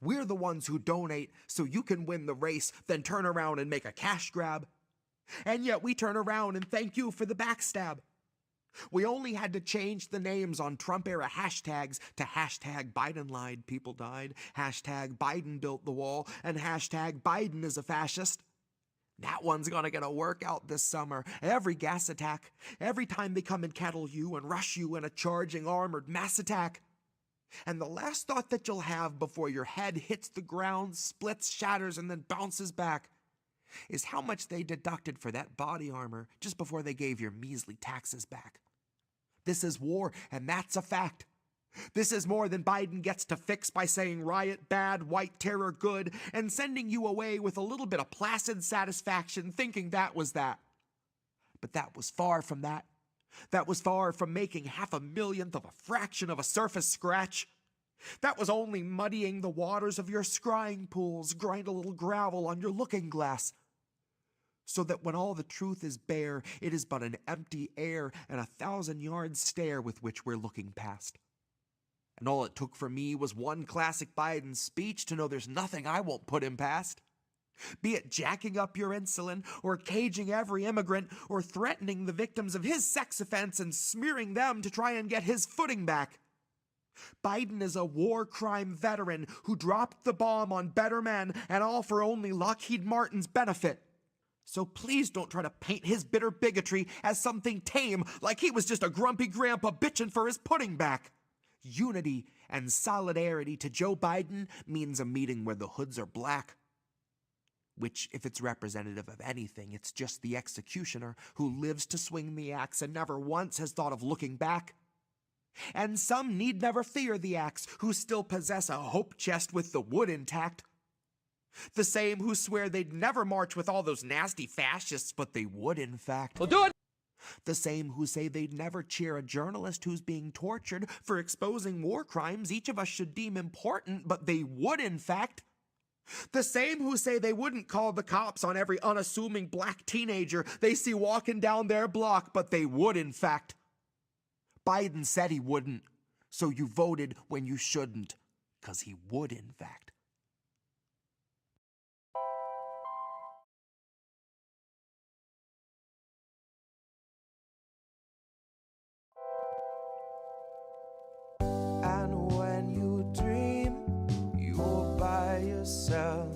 We're the ones who donate so you can win the race, then turn around and make a cash grab. And yet we turn around and thank you for the backstab. We only had to change the names on Trump-era hashtags to hashtag Biden lied, people died, hashtag Biden built the wall, and hashtag Biden is a fascist. That one's gonna get a workout this summer. Every gas attack, every time they come and kettle you and rush you in a charging armored mass attack. And the last thought that you'll have before your head hits the ground, splits, shatters, and then bounces back is how much they deducted for that body armor just before they gave your measly taxes back. This is war, and that's a fact. This is more than Biden gets to fix by saying riot bad, white terror good, and sending you away with a little bit of placid satisfaction thinking that was that. But that was far from that. That was far from making 500,000th of a fraction of a surface scratch. That was only muddying the waters of your scrying pools, grind a little gravel on your looking glass. So that when all the truth is bare, it is but an empty air and 1,000-yard stare with which we're looking past. And all it took for me was one classic Biden speech to know there's nothing I won't put him past. Be it jacking up your insulin, or caging every immigrant, or threatening the victims of his sex offense and smearing them to try and get his footing back. Biden is a war crime veteran who dropped the bomb on better men, and all for only Lockheed Martin's benefit. So please don't try to paint his bitter bigotry as something tame, like he was just a grumpy grandpa bitching for his pudding back. Unity and solidarity to Joe Biden means a meeting where the hoods are black. Which, if it's representative of anything, it's just the executioner who lives to swing the axe and never once has thought of looking back. And some need never fear the axe, who still possess a hope chest with the wood intact. The same who swear they'd never march with all those nasty fascists, but they would in fact. We'll do it! The same who say they'd never cheer a journalist who's being tortured for exposing war crimes each of us should deem important, but they would in fact. The same who say they wouldn't call the cops on every unassuming black teenager they see walking down their block, but they would in fact. Biden said he wouldn't, so you voted when you shouldn't, 'cause he would in fact. And when you dream, you're by yourself.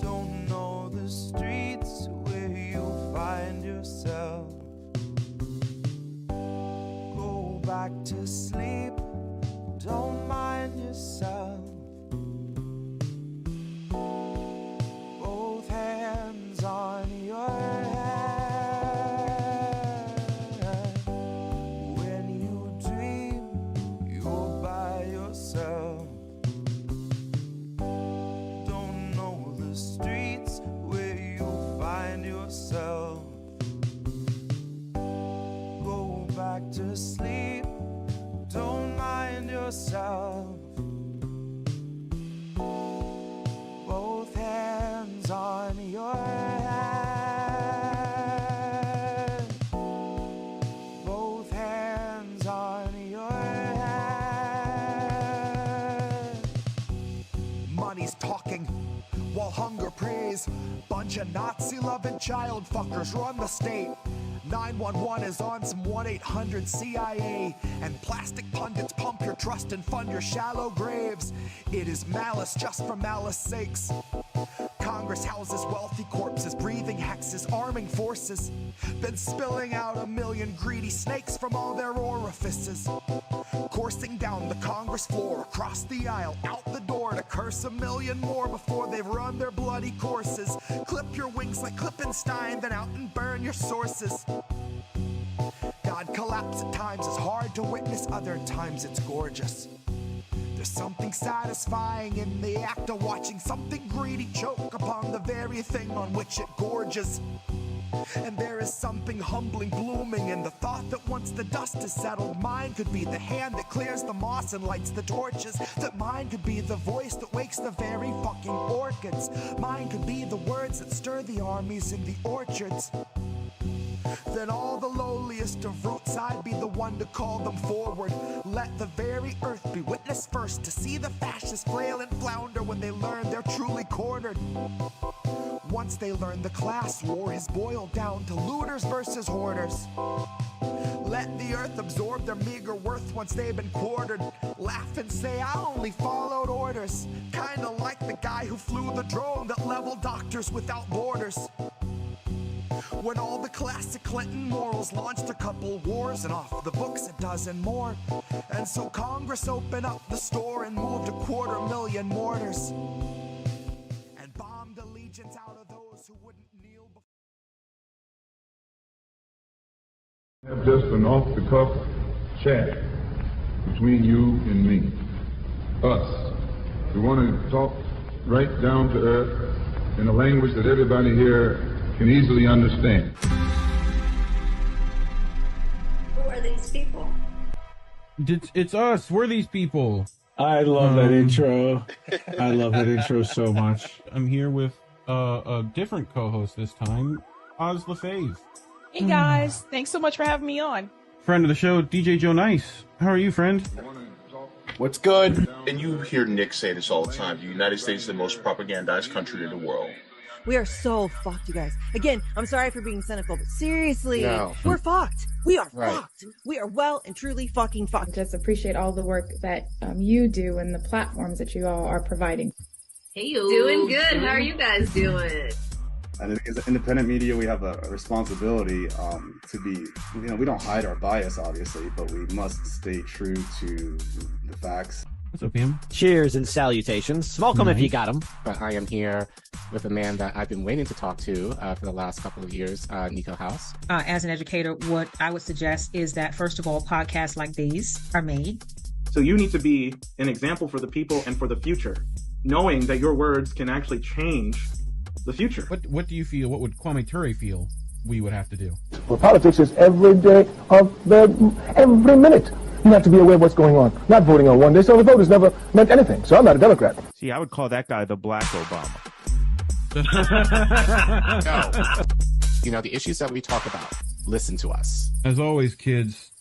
Don't know the streets where you'll find yourself. Go back to sleep, don't mind yourself. Both hands on your head. When you dream, you're by yourself. Don't know the streets where you'll find yourself. Go back to sleep, don't mind yourself. Both hands on your head. Both hands on your head. Money's talking while hunger prays. Bunch of Nazi-loving child fuckers run the state. 911 is on some 1-800 CIA, and plastic pundits pump your trust and fund your shallow graves. It is malice just for malice sakes. Congress houses wealthy corpses, breathing hexes, arming forces, then spilling out 1 million greedy snakes from all their orifices, coursing down the Congress floor, across the aisle, out the door to curse 1 million more before they've run their bloody courses. Clip your wings like Klippenstein, then out and burn your sources. God collapse at times is hard to witness, other times it's gorgeous. There's something satisfying in the act of watching something greedy choke upon the very thing on which it gorges. And there is something humbling blooming in the thought that once the dust is settled, mine could be the hand that clears the moss and lights the torches. That mine could be the voice that wakes the very fucking orchids. Mine could be the words that stir the armies in the orchards. Then all the lowliest of roots, I'd be the one to call them forward. Let the very earth be witness first to see the fascists flail and flounder when they learn they're truly cornered. Once they learn the class war is boiled down to looters versus hoarders. Let the earth absorb their meager worth once they've been quartered. Laugh and say I only followed orders. Kinda like the guy who flew the drone that leveled Doctors Without Borders. When all the classic Clinton morals launched a couple wars and off the books a dozen more. And so Congress opened up the store and moved 250,000 mortars. And bombed allegiance out of those who wouldn't kneel before. Have just an off-the-cuff chat between you and me. Us. We want to talk right down to earth in a language that everybody here can easily understand. Who are these people? It's us. We're these people. I love that intro. I love that intro so much. I'm here with a different co-host this time, Oz LaFave. Hey guys, thanks so much for having me on. Friend of the show, DJ Joe Nice. How are you, friend? What's good? And you hear Nick say this all the time. The United States is the most propagandized country in the world. We are so fucked, you guys. Again, I'm sorry for being cynical, but seriously, No. we're fucked. We are Right. fucked. We are well and truly fucking fucked. Just appreciate all the work that you do and the platforms that you all are providing. Hey, you. Doing good. How are you guys doing? And as independent media, we have a responsibility to be, we don't hide our bias, obviously, but we must stay true to the facts. What's up, Pam? Cheers and salutations. Smoke 'em if you got 'em. But I am here with a man that I've been waiting to talk to for the last couple of years, Nico House. As an educator, what I would suggest is that, first of all, podcasts like these are made. So you need to be an example for the people and for the future, knowing that your words can actually change the future. What do you feel? What would Kwame Ture feel we would have to do? Well, politics is every day of every minute. You have to be aware of what's going on. Not voting on one day, so the vote has never meant anything. So I'm not a Democrat. See, I would call that guy the Black Obama. No. The issues that we talk about, listen to us. As always, kids,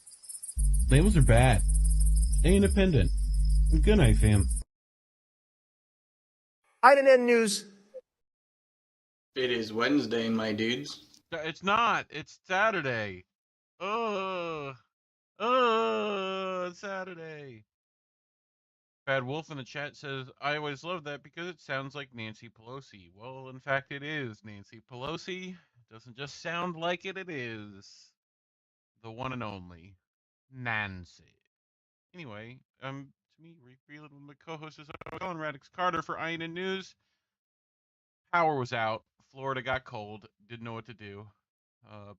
labels are bad. Stay independent. Good night, fam. INN News. It is Wednesday, my dudes. It's not. It's Saturday. It's Saturday. Bad Wolf in the chat says, I always love that because it sounds like Nancy Pelosi. Well, in fact, it is Nancy Pelosi. It doesn't just sound like it, it is. The one and only Nancy. Anyway, to me, Reef Breland, my co-host is Collin Radix-Carter for INN News. Power was out. Florida got cold. Didn't know what to do.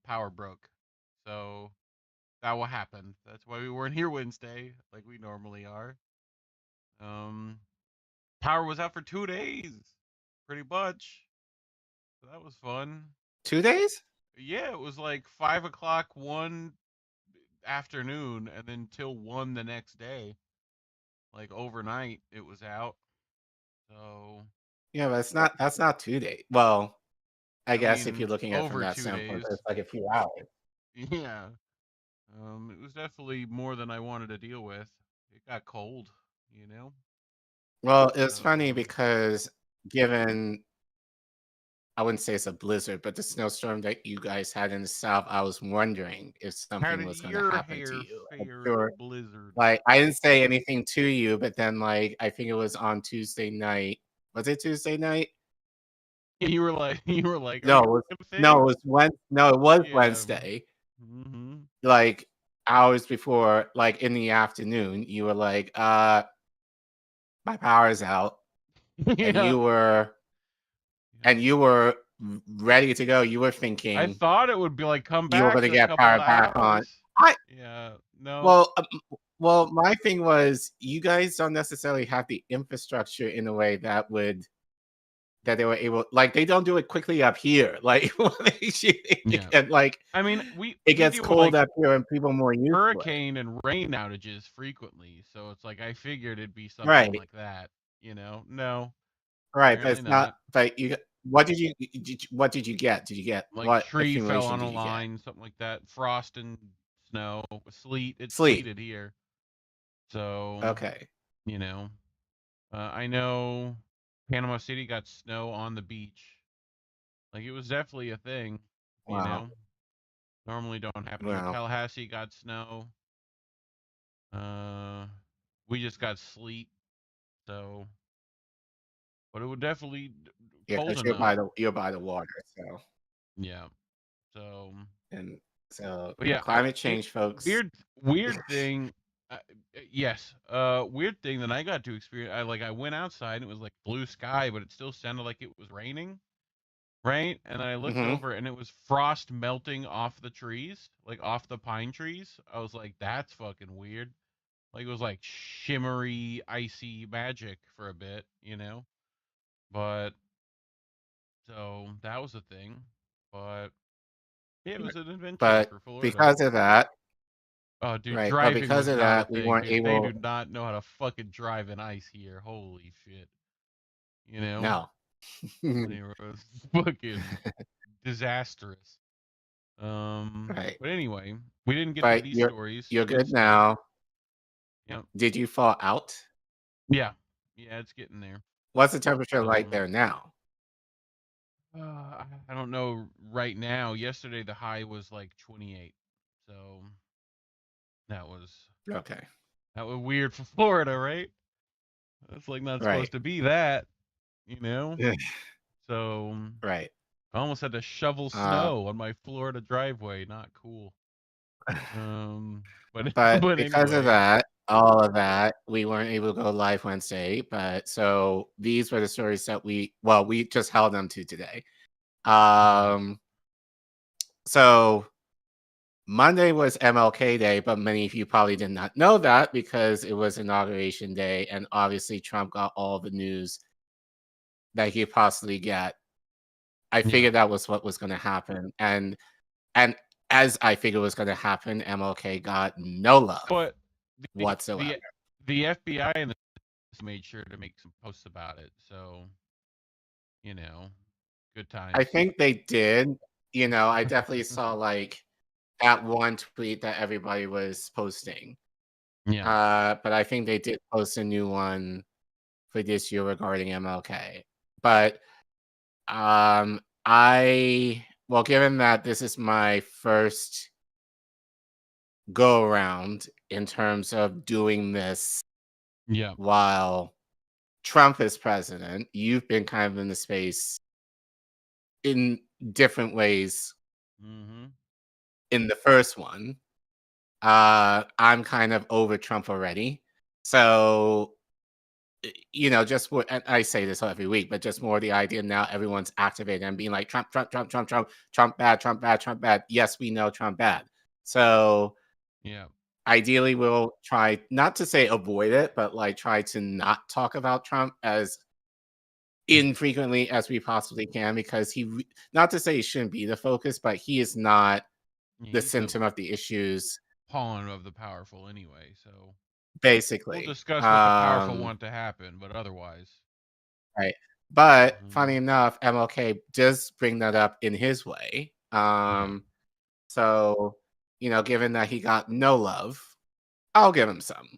Power broke. So that will happen. That's why we weren't here Wednesday like we normally are. Power was out for 2 days. Pretty much. So that was fun. 2 days? Yeah, it was like 5 o'clock one afternoon and then till 1 the next day. Like overnight it was out. So yeah, but that's not 2 days. Well, I guess if you're looking at it from that standpoint, it's like a few hours. Yeah. It was definitely more than I wanted to deal with. It got cold, you know? Well, it's funny because given, I wouldn't say it's a blizzard, but the snowstorm that you guys had in the South, I was wondering if something was going to happen to you. Sure, blizzard. Like, I didn't say anything to you, but then, like, I think it was on Tuesday night. Was it Tuesday night? You were like, no, it was Wednesday. Mm-hmm. Like hours before, like in the afternoon, you were like, my power's out. Yeah. And you were ready to go. You were thinking, I thought it would be like come back. You were going to get power back on. Yeah, no. Well, my thing was, you guys don't necessarily have the infrastructure in a way that they were able, like, they don't do it quickly up here. Like, and like, I mean, it gets cold up here and people more used hurricane and rain outages frequently. So it's like, I figured it'd be something like that, you know? No. Right, but it's not, but what did you get? Did you get Like what tree fell accumulation on a did you get? line, something like that. Frost and snow, sleet. It Sleet. sleeted here. So, Okay. you know, I know Panama City got snow on the beach. Like, it was definitely a thing, you Wow. know. Normally don't happen here. Wow. Tallahassee got snow. We just got sleet. So, but it would definitely Yeah, cold because enough. you're by the water, so. Yeah. So. And so But yeah, climate change, folks. Weird thing. Yes, weird thing that I got to experience. I went outside and it was like blue sky, but it still sounded like it was raining, right? And I looked over and it was frost melting off the trees, like off the pine trees. I was like, that's fucking weird. Like it was like shimmery, icy magic for a bit, you know. But so that was a thing. But yeah, it was an adventure But for Florida. because of that, Oh, dude, right? But driving because was of not a that, we thing, weren't dude. They able. do not know how to fucking drive in ice here. Holy shit. You know? No. They were fucking disastrous. Right. But anyway, we didn't get to But these stories. you're So good now. Yep. Did you fall out? Yeah. Yeah, it's getting there. What's the temperature like there now? I don't know right now. Yesterday the high was like 28. So that was Okay. That was weird for Florida, right? That's like not supposed to be that, you know? So Right. I almost had to shovel snow on my Florida driveway. Not cool. But because of anyway. that, all of that, we weren't able to go live Wednesday. But so these were the stories that we just held them to today. So Monday was MLK Day, but many of you probably did not know that because it was Inauguration Day, and obviously Trump got all the news that he could possibly get. I figured that was what was going to happen, and as I figured was going to happen, MLK got no love, but whatsoever. The FBI and the made sure to make some posts about it, so you know, good times. I think they did. You know, I definitely saw like that one tweet that everybody was posting. Yeah. But I think they did post a new one for this year regarding MLK. But given that this is my first go around in terms of doing this while Trump is president, you've been kind of in the space in different ways in the first one. I'm kind of over Trump already. So, you know, and I say this every week, but just more the idea now everyone's activated and being like, Trump bad, Trump bad, Trump bad. Yes, we know Trump bad. So, yeah. Ideally, we'll try not to say avoid it, but like try to not talk about Trump as infrequently as we possibly can, because not to say he shouldn't be the focus, but he is not the symptom of the issues. Pawn of the powerful anyway, so basically we'll discuss what the powerful want to happen, but otherwise. Right. But funny enough, MLK does bring that up in his way. So, you know, given that he got no love, I'll give him some.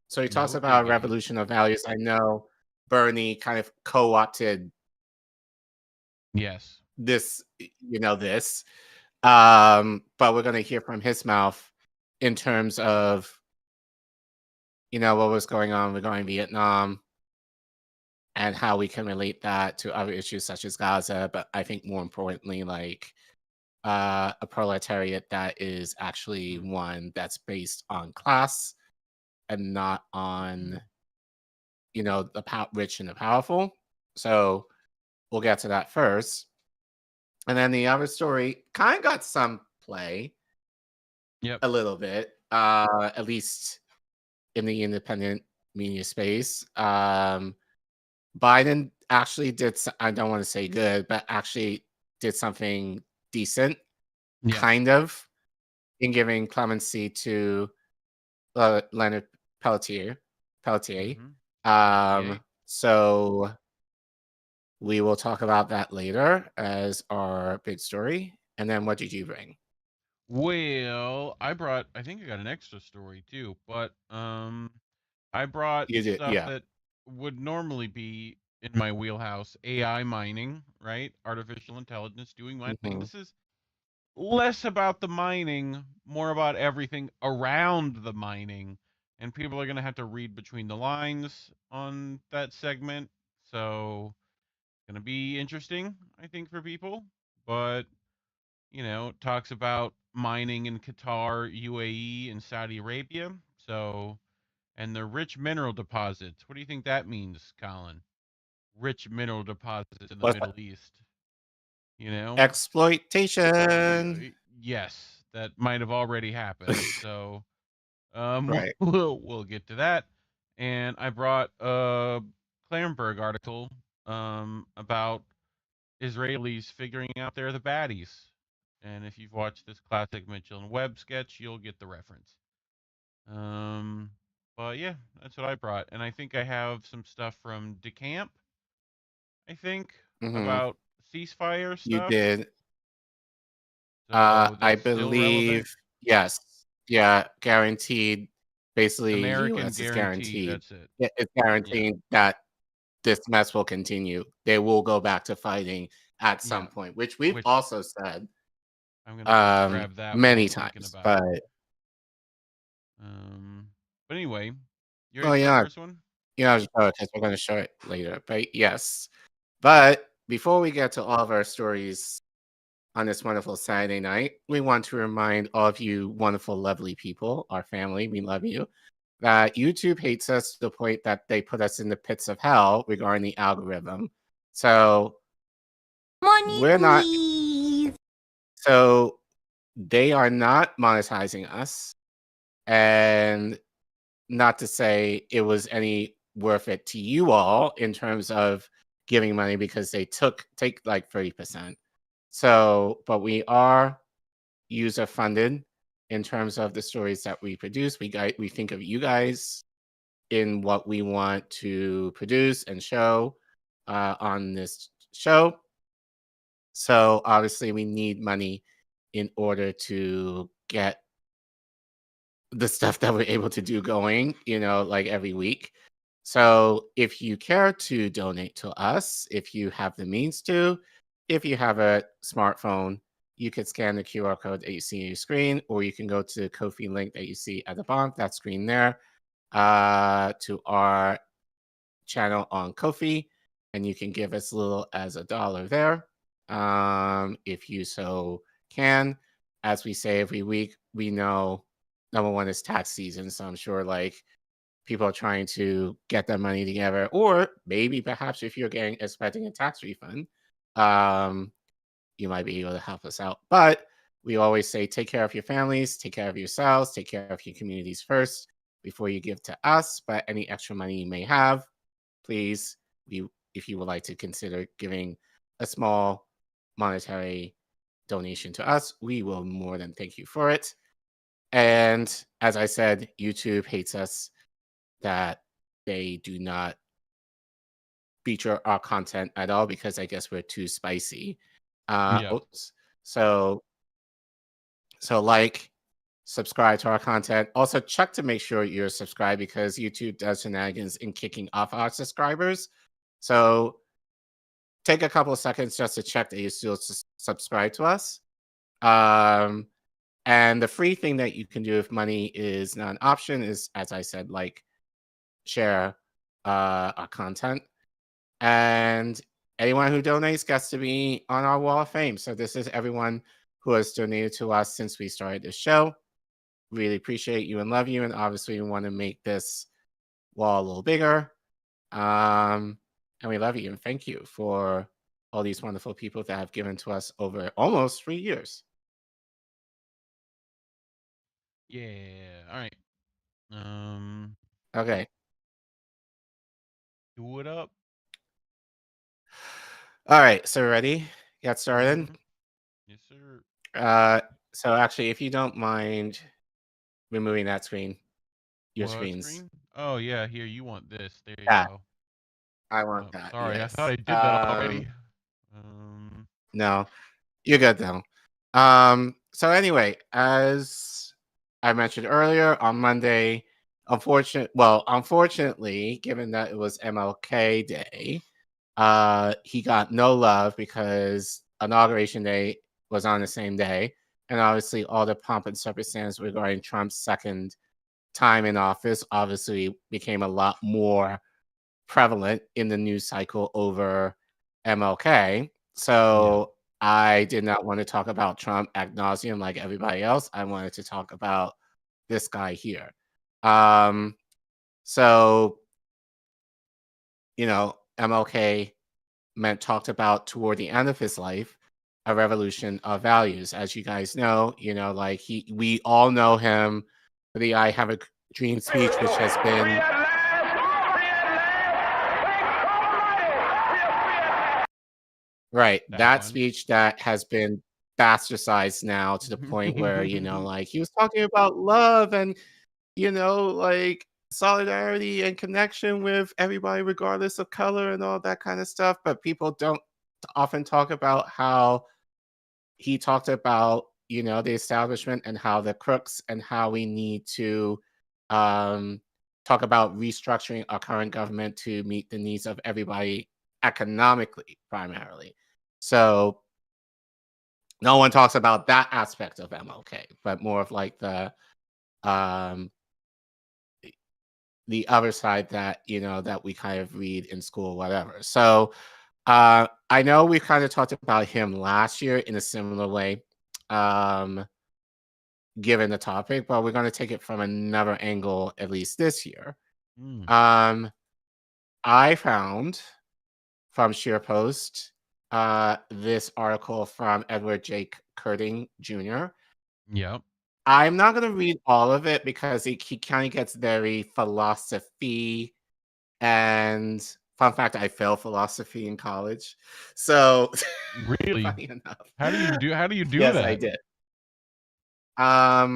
So he talks about a revolution of values. I know Bernie kind of co-opted this, you know, but we're going to hear from his mouth in terms of, you know, what was going on regarding Vietnam and how we can relate that to other issues such as Gaza. But I think more importantly, like a proletariat that is actually one that's based on class and not on, you know, the rich and the powerful. So we'll get to that first. And then the other story kind of got some play. A little bit, at least in the independent media space. Biden actually did, I don't want to say good, but actually did something decent, kind of, in giving clemency to Leonard Peltier. So We will talk about that later as our big story. And then what did you bring? Well, I think I got an extra story too, but I brought You did, stuff yeah. that would normally be in my wheelhouse, AI mining, right? Artificial intelligence doing mining. Mhm. This is less about the mining, more about everything around the mining. And people are going to have to read between the lines on that segment. So, going to be interesting, I think, for people. But, talks about mining in Qatar, UAE, and Saudi Arabia. So, and the rich mineral deposits. What do you think that means, Collin? Rich mineral deposits in the What's that? Middle East. You know? Exploitation. Yes, that might have already happened. So, Right. we'll get to that. And I brought a Clarenberg article about Israelis figuring out they're the baddies. And if you've watched this classic Mitchell and Webb sketch, you'll get the reference. But yeah, that's what I brought. And I think I have some stuff from DeCamp, I think, about ceasefire You stuff. did. So I that's still relevant. believe, yes. Yeah, guaranteed. Basically, American US is guaranteed, guaranteed. that's it. It's guaranteeing that this mess will continue. They will go back to fighting at some point, which we've also said I'm gonna grab that many while I'm thinking times. about But it. But anyway, you oh ready for yeah, the first one? yeah, because we're gonna show it later. But yes, but before we get to all of our stories on this wonderful Saturday night, we want to remind all of you wonderful, lovely people, our family, we love you, that YouTube hates us to the point that they put us in the pits of hell regarding the algorithm. So we're not. So they are not monetizing us, and not to say it was any worth it to you all in terms of giving money because they take like 30%. So, but we are user funded in terms of the stories that we produce. We think of you guys in what we want to produce and show on this show. So obviously we need money in order to get the stuff that we're able to do going, like every week. So if you care to donate to us, if you have the means to, if you have a smartphone, you could scan the QR code that you see on your screen, or you can go to the Ko-fi link that you see at the bottom, that screen there, to our channel on Ko-fi, and you can give as little as $1 there, if you so can. As we say every week, we know number one is tax season, so I'm sure like people are trying to get their money together, or maybe perhaps if you're expecting a tax refund, you might be able to help us out. But we always say take care of your families, take care of yourselves, take care of your communities first before you give to us. But any extra money you may have, please, if you would like to consider giving a small monetary donation to us, we will more than thank you for it. And as I said, YouTube hates us that they do not feature our content at all because I guess we're too spicy. So like, subscribe to our content. Also check to make sure you're subscribed because YouTube does shenanigans in kicking off our subscribers. So take a couple of seconds just to check that you still subscribe to us. And the free thing that you can do if money is not an option is, as I said, like share our content. And anyone who donates gets to be on our wall of fame. So this is everyone who has donated to us since we started the show. Really appreciate you and love you. And obviously we want to make this wall a little bigger. And we love you and thank you for all these wonderful people that have given to us over almost 3 years. Yeah. All right. Okay. Do it up. All right. So ready? Get started? Yes, sir. So actually, if you don't mind removing that screen, your screens. Screen? Oh yeah, here you want this. There you Yeah. go. I want that. Sorry, Yes. I thought I did that already. No, you're good though. So anyway, as I mentioned earlier, on Monday, unfortunately, given that it was MLK Day, he got no love because Inauguration Day was on the same day, and obviously all the pomp and circumstance regarding Trump's second time in office obviously became a lot more prevalent in the news cycle over MLK. So I did not want to talk about Trump ad nauseum like everybody else. I wanted to talk about this guy here. So, you know, MLK talked about toward the end of his life a revolution of values. As you guys know, like we all know him for the "I Have a Dream" speech, which has been right. That speech that has been bastardized now to the point where like he was talking about love and like solidarity and connection with everybody regardless of color and all that kind of stuff, but people don't often talk about how he talked about the establishment and how the crooks and how we need to talk about restructuring our current government to meet the needs of everybody economically primarily. So no one talks about that aspect of MLK, but more of like the other side that that we kind of read in school, whatever. So I know we kind of talked about him last year in a similar way, given the topic, but we're going to take it from another angle, at least this year. I found from SharePost this article from Edward J. Curting Jr. Yep. I'm not going to read all of it because he kind of gets very philosophy. And fun fact, I failed philosophy in college. So really, funny enough. How do you do yes, that? I did. I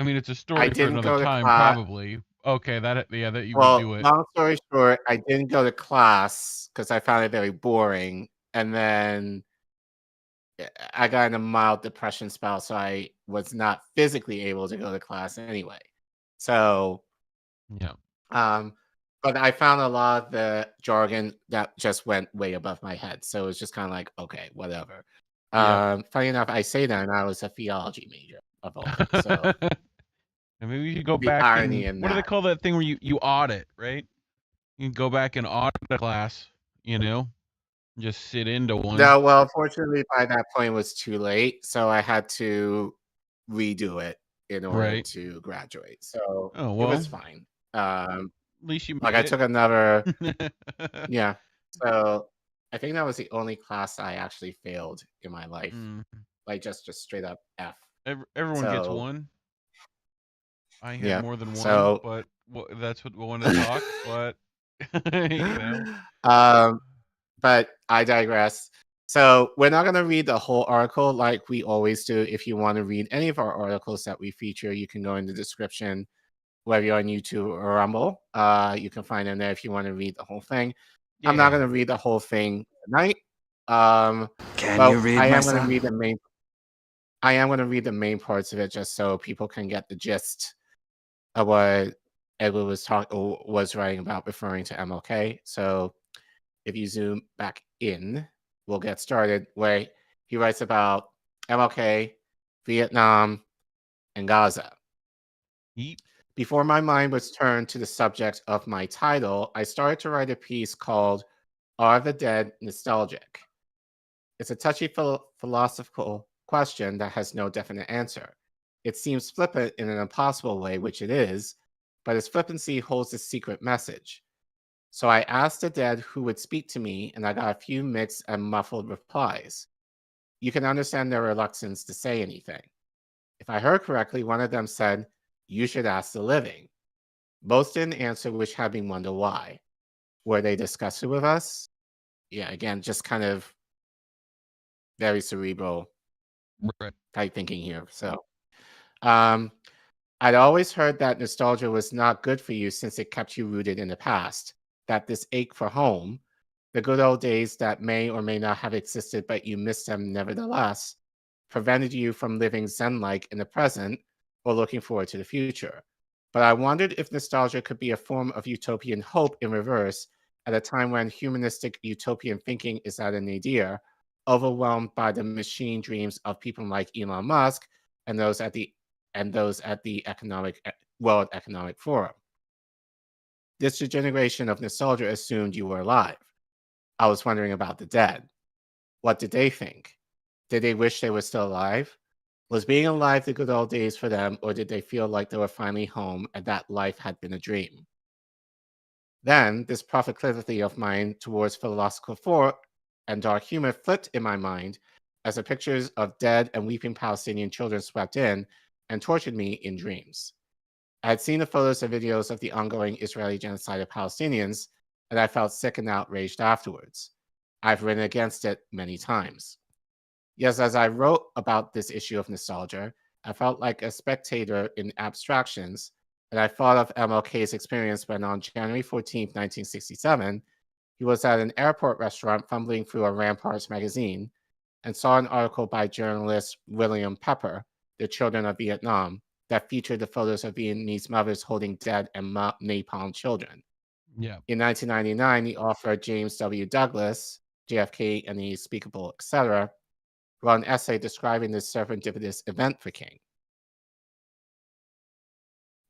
mean, it's a story for didn't another go to time, class. probably. Okay, that you would do it. Long story short, I didn't go to class because I found it very boring. And then I got in a mild depression spell, so I was not physically able to go to class anyway. So, yeah. But I found a lot of the jargon that just went way above my head. So it's just kind of like, okay, whatever. Funny enough, I say that, and I was a theology major of all things. So and maybe you should go the back irony and in what do they that. call that thing where you audit, right? You can go back and audit a class, just sit into one. No, well, fortunately, by that point, it was too late. So I had to redo it in order to graduate. So Oh, it well. was fine. At least you like made I it. took another yeah. So I think that was the only class I actually failed in my life. Like just straight up F. Everyone gets one. I had more than one, So but that's what we want to talk. But but I digress. So we're not going to read the whole article like we always do. If you want to read any of our articles that we feature, you can go in the description, whether you're on YouTube or Rumble. You can find them there if you want to read the whole thing. I'm not going to read the whole thing tonight. Can you read I my am going to son? read the main. I am going to read the main parts of it just so people can get the gist of what Edward was writing about, referring to MLK. So if you zoom back in, we'll get started where he writes about MLK, Vietnam, and Gaza. Before my mind was turned to the subject of my title, I started to write a piece called Are the Dead Nostalgic? It's a touchy philosophical question that has no definite answer. It seems flippant in an impossible way, which it is, but its flippancy holds a secret message. So I asked the dead who would speak to me, and I got a few mixed and muffled replies. You can understand their reluctance to say anything. If I heard correctly, one of them said, "You should ask the living." Both didn't answer, which had me wonder why. Were they discussing with us? Yeah, again, just kind of very cerebral type thinking here. So, I'd always heard that nostalgia was not good for you since it kept you rooted in the past. that this ache for home, the good old days that may or may not have existed, but you miss them nevertheless, prevented you from living Zen-like in the present or looking forward to the future. But I wondered if nostalgia could be a form of utopian hope in reverse at a time when humanistic utopian thinking is at a nadir, overwhelmed by the machine dreams of people like Elon Musk and those at the World Economic Forum. This generation of nostalgia assumed you were alive. I was wondering about the dead. What did they think? Did they wish they were still alive? Was being alive the good old days for them, or did they feel like they were finally home and that life had been a dream? Then, this proclivity of mine towards philosophical thought and dark humor flipped in my mind as the pictures of dead and weeping Palestinian children swept in and tortured me in dreams. I had seen the photos and videos of the ongoing Israeli genocide of Palestinians, and I felt sick and outraged afterwards. I've written against it many times. Yes, as I wrote about this issue of nostalgia, I felt like a spectator in abstractions, and I thought of MLK's experience when on January 14, 1967, he was at an airport restaurant fumbling through a Ramparts magazine and saw an article by journalist William Pepper, The Children of Vietnam, that featured the photos of Vietnamese mothers holding dead and napalm children. Yeah. In 1999, the author James W. Douglas, JFK and the Unspeakable, etc., wrote an essay describing this serendipitous event for King.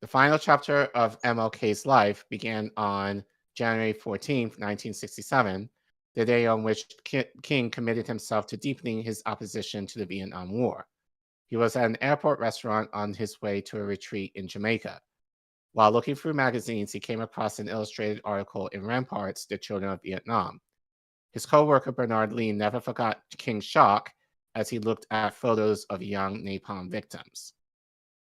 The final chapter of MLK's life began on January 14, 1967, the day on which King committed himself to deepening his opposition to the Vietnam War. He was at an airport restaurant on his way to a retreat in Jamaica. While looking through magazines, he came across an illustrated article in Ramparts, The Children of Vietnam. His co-worker Bernard Lee never forgot King's shock as he looked at photos of young napalm victims.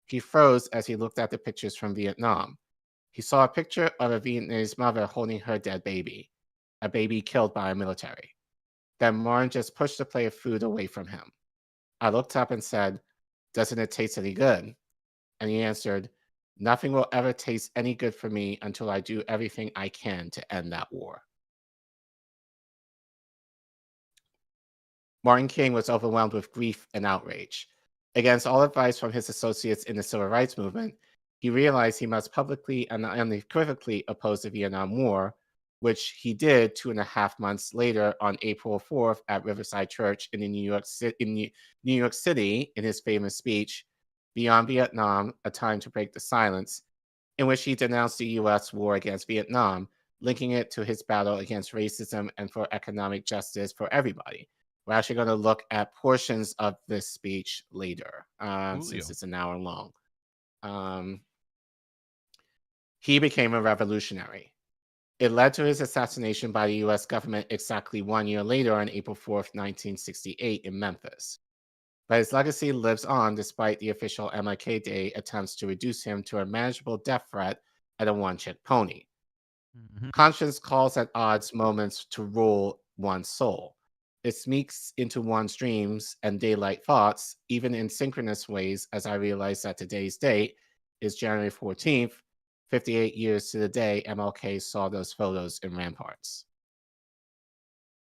He froze as he looked at the pictures from Vietnam. He saw a picture of a Vietnamese mother holding her dead baby, a baby killed by a military. Then Martin just pushed the plate of food away from him. I looked up and said, "Doesn't it taste any good?" And he answered, "Nothing will ever taste any good for me until I do everything I can to end that war." Martin King was overwhelmed with grief and outrage. Against all advice from his associates in the civil rights movement, he realized he must publicly and unequivocally oppose the Vietnam War, which he did 2.5 months later on April 4th at Riverside Church in New York City in his famous speech, Beyond Vietnam, A Time to Break the Silence, in which he denounced the U.S. war against Vietnam, linking it to his battle against racism and for economic justice for everybody. We're actually going to look at portions of this speech later, since it's an hour long. He became a revolutionary. It led to his assassination by the U.S. government exactly 1 year later on April 4th, 1968 in Memphis. But his legacy lives on despite the official MLK Day attempts to reduce him to a manageable death threat and a one-trick pony. Conscience calls at odds moments to rule one's soul. It sneaks into one's dreams and daylight thoughts, even in synchronous ways, as I realize that today's date is January 14th, 58 years to the day MLK saw those photos in Ramparts.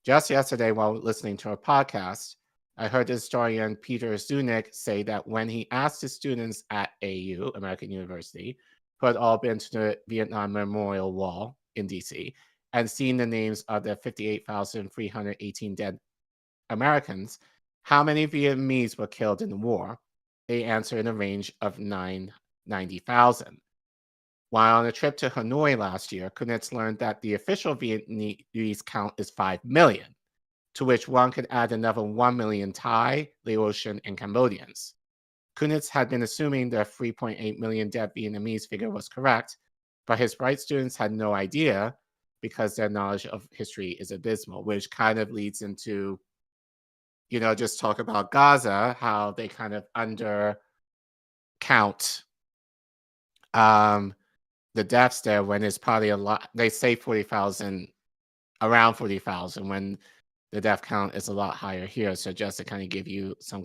Just yesterday, while listening to a podcast, I heard the historian Peter Zunick say that when he asked his students at AU, American University, who had all been to the Vietnam Memorial Wall in DC, and seen the names of the 58,318 dead Americans, how many Vietnamese were killed in the war, they answered in a range of 90,000. While on a trip to Hanoi last year, Kunitz learned that the official Vietnamese count is 5 million, to which one could add another 1 million Thai, Laotian, and Cambodians. Kunitz had been assuming the 3.8 million dead Vietnamese figure was correct, but his bright students had no idea because their knowledge of history is abysmal, which kind of leads into, just talk about Gaza, how they kind of undercount the deaths there when it's probably a lot. They say 40,000, around 40,000, when the death count is a lot higher here. So just to kind of give you some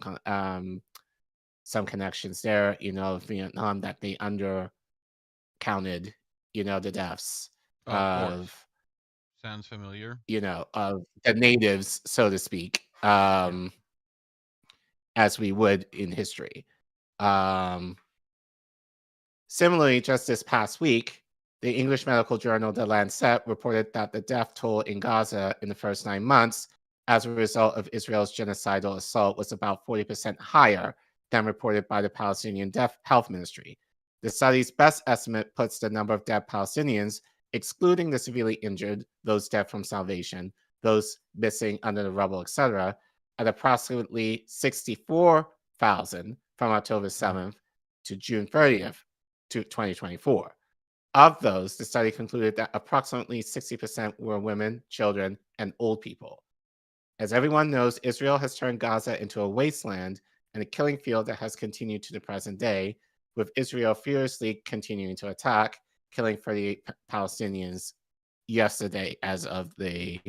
connections there, Vietnam, that they undercounted, the deaths of Sounds familiar. Of the natives, so to speak, as we would in history. Similarly, just this past week, the English medical journal The Lancet reported that the death toll in Gaza in the first 9 months as a result of Israel's genocidal assault was about 40% higher than reported by the Palestinian Health Ministry. The study's best estimate puts the number of dead Palestinians, excluding the severely injured, those dead from starvation, those missing under the rubble, etc., at approximately 64,000 from October 7th to June 30th to 2024. Of those, the study concluded that approximately 60% were women, children, and old people. As everyone knows, Israel has turned Gaza into a wasteland and a killing field that has continued to the present day, with Israel furiously continuing to attack, killing 38 Palestinians yesterday as of the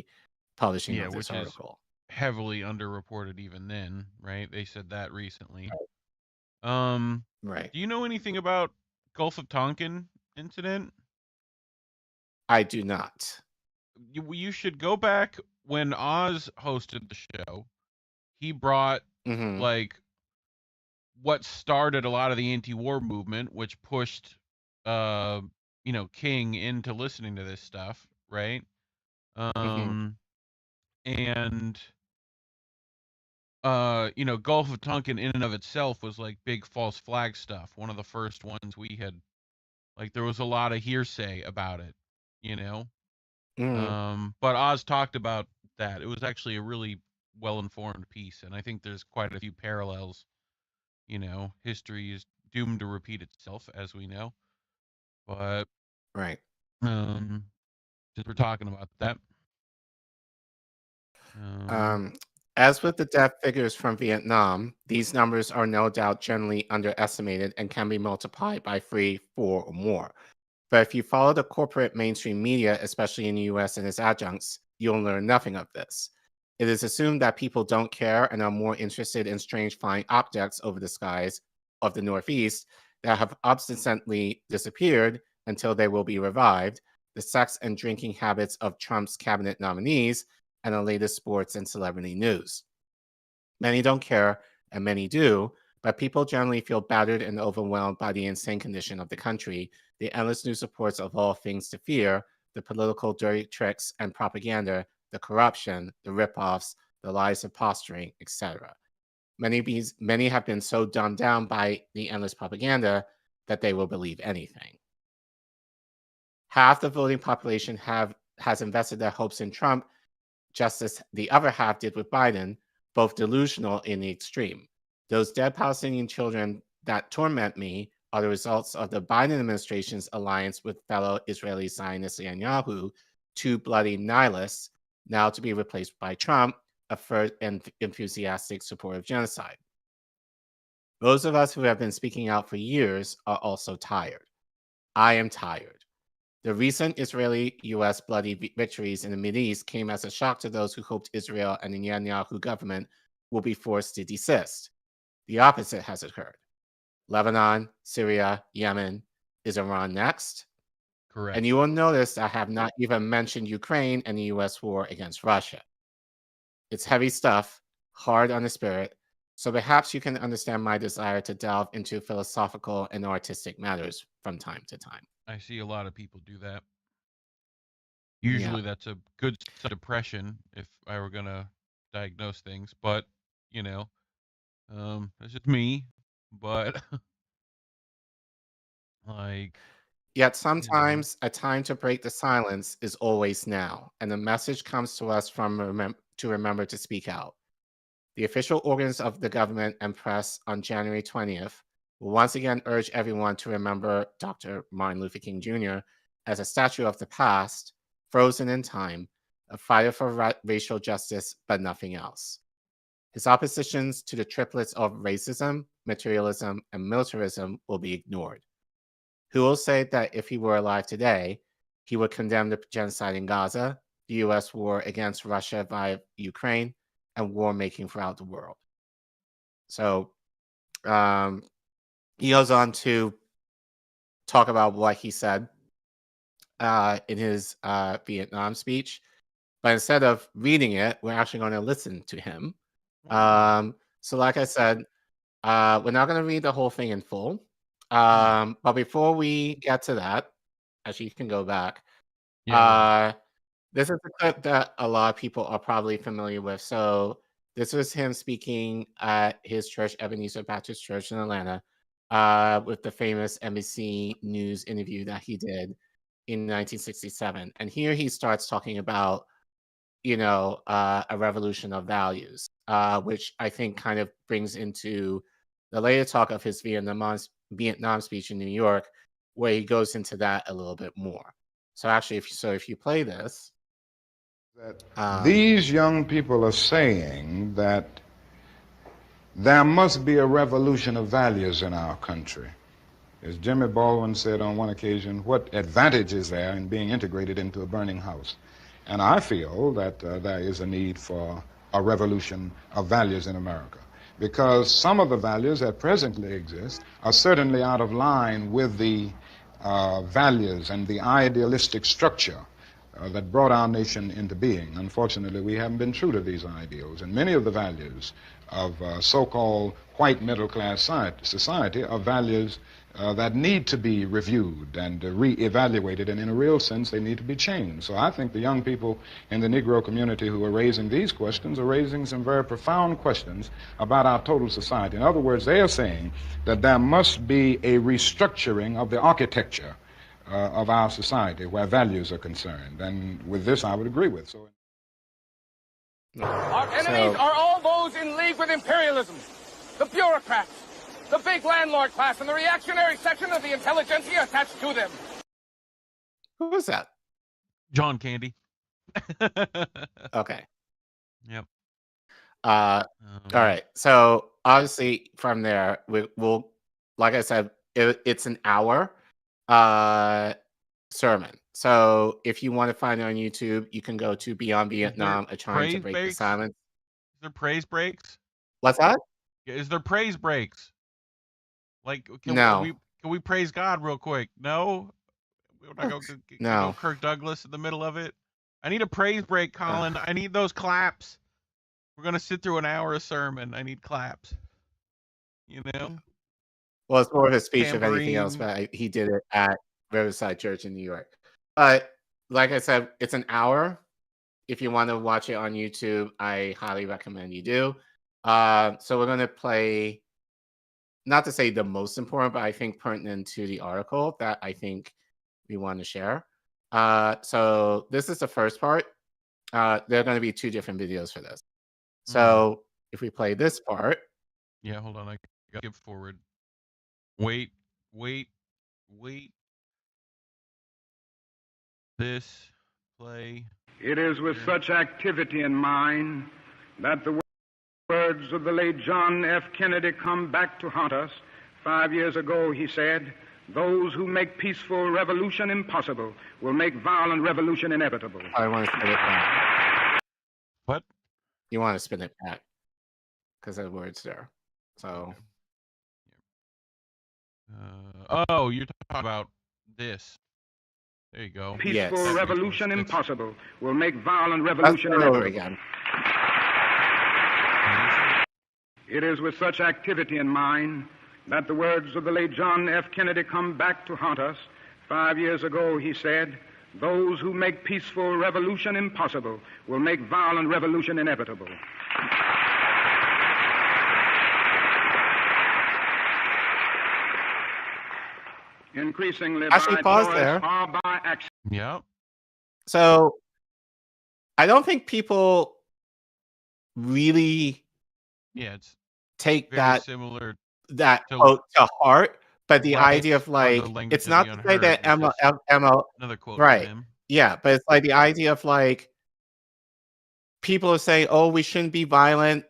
publishing of this article. Is heavily underreported even then, right? They said that recently. Right. Do you know anything about Gulf of Tonkin incident? I do not. You should go back when Oz hosted the show. He brought like what started a lot of the anti-war movement, which pushed King into listening to this stuff, right? And Gulf of Tonkin in and of itself was like big false flag stuff. One of the first ones we had, like, there was a lot of hearsay about it, but Oz talked about that. It was actually a really well-informed piece, and I think there's quite a few parallels. History is doomed to repeat itself, as we know. But right, since we're talking about that, as with the death figures from Vietnam, these numbers are no doubt generally underestimated and can be multiplied by 3, 4, or more. But if you follow the corporate mainstream media, especially in the US and its adjuncts, you'll learn nothing of this. It is assumed that people don't care and are more interested in strange flying objects over the skies of the Northeast that have obstinately disappeared until they will be revived, the sex and drinking habits of Trump's cabinet nominees, and the latest sports and celebrity news. Many don't care, and many do, but people generally feel battered and overwhelmed by the insane condition of the country, the endless news reports of all things to fear, the political dirty tricks and propaganda, the corruption, the ripoffs, the lies of posturing, etc. Many have been so dumbed down by the endless propaganda that they will believe anything. Half the voting population has invested their hopes in Trump, just as the other half did with Biden, both delusional in the extreme. Those dead Palestinian children that torment me are the results of the Biden administration's alliance with fellow Israeli Zionist Netanyahu, two bloody nihilists, now to be replaced by Trump, a first and enthusiastic supporter of genocide. Those of us who have been speaking out for years are also tired. I am tired. The recent Israeli-U.S. bloody victories in the Mideast came as a shock to those who hoped Israel and the Netanyahu government will be forced to desist. The opposite has occurred. Lebanon, Syria, Yemen. Is Iran next? Correct. And you will notice I have not even mentioned Ukraine and the U.S. war against Russia. It's heavy stuff, hard on the spirit, so perhaps you can understand my desire to delve into philosophical and artistic matters from time to time. I see a lot of people do that. Usually that's a good depression if I were going to diagnose things, but, that's just me, but like... Yet sometimes a time to break the silence is always now, and the message comes to us from to remember to speak out. The official organs of the government and press on January 20th will once again urge everyone to remember Dr. Martin Luther King Jr. as a statue of the past, frozen in time, a fighter for racial justice, but nothing else. His oppositions to the triplets of racism, materialism, and militarism will be ignored. Who will say that if he were alive today, he would condemn the genocide in Gaza, the U.S. war against Russia via Ukraine, and war making throughout the world? So he goes on to talk about what he said. in his Vietnam speech. But instead of reading it, we're actually going to listen to him. So like I said, we're not going to read the whole thing in full. But before we get to that, actually, you can go back. This is a clip that a lot of people are probably familiar with. So this was him speaking at his church, Ebenezer Baptist Church in Atlanta, with the famous NBC News interview that he did in 1967. And here he starts talking about, a revolution of values, which I think kind of brings into the later talk of his Vietnam speech in New York, where he goes into that a little bit more. So actually, if you play this, these young people are saying that there must be a revolution of values in our country. As Jimmy Baldwin said on one occasion, what advantage is there in being integrated into a burning house? And I feel that there is a need for a revolution of values in America, because some of the values that presently exist are certainly out of line with the values and the idealistic structure that brought our nation into being. Unfortunately, we haven't been true to these ideals, and many of the values of so-called white middle-class society are values that need to be reviewed and re-evaluated, and in a real sense, they need to be changed. So I think the young people in the Negro community who are raising these questions are raising some very profound questions about our total society. In other words, they are saying that there must be a restructuring of the architecture of our society where values are concerned. And with this, I would agree with. So, our enemies are all those in league with imperialism, the bureaucrats, the big landlord class, and the reactionary section of the intelligentsia attached to them. Who was that? John Candy. Okay. Yep. All right. So obviously from there, we'll like I said, it's an hour sermon. So if you want to find it on YouTube, you can go to Beyond Vietnam, a trying to break the silence. Is there praise breaks? What's that? Is there praise breaks? Like, can we praise God real quick? No? We're not going to go Kirk Douglas in the middle of it. I need a praise break, Collin. I need those claps. We're going to sit through an hour of sermon. I need claps. Well, it's more of a speech of anything else, but he did it at Riverside Church in New York. But like I said, it's an hour. If you want to watch it on YouTube, I highly recommend you do. So we're going to play, not to say the most important, but I think pertinent to the article that I think we want to share. So this is the first part. There are going to be two different videos for this. So if we play this part. Yeah, hold on. I got to skip forward. Wait. This play. It is with such activity in mind that the words of the late John F. Kennedy come back to haunt us. 5 years ago, he said, "Those who make peaceful revolution impossible will make violent revolution inevitable." I want to spin it back. What? You want to spin it back because of the words there. So. You're talking about this. There you go. Peaceful revolution impossible will make violent revolution inevitable. Again. It is with such activity in mind that the words of the late John F. Kennedy come back to haunt us. 5 years ago, he said, "Those who make peaceful revolution impossible will make violent revolution inevitable." Increasingly actually, pause there. Yeah. So I don't think people really take that similar quote to heart, but the idea of like, it's not to say that Emma another quote right? from him. Yeah, but it's like the idea of like people are saying, "Oh, we shouldn't be violent,"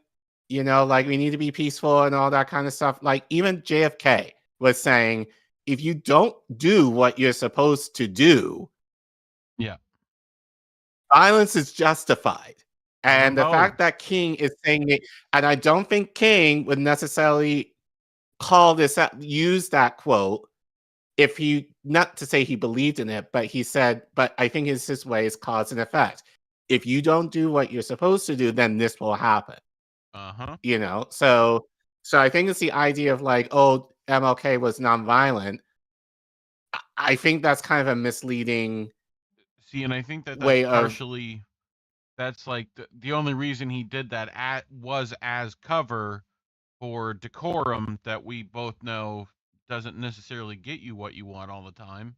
like we need to be peaceful and all that kind of stuff. Like even JFK was saying, if you don't do what you're supposed to do, violence is justified. And the fact that King is saying it, and I don't think King would necessarily use that quote if he not to say he believed in it, but he said, but I think it's his way is cause and effect. If you don't do what you're supposed to do, then this will happen. You know, so I think it's the idea of like, oh, MLK was nonviolent. I think that's kind of a misleading. See, and I think that way that's of partially, that's like the only reason he did that was as cover for decorum that we both know doesn't necessarily get you what you want all the time,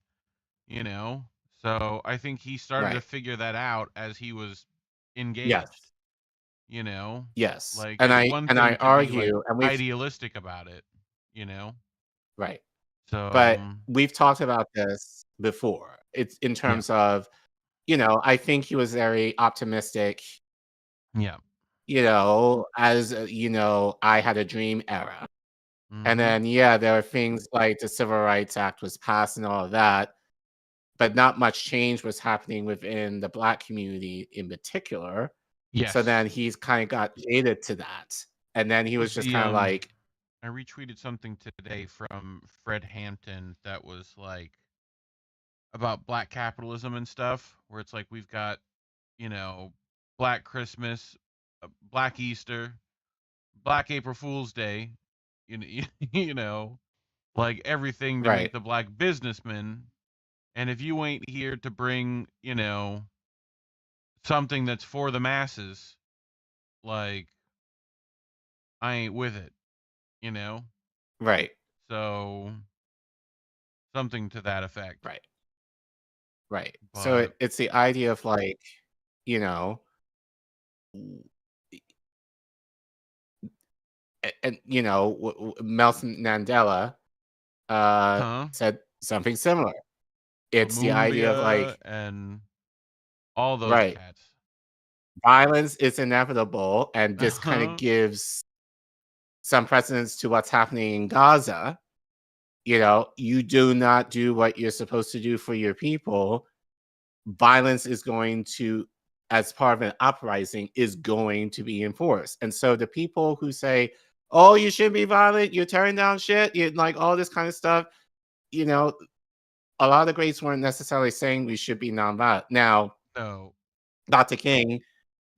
you know? So I think he started to Right. figure that out as he was engaged. Yes. You know? Yes. Like, And it's I one and thing I to be, argue, like, and we've idealistic about it, you know? right. So, But we've talked about this before. It's in terms of, you know, I think he was very optimistic. Yeah. You know, as you know, I had a dream era. And then there are things like the Civil Rights Act was passed and all of that, but not much change was happening within the Black community in particular. So then Yes. he's kind of got jaded to that. And then he was just kind of like, I retweeted something today from Fred Hampton that was like about Black capitalism and stuff, where it's like we've got, you know, Black Christmas, Black Easter, Black April Fool's Day, you know, like everything to make right. the Black businessman. And if you ain't here to bring, you know, something that's for the masses, like, I ain't with it, you know? Right. So, something to that effect. Right. Right. So But it's the idea of like, you know, and you know, Nelson Mandela said something similar. It's the idea of like, and all those right. cats. Violence is inevitable, and this kind of gives some precedence to what's happening in Gaza. You know, you do not do what you're supposed to do for your people. Violence is going to, as part of an uprising, is going to be enforced. And so the people who say, oh, you shouldn't be violent, you're tearing down shit, you like all this kind of stuff, you know, a lot of the greats weren't necessarily saying we should be nonviolent. Now, no. Dr. King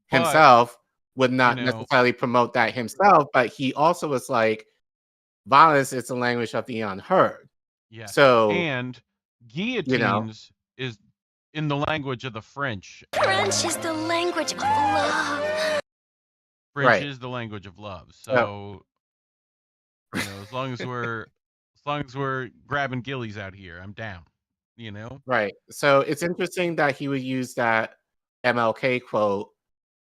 himself would not necessarily promote that himself, but he also was like, violence is the language of the unheard. Yeah. So, and guillotines is in the language of the French. French is the language of love. French is the language of love. So, you know, as long as we're grabbing gillies out here, I'm down. You know? Right. So it's interesting that he would use that MLK quote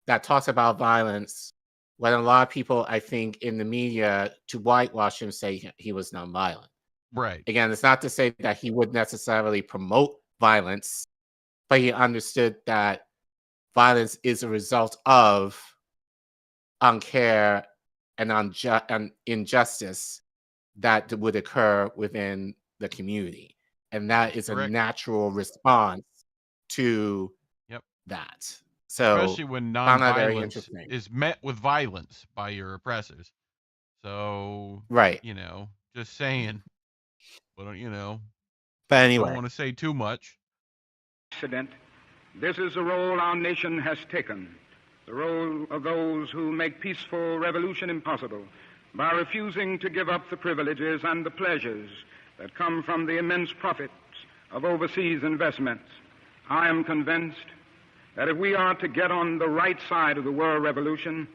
that talks about violence when a lot of people, I think, in the media to whitewash him say he was nonviolent. Right. Again, it's not to say that he would necessarily promote violence, but he understood that violence is a result of uncare and injustice that would occur within the community. And that is a natural response to that. So, especially when nonviolence is met with violence by your oppressors. So, you know, just saying. But, you know, but anyway, don't want to say too much. This is the role our nation has taken, the role of those who make peaceful revolution impossible by refusing to give up the privileges and the pleasures that come from the immense profits of overseas investments. I am convinced that if we are to get on the right side of the world revolution,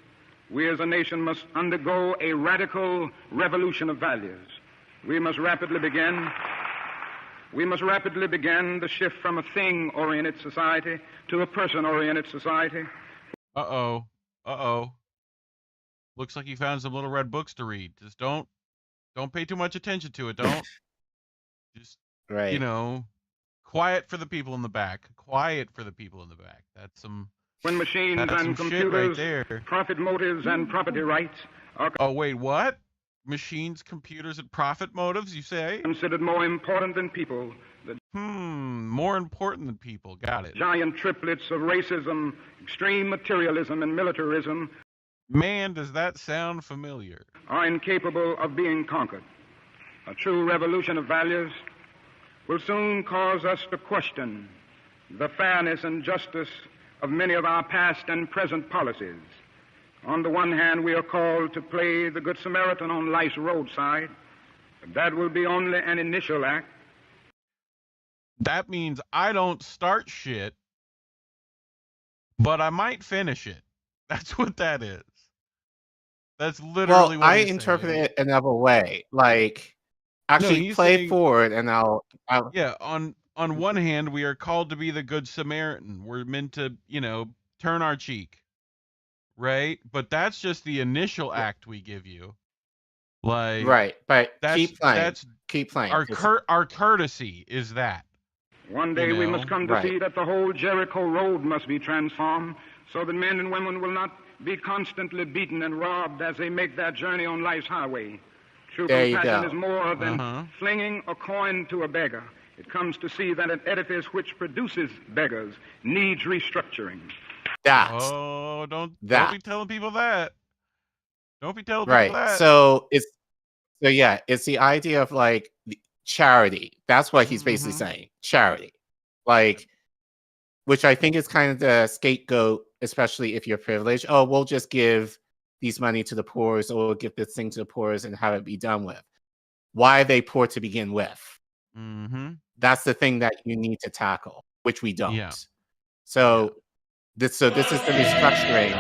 we as a nation must undergo a radical revolution of values. We must rapidly begin the shift from a thing-oriented society to a person-oriented society. Uh-oh. Looks like you found some little red books to read. Just don't pay too much attention to it. Don't. Just, you know, quiet for the people in the back. Quiet for the people in the back. That's some. When machines and computers, profit motives and property rights are. Oh wait, what? Machines, computers, and profit motives? You say? Considered more important than people. More important than people. Got it. Giant triplets of racism, extreme materialism, and militarism. Man, does that sound familiar? Are incapable of being conquered. A true revolution of values will soon cause us to question the fairness and justice of many of our past and present policies. On the one hand, we are called to play the Good Samaritan on life's roadside. That will be only an initial act. That means I don't start shit, but I might finish it. That's what that is. That's literally Well, what I he's interpret saying. it another way. Like, actually he's play saying- forward and I'll Yeah, on one hand, we are called to be the Good Samaritan. We're meant to, turn our cheek. Right? But that's just the initial act we give you. Like, right, but keep playing. That's keep playing. Our courtesy is that. One day we must come to Right. see that the whole Jericho road must be transformed so that men and women will not be constantly beaten and robbed as they make their journey on life's highway. True There you compassion go. is more than flinging a coin to a beggar. It comes to see that an edifice which produces beggars needs restructuring. Oh, don't be telling people that. Don't be telling people that. So it's the idea of like charity. That's what he's basically saying. Charity. Like, which I think is kind of the scapegoat, especially if you're privileged. Oh, we'll just give these money to the poor, or we'll give this thing to the poor and have it be done with. Why are they poor to begin with? That's the thing that you need to tackle, which we don't. Yeah. So this is the restructuring.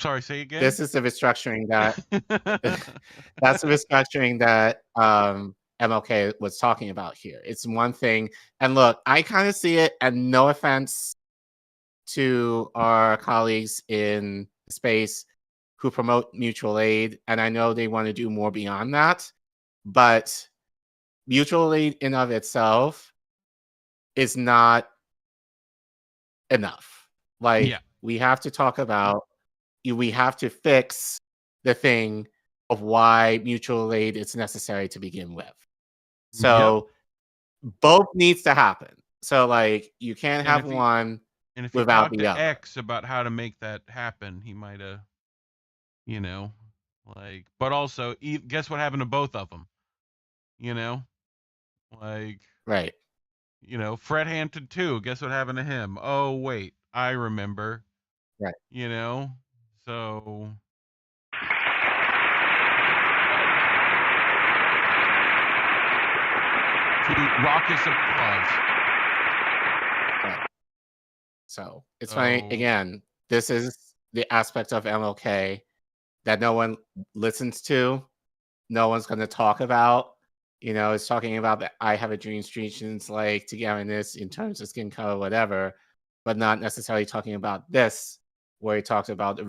Sorry, say again. This is the restructuring that that's the restructuring that MLK was talking about here. It's one thing, and look, I kind of see it, and no offense to our colleagues in space who promote mutual aid, and I know they want to do more beyond that, but mutual aid in of itself is not enough. Like, we have to talk about, we have to fix the thing of why mutual aid is necessary to begin with. So both needs to happen. So like, you can't have one and if you without talk the to other. X about how to make that happen, he might have, but also guess what happened to both of them? Right. Fred Hampton too. Guess what happened to him? Oh wait, I remember. Right. So raucous applause. Right. So it's funny, again, this is the aspect of MLK that no one listens to, no one's going to talk about. It's talking about that I have a dream streets like togetherness in terms of skin color, whatever, but not necessarily talking about this, where he talks about the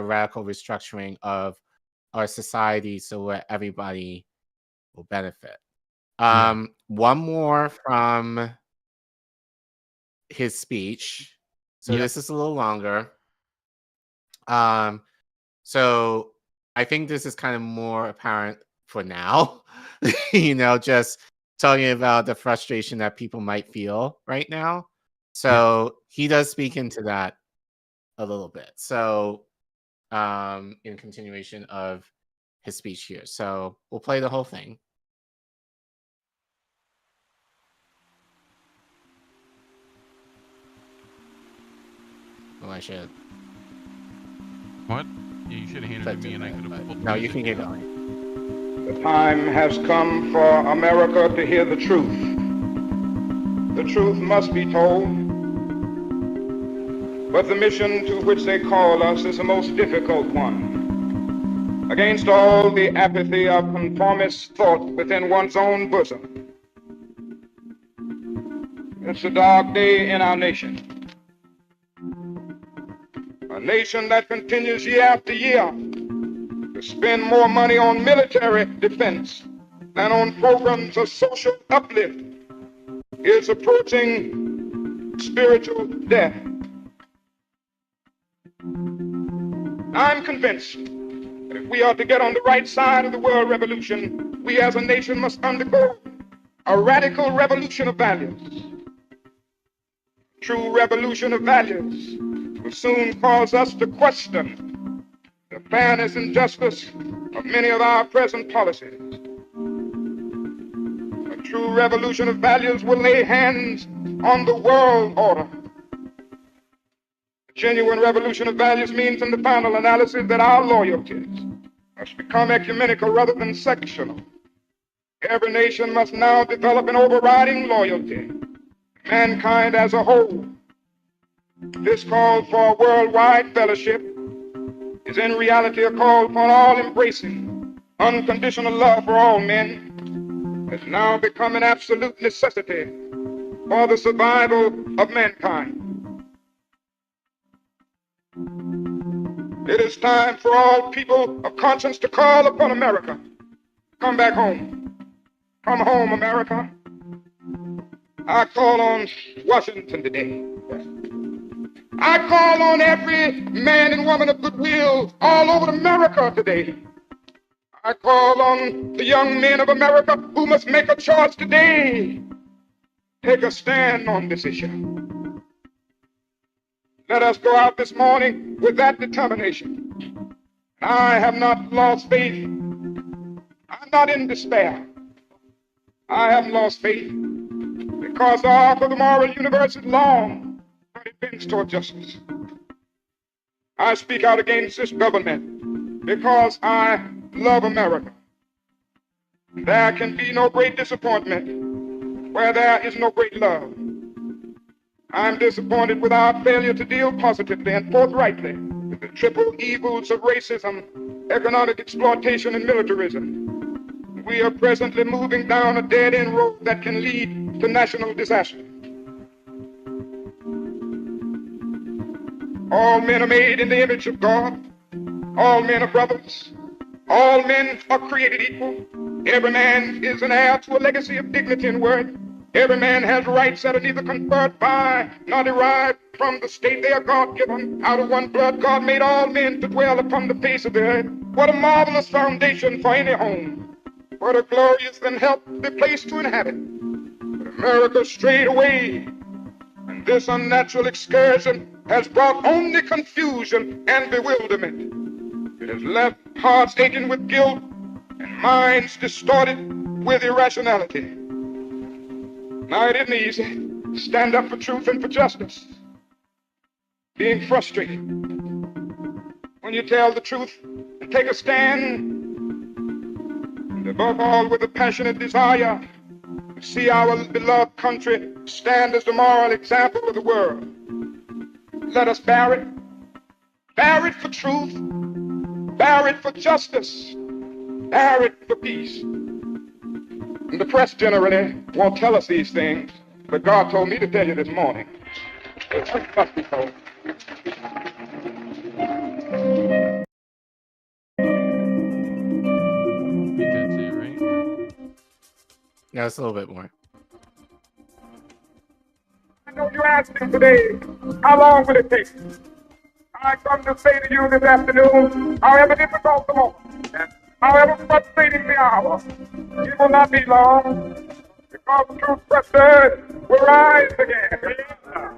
radical restructuring of our society so that everybody will benefit. One more from his speech. So this is a little longer. So I think this is kind of more apparent for now, just talking about the frustration that people might feel right now. So he does speak into that a little bit. So in continuation of his speech here. So we'll play the whole thing. Oh, I should. What? Yeah, you should have handed it to me and I could have... No, you can get going. The time has come for America to hear the truth. The truth must be told. But the mission to which they call us is the most difficult one. Against all the apathy of conformist thought within one's own bosom. It's a dark day in our nation. A nation that continues year after year to spend more money on military defense than on programs of social uplift is approaching spiritual death. I'm convinced that if we are to get on the right side of the world revolution, we as a nation must undergo a radical revolution of values. True revolution of values will soon cause us to question the fairness and justice of many of our present policies. A true revolution of values will lay hands on the world order. A genuine revolution of values means, in the final analysis, that our loyalties must become ecumenical rather than sectional. Every nation must now develop an overriding loyalty to mankind as a whole. This call for worldwide fellowship is in reality a call for all-embracing, unconditional love for all men, has now become an absolute necessity for the survival of mankind. It is time for all people of conscience to call upon America. Come back home. Come home, America. I call on Washington today. I call on every man and woman of goodwill all over America today. I call on the young men of America who must make a choice today. Take a stand on this issue. Let us go out this morning with that determination. I have not lost faith. I'm not in despair. I haven't lost faith because the arc of the moral universe is long. It bends toward justice. I speak out against this government because I love America. There can be no great disappointment where there is no great love. I'm disappointed with our failure to deal positively and forthrightly with the triple evils of racism, economic exploitation, and militarism. We are presently moving down a dead-end road that can lead to national disaster. All men are made in the image of God. All men are brothers. All men are created equal. Every man is an heir to a legacy of dignity and worth. Every man has rights that are neither conferred by nor derived from the state they are God-given. Out of one blood, God made all men to dwell upon the face of the earth. What a marvelous foundation for any home. What a glorious and healthy place to inhabit. But America strayed away, and this unnatural excursion has brought only confusion and bewilderment. It has left hearts aching with guilt and minds distorted with irrationality. Now, it isn't easy to stand up for truth and for justice. Being frustrated when you tell the truth and take a stand, and above all with a passionate desire to see our beloved country stand as the moral example of the world. Let us bear it. Bear it for truth. Bear it for justice. Bear it for peace. And the press generally won't tell us these things, but God told me to tell you this morning. It must be so. That's it, right? No, it's a little bit more. I know you asked me today, how long will it take? I come to say to you this afternoon, however difficult the moment, and however frustrating the hour, it will not be long, because the truth pressers will rise again.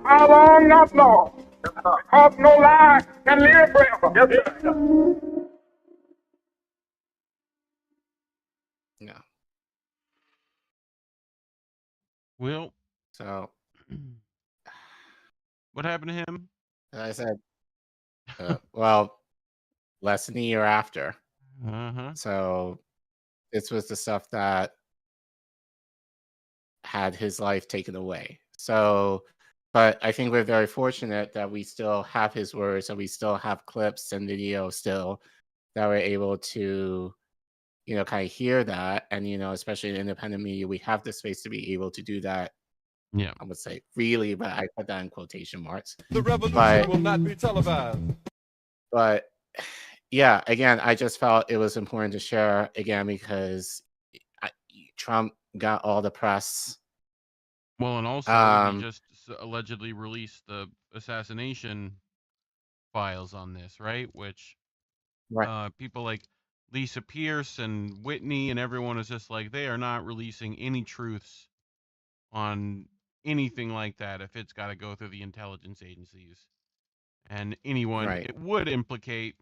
How long? Not long, because no lie can live forever. No. Well, so what happened to him? As I said, well, less than a year after. So this was the stuff that had his life taken away. So, but I think we're very fortunate that we still have his words and we still have clips and video still that we're able to, kind of hear that. And, especially in independent media, we have the space to be able to do that. Yeah. I would say really, but I put that in quotation marks. The revolution will not be televised. But yeah, again, I just felt it was important to share again because Trump got all the press. Well, and also he just allegedly released the assassination files on this, right? Which people like Lisa Pierce and Whitney and everyone is just like, they are not releasing any truths on anything like that if it's got to go through the intelligence agencies. And anyone it would implicate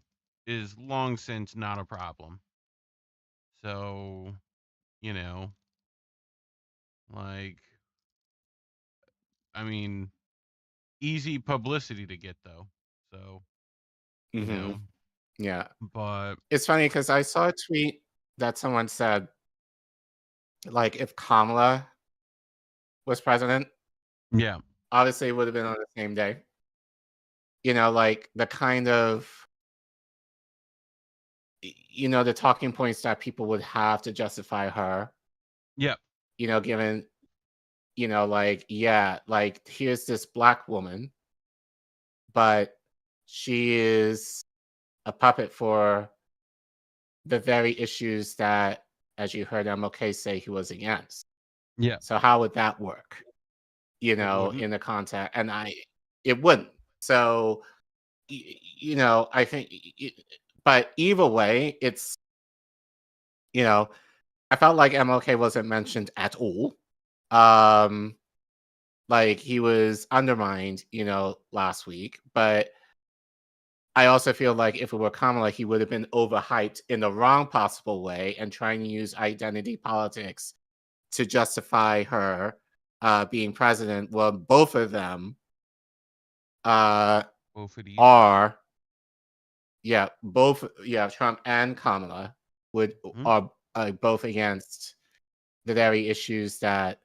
is long since not a problem. So, you know, like, I mean, easy publicity to get though. So, you know, Yeah. but It's funny because I saw a tweet that someone said, like, if Kamala was president, yeah, obviously it would have been on the same day. You know, like the kind of, you know, the talking points that people would have to justify her, yeah, you know, given, you know, like, yeah, like here's this black woman, but she is a puppet for the very issues that, as you heard MLK say, he was against. yeah. So how would that work? You It know, wouldn't. in the context, and it wouldn't. So, you know, I think, but either way, it's, you know, I felt like MLK wasn't mentioned at all. Like he was undermined, you know, last week, but I also feel like if it were Kamala, he would have been overhyped in the wrong possible way and trying to use identity politics to justify her being president. Well, both of them Both of these. are, yeah, both, yeah, Trump and Kamala are both against the very issues that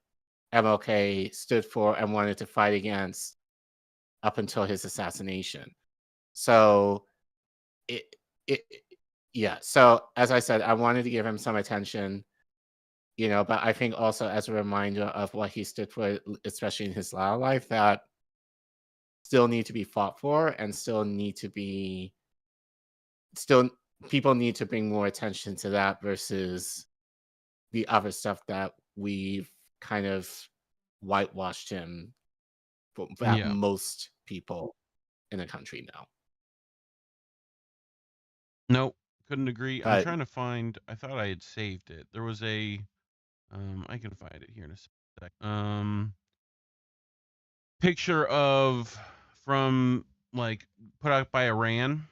MLK stood for and wanted to fight against up until his assassination. So yeah. So as I said, I wanted to give him some attention, you know, but I think also as a reminder of what he stood for, especially in his latter life, that still need to be fought for and still people need to bring more attention to that versus the other stuff that we've kind of whitewashed him for that Yeah. most people in the country know. Nope, couldn't agree. I'm But trying to find. I thought I had saved it. There was a. I can find it here in a sec. Picture of from like put out by Iran.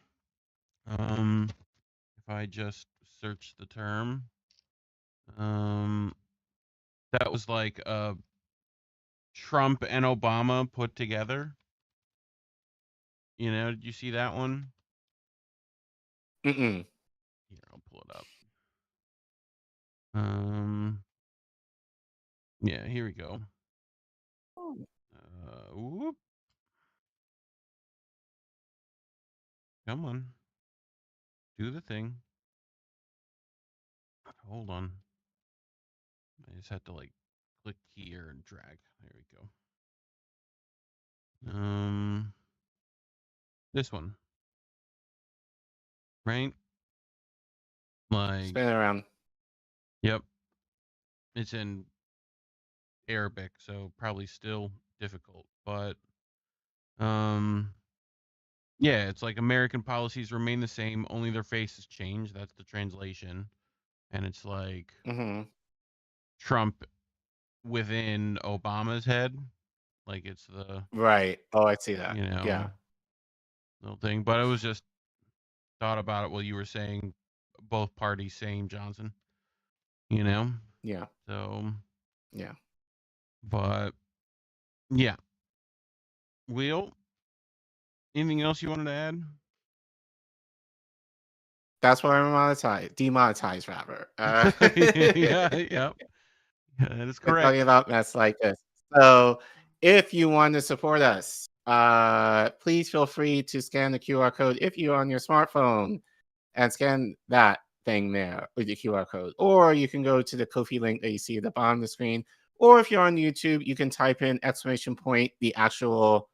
If I just search the term, that was like Trump and Obama put together. You know, did you see that one? Mm-mm. Here, I'll pull it up. Yeah, here we go. Whoop. Come on. Do the thing. Hold on. I just have to like click here and drag. There we go. This one. Right? Like spin it around. Yep. It's in Arabic, so probably still difficult, but yeah, it's like American policies remain the same, only their faces change. That's the translation. And it's like Trump within Obama's head. Like it's the Right. Oh, I see that. you know Yeah. little thing. But I was just thought about it while you were saying both parties same Johnson. You know? Yeah. So Yeah. but yeah. Will, anything else you wanted to add? That's why I'm demonetized rather. Yeah, yep. Yeah, that is We're correct. talking about mess like this. So if you want to support us, please feel free to scan the QR code if you're on your smartphone and scan that thing there with the QR code. Or you can go to the Ko-fi link that you see at the bottom of the screen. Or if you're on YouTube, you can type in ! The actual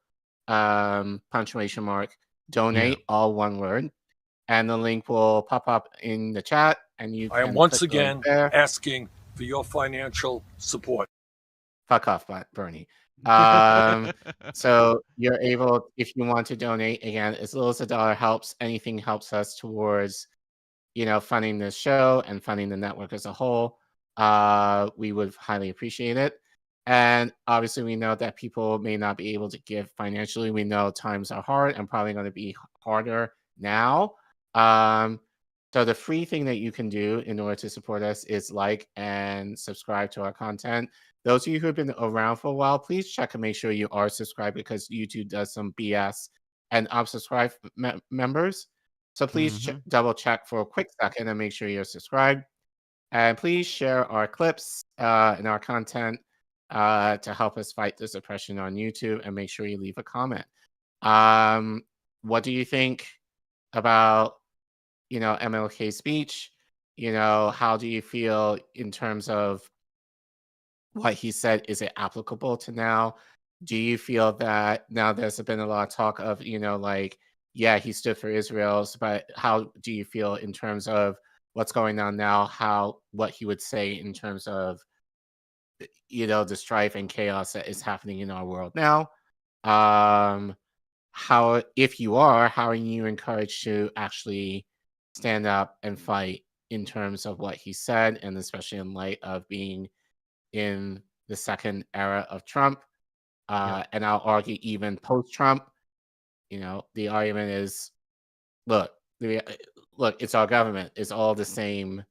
punctuation mark, donate, all one word. And the link will pop up in the chat. And you I am can once click the link again there. asking for your financial support. Fuck off, Bernie. So you're able, if you want to donate, again, as little as $1 helps. Anything helps us towards, you know, funding this show and funding the network as a whole. We would highly appreciate it. And obviously, we know that people may not be able to give financially. We know times are hard and probably going to be harder now. So the free thing that you can do in order to support us is like and subscribe to our content. Those of you who have been around for a while, please check and make sure you are subscribed because YouTube does some BS and unsubscribe members. So please double check for a quick second and make sure you're subscribed. And please share our clips and our content to help us fight the suppression on YouTube, and make sure you leave a comment. What do you think about, MLK's speech? How do you feel in terms of what he said? Is it applicable to now? Do you feel that now there's been a lot of talk of, yeah, he stood for Israel, but how do you feel in terms of what's going on now, what he would say in terms of, the strife and chaos that is happening in our world now? If you are, how are you encouraged to actually stand up and fight in terms of what he said, and especially in light of being in the second era of Trump? And I'll argue even post-Trump, the argument is, look, it's our government. It's all the same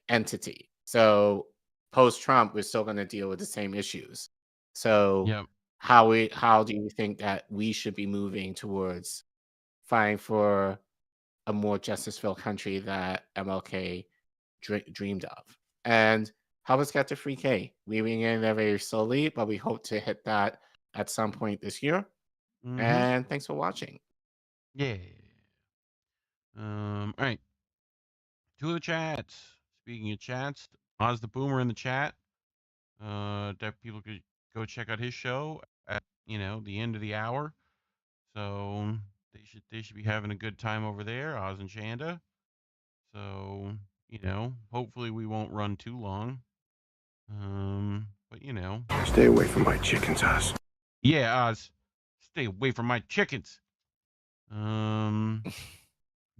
entity. So post-Trump, we're still going to deal with the same issues. So how do you think that we should be moving towards fighting for a more justice-filled country that MLK dreamed of? And help us get to free K. We're getting there very slowly, but we hope to hit that at some point this year. And thanks for watching. Yeah. All right. To the chats. Speaking of chats, Oz the Boomer in the chat. That people could go check out his show at the end of the hour. So they should be having a good time over there, Oz and Shanda. So hopefully we won't run too long. But stay away from my chickens, Oz. Yeah, Oz, stay away from my chickens.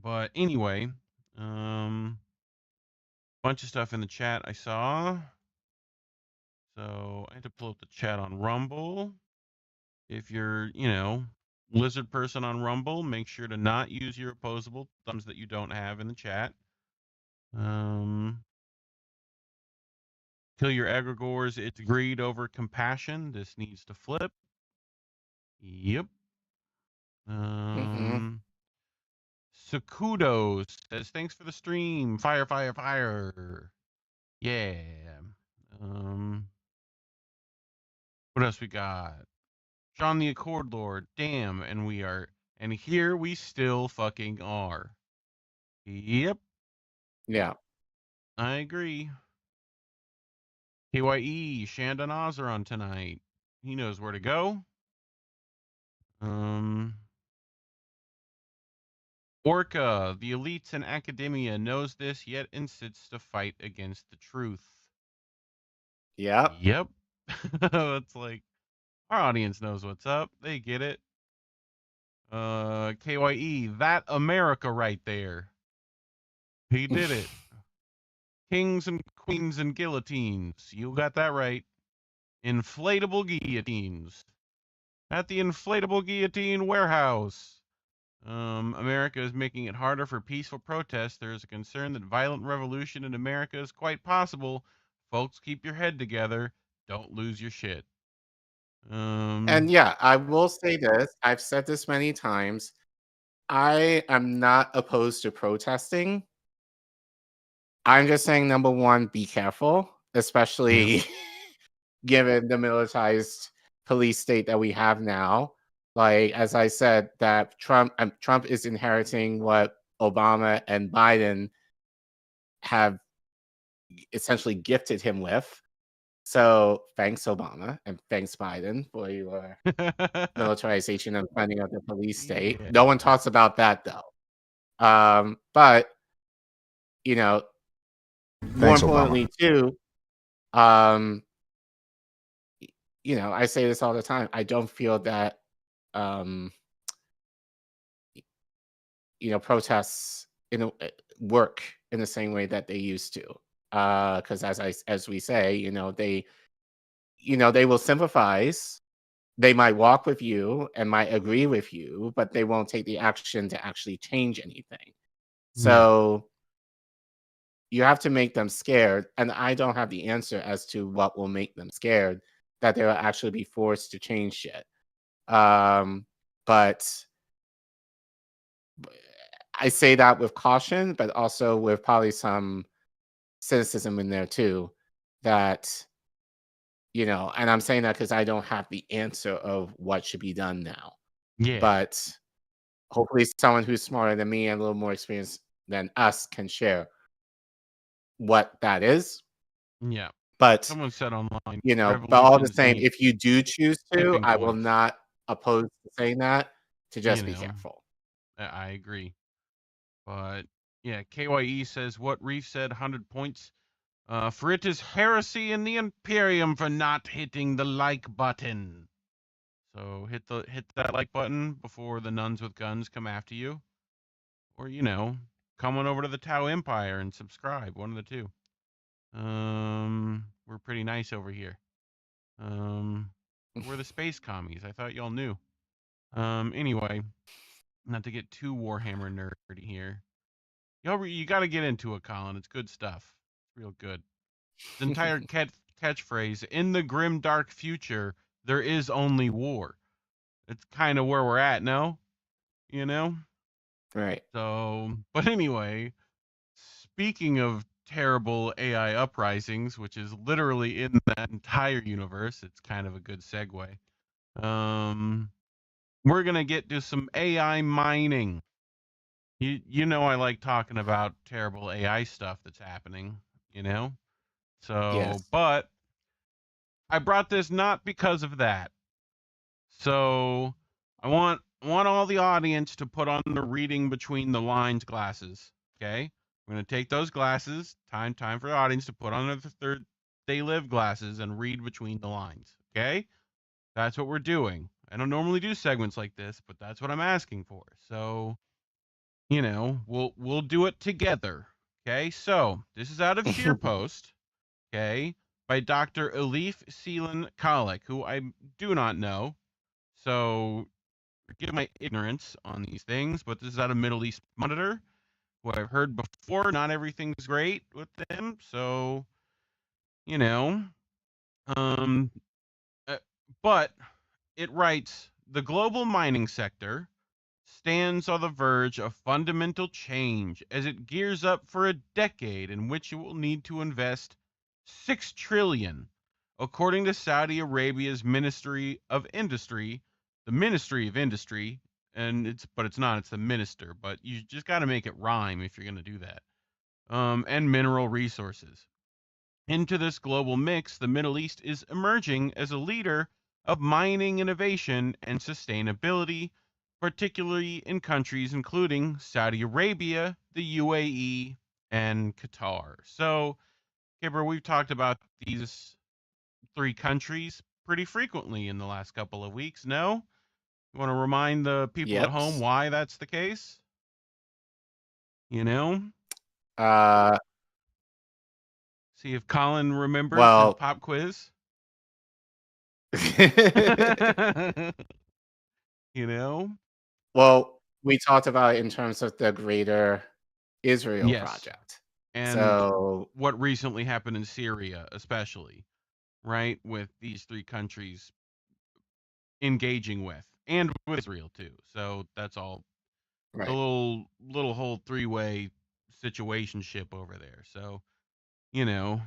But anyway, bunch of stuff in the chat I saw. So I had to pull up the chat on Rumble. If you're, lizard person on Rumble, make sure to not use your opposable thumbs that you don't have in the chat. Kill your egregores. It's greed over compassion. This needs to flip. Yep. Sakudo says, thanks for the stream. Fire, fire, fire. Yeah. What else we got? John the Accord Lord. Damn, and here we still fucking are. Yep. Yeah. I agree. KYE, Shanda and Oz are on tonight. He knows where to go. Orca, the elites in academia knows this, yet insists to fight against the truth. Yep. Yep. It's like, our audience knows what's up. They get it. KYE, that America right there. He did it. Kings and queens and guillotines. You got that right. Inflatable guillotines. At the inflatable guillotine warehouse. America is making it harder for peaceful protests. There is a concern that violent revolution in America is quite possible. Folks, keep your head together. Don't lose your shit. And yeah, I will say this. I've said this many times. I am not opposed to protesting. I'm just saying, number one, be careful, especially given the militarized police state that we have now. Like, as I said, that Trump is inheriting what Obama and Biden have essentially gifted him with. So thanks, Obama, and thanks, Biden, for your militarization and funding of the police state. No one talks about that, though. But, more importantly, too, I say this all the time. I don't feel that, protests work in the same way that they used to. Because as we say, they will sympathize. They might walk with you and might agree with you, but they won't take the action to actually change anything. So you have to make them scared, and I don't have the answer as to what will make them scared, that they will actually be forced to change shit. But I say that with caution, but also with probably some cynicism in there too, that, you know, and I'm saying that because I don't have the answer of what should be done now. Yeah. But hopefully someone who's smarter than me and a little more experienced than us can share what that is. Yeah. But someone said online, you know, but all the revolutions same, ain't if you do choose to, tipping I will points. not oppose to saying that, to just You be know, careful. I agree. But yeah, KYE says what Reef said, 100 points. For it is heresy in the Imperium for not hitting the like button. So hit that like button before the nuns with guns come after you. Or, you know, come on over to the Tau Empire and subscribe. One of the two. We're pretty nice over here. We're the space commies. I thought y'all knew. Anyway, not to get too Warhammer nerdy here. You got to get into it, Collin. It's good stuff. It's real good. His entire catchphrase, in the grim dark future, there is only war. It's kind of where we're at, no? You know? Right. So, but anyway, speaking of terrible AI uprisings, which is literally in that entire universe, it's kind of a good segue. We're going to get to some AI mining. You know I like talking about terrible AI stuff that's happening, you know? So, Yes. but I brought this not because of that. So, I want all the audience to put on the reading between the lines glasses, okay? We're going to take those glasses, time for the audience to put on their they live glasses and read between the lines, okay? That's what we're doing. I don't normally do segments like this, but that's what I'm asking for. So, you know, we'll do it together. Okay, so this is out of SheerPost, okay, by Dr. Elif Seelan Kalik, who I do not know. So forgive my ignorance on these things, but this is out of Middle East Monitor, who I've heard before. Not everything's great with them, so you know, but it writes the global mining sector stands on the verge of fundamental change as it gears up for a decade in which it will need to invest $6 trillion, according to Saudi Arabia's Ministry of Industry, the Ministry of Industry, and it's not, it's the minister, but you just got to make it rhyme if you're going to do that. And mineral resources. Into this global mix, the Middle East is emerging as a leader of mining innovation and sustainability, particularly in countries including Saudi Arabia, the UAE, and Qatar. So, Kibber, we've talked about these three countries pretty frequently in the last couple of weeks, no? You want to remind the people at home why that's the case? You know? See if Collin remembers his pop quiz. You know? Well, we talked about it in terms of the greater Israel project. And so what recently happened in Syria, especially, right? With these three countries engaging with, and with Israel too. So that's all right. a little whole three-way situationship over there. So, you know,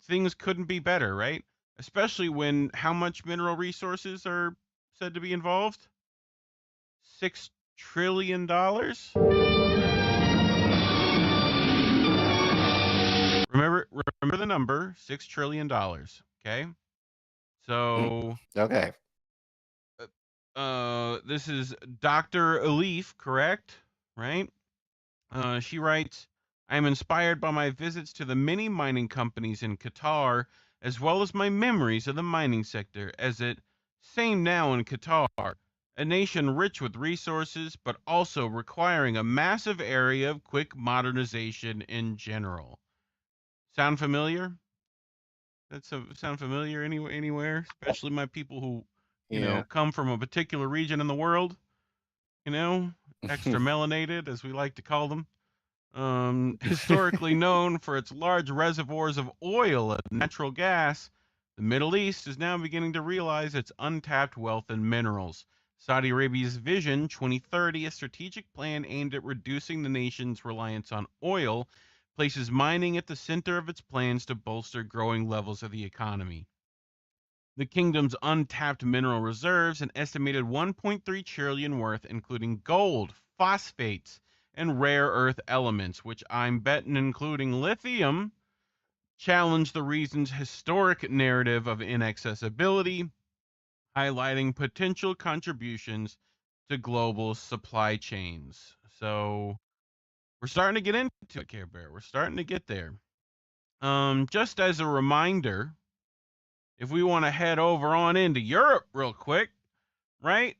things couldn't be better, right? Especially when how much mineral resources are said to be involved? $6 trillion? Remember the number, $6 trillion. Okay. So okay. This is Dr. Elif, correct? Right? She writes, I am inspired by my visits to the many mining companies in Qatar, as well as my memories of the mining sector, as it same now in Qatar, a nation rich with resources, but also requiring a massive area of quick modernization in general. Sound familiar? Sound familiar anywhere? Especially my people who, you know, come from a particular region in the world. You know, extra melanated, as we like to call them. Historically known for its large reservoirs of oil and natural gas, the Middle East is now beginning to realize its untapped wealth in minerals. Saudi Arabia's Vision 2030, a strategic plan aimed at reducing the nation's reliance on oil, places mining at the center of its plans to bolster growing levels of the economy. The kingdom's untapped mineral reserves, an estimated 1.3 trillion worth, including gold, phosphates, and rare earth elements, which I'm betting including lithium, challenge the region's historic narrative of inaccessibility, highlighting potential contributions to global supply chains. So we're starting to get into it, Care Bear. We're starting to get there. Just as a reminder, if we want to head over on into Europe real quick, right?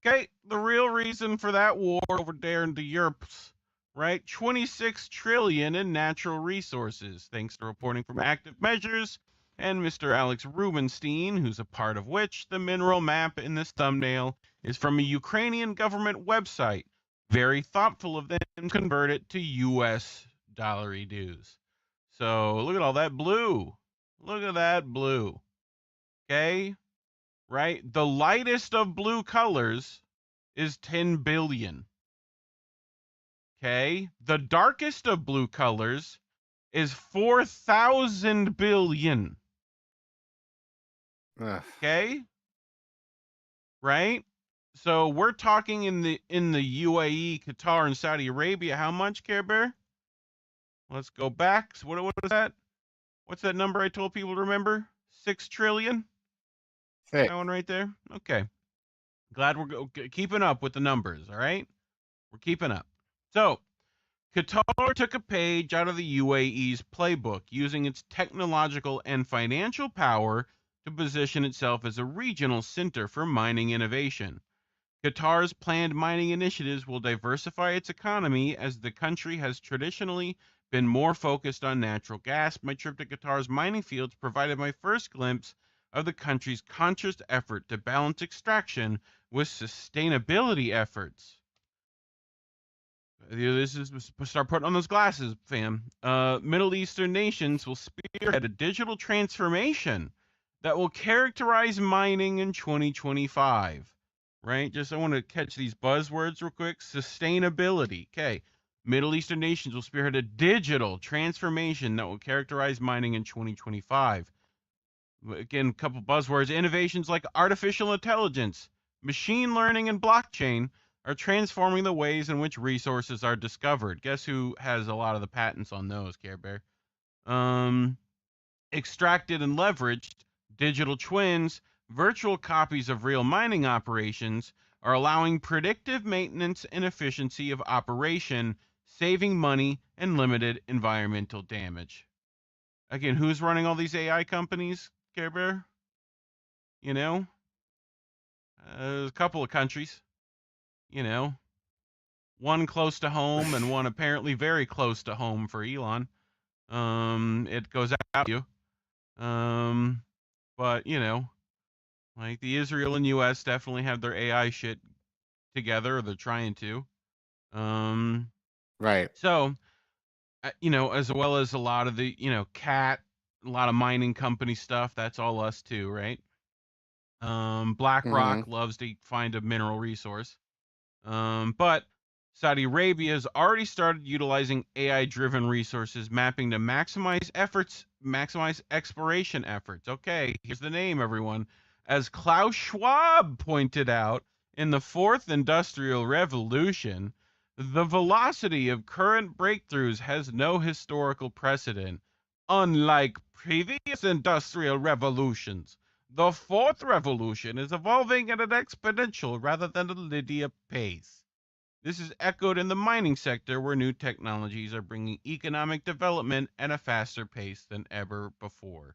Okay, the real reason for that war over there into Europe's, right? 26 trillion in natural resources, thanks to reporting from Active Measures and Mr. Alex Rubinstein, who's a part of which the mineral map in this thumbnail is from a Ukrainian government website. Very thoughtful of them to convert it to US dollary dues. So look at all that blue. Look at that blue. Okay? Right? The lightest of blue colors is 10 billion. Okay? The darkest of blue colors is 4,000 billion. Okay? Right? So we're talking in the UAE, Qatar, and Saudi Arabia. How much, Care Bear? Let's go back. So what is that? What's that number I told people to remember? 6 trillion? That one right there? Okay. Glad we're keeping up with the numbers, all right? We're keeping up. So, Qatar took a page out of the UAE's playbook, using its technological and financial power to position itself as a regional center for mining innovation. Qatar's planned mining initiatives will diversify its economy, as the country has traditionally been more focused on natural gas. My trip to Qatar's mining fields provided my first glimpse of the country's conscious effort to balance extraction with sustainability efforts. This is start putting on those glasses, fam. Middle Eastern nations will spearhead a digital transformation that will characterize mining in 2025. Right? I want to catch these buzzwords real quick. Sustainability. Okay. Middle Eastern nations will spearhead a digital transformation that will characterize mining in 2025. Again, a couple buzzwords. Innovations like artificial intelligence, machine learning, and blockchain are transforming the ways in which resources are discovered. Guess who has a lot of the patents on those, Care Bear? Extracted and leveraged digital twins, virtual copies of real mining operations, are allowing predictive maintenance and efficiency of operation, saving money and limited environmental damage. Again, who's running all these AI companies, Care Bear? You know? There's a couple of countries. You know? One close to home and one apparently very close to home for Elon. It goes out to you. But, you know, like the Israel and U.S. definitely have their AI shit together, or they're trying to. Right. So, you know, as well as a lot of the, you know, a lot of mining company stuff, that's all us too, right? BlackRock loves to find a mineral resource. But Saudi Arabia has already started utilizing AI-driven resources mapping to maximize exploration efforts. Okay, here's the name, everyone. As Klaus Schwab pointed out, in the fourth industrial revolution, the velocity of current breakthroughs has no historical precedent. Unlike previous industrial revolutions, the fourth revolution is evolving at an exponential rather than a linear pace. This is echoed in the mining sector, where new technologies are bringing economic development at a faster pace than ever before.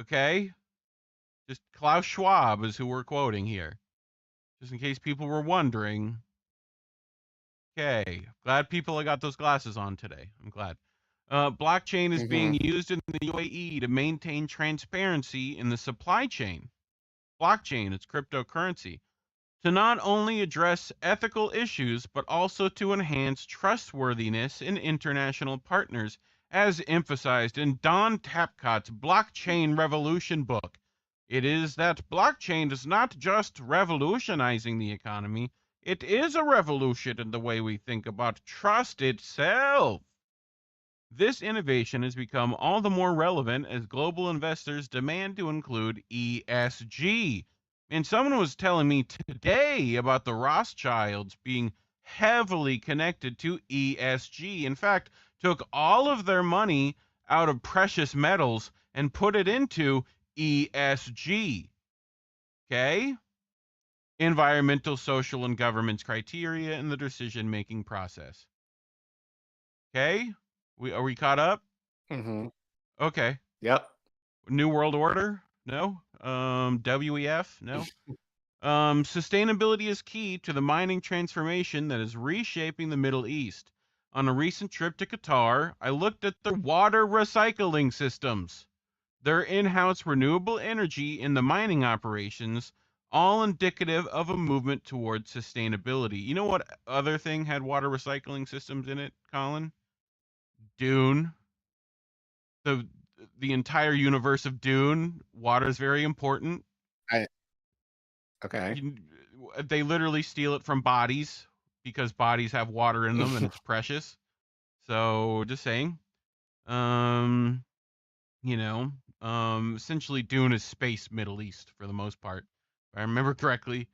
Okay? Just Klaus Schwab is who we're quoting here. Just in case people were wondering. Okay. Glad people got those glasses on today. I'm glad. Blockchain is being used in the UAE to maintain transparency in the supply chain. Blockchain, it's cryptocurrency. to not only address ethical issues, but also to enhance trustworthiness in international partners, as emphasized in Don Tapcott's Blockchain Revolution book. It is that blockchain is not just revolutionizing the economy, it is a revolution in the way we think about trust itself. This innovation has become all the more relevant as global investors demand to include ESG. And someone was telling me today about the Rothschilds being heavily connected to ESG. In fact, took all of their money out of precious metals and put it into ESG. Okay? Environmental, social, and governance criteria in the decision-making process. Okay? Are we caught up? Mm-hmm. Okay. Yep. New World Order? No. WEF? No. Sustainability is key to the mining transformation that is reshaping the Middle East. On a recent trip to Qatar, I looked at their water recycling systems, their in-house renewable energy in the mining operations, all indicative of a movement towards sustainability. You know what other thing had water recycling systems in it, Collin? Dune. The entire universe of Dune, water is very important. Okay. They literally steal it from bodies because bodies have water in them and it's precious. So just saying. Essentially Dune is space Middle East for the most part, if I remember correctly.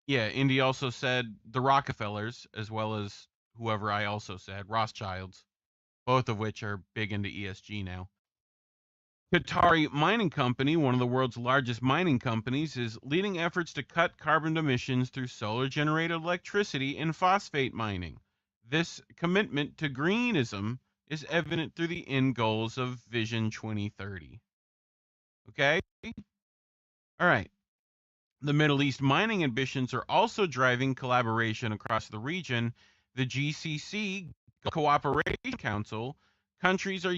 Indy also said the Rockefellers, as well as whoever I also said, Rothschilds, both of which are big into ESG now. Qatari Mining Company, one of the world's largest mining companies, is leading efforts to cut carbon emissions through solar-generated electricity and phosphate mining. This commitment to greenism is evident through the end goals of Vision 2030. Okay? All right. The Middle East mining ambitions are also driving collaboration across the region. The GCC, Cooperation Council, countries are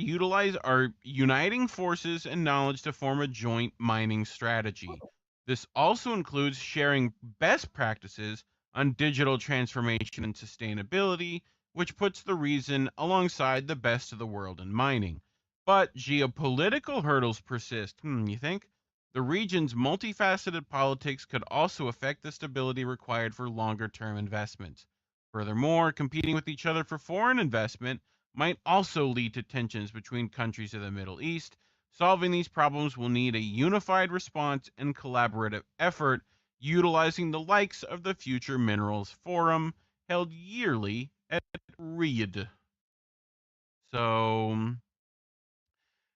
uniting forces and knowledge to form a joint mining strategy. This also includes sharing best practices on digital transformation and sustainability, which puts the region alongside the best of the world in mining. But geopolitical hurdles persist. You think? The region's multifaceted politics could also affect the stability required for longer-term investments. Furthermore, competing with each other for foreign investment might also lead to tensions between countries of the Middle East. Solving these problems will need a unified response and collaborative effort, utilizing the likes of the Future Minerals Forum, held yearly at Riyadh. So,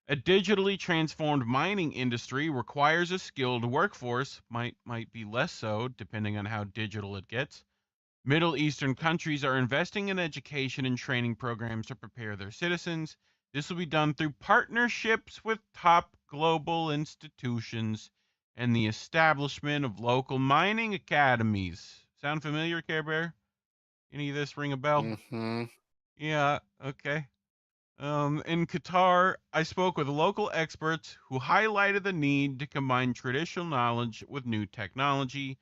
a digitally transformed mining industry requires a skilled workforce, might be less so, depending on how digital it gets. Middle Eastern countries are investing in education and training programs to prepare their citizens. This will be done through partnerships with top global institutions and the establishment of local mining academies. Sound familiar, Care Bear? Any of this ring a bell? Mm-hmm. Yeah, okay. In Qatar, I spoke with local experts who highlighted the need to combine traditional knowledge with new technology.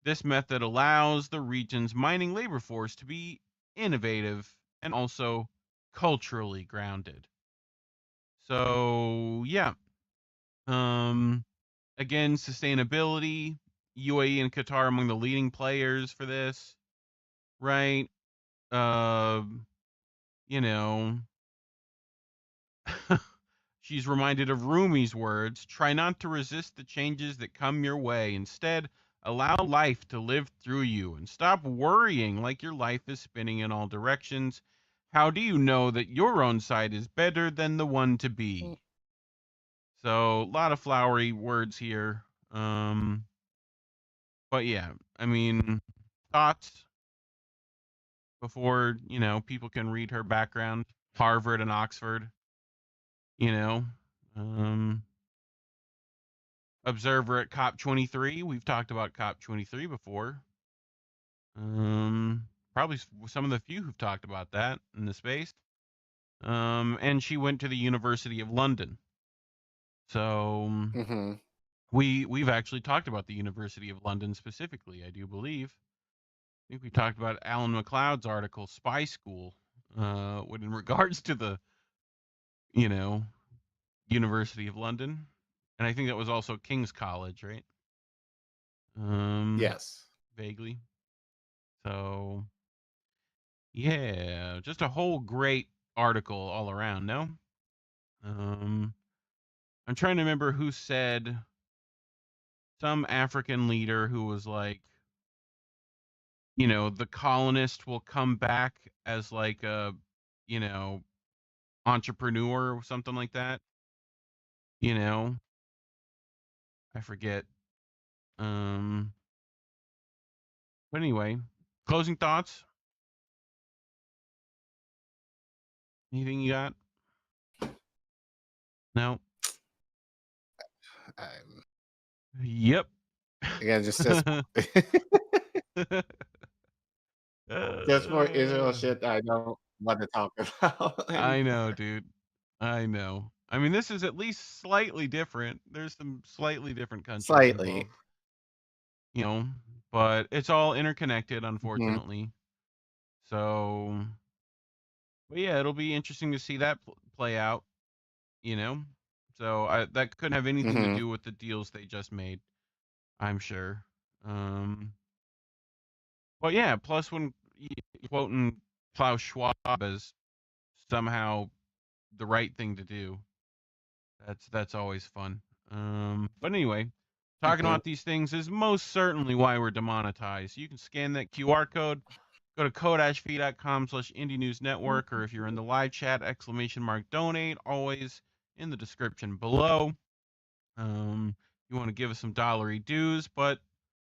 This method allows the region's mining labor force to be innovative and also culturally grounded. So, yeah. Again, sustainability, UAE and Qatar among the leading players for this, right? She's reminded of Rumi's words, try not to resist the changes that come your way. Instead, allow life to live through you and stop worrying like your life is spinning in all directions. How do you know that your own side is better than the one to be? So, a lot of flowery words here. But yeah, I mean, thoughts before, people can read her background, Harvard and Oxford. Observer at COP23. We've talked about COP23 before. Probably some of the few who've talked about that in the space. And she went to the University of London. So, we've actually talked about the University of London specifically, I do believe. I think we talked about Alan McLeod's article, Spy School, when in regards to the, University of London. And I think that was also King's College, right? Yes. Vaguely. So, yeah, just a whole great article all around, no? I'm trying to remember who said, some African leader who was like, the colonist will come back as like a, entrepreneur or something like that. I forget. But anyway, closing thoughts? Anything you got? No. Yep. Again, just more Israel shit that I don't want to talk about. I know, dude. I know. I mean, this is at least slightly different. There's some slightly different countries Slightly. involved, but it's all interconnected, unfortunately. So, but yeah, it'll be interesting to see that play out. So that couldn't have anything to do with the deals they just made, I'm sure. But yeah, plus when quoting Klaus Schwab as somehow the right thing to do, that's always fun. But anyway, talking about these things is most certainly why we're demonetized. You can scan that QR code, go to code-v.com/indienewsnetwork, or if you're in the live chat, !donate, always in the description below. You want to give us some dollary dues, but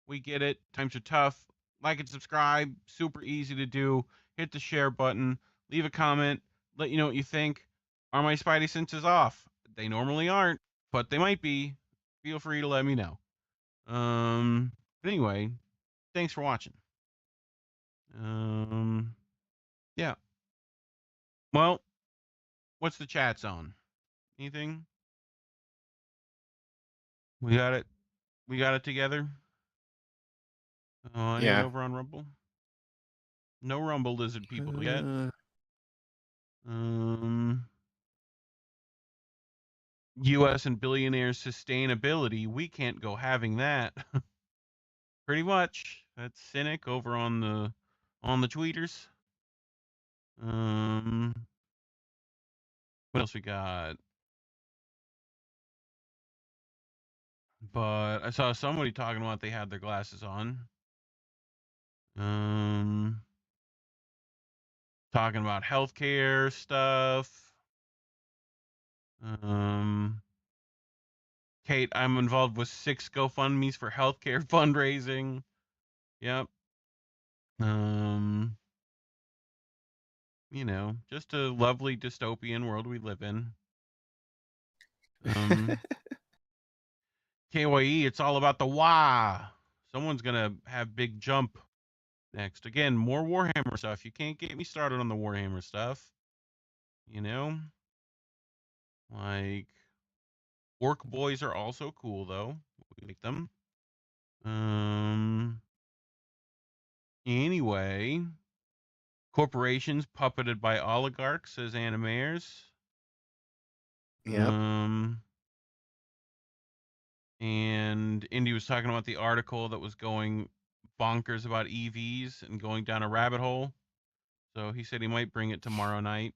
we get it. Times are tough. Like and subscribe. Super easy to do. Hit the share button. Leave a comment. Let you know what you think. Are my spidey senses off? They normally aren't, but they might be. Feel free to let me know. Anyway, thanks for watching. Yeah. Well, what's the chat zone? Anything? We got it. We got it together. Anyone over on Rumble? No Rumble lizard people yet. U.S. and billionaires sustainability. We can't go having that. Pretty much. That's Cynic over on the tweeters. What else we got? But I saw somebody talking about they had their glasses on. Talking about healthcare stuff. Kate, I'm involved with 6 GoFundMe's for healthcare fundraising. Yep. Just a lovely dystopian world we live in. KYE, it's all about the wah. Someone's gonna have big jump next. Again, more Warhammer stuff. You can't get me started on the Warhammer stuff. Like, Orc boys are also cool though. We like them. Anyway, corporations puppeted by oligarchs, says Anna Mayers. Yep. And Indy was talking about the article that was going bonkers about EVs and going down a rabbit hole. So he said he might bring it tomorrow night.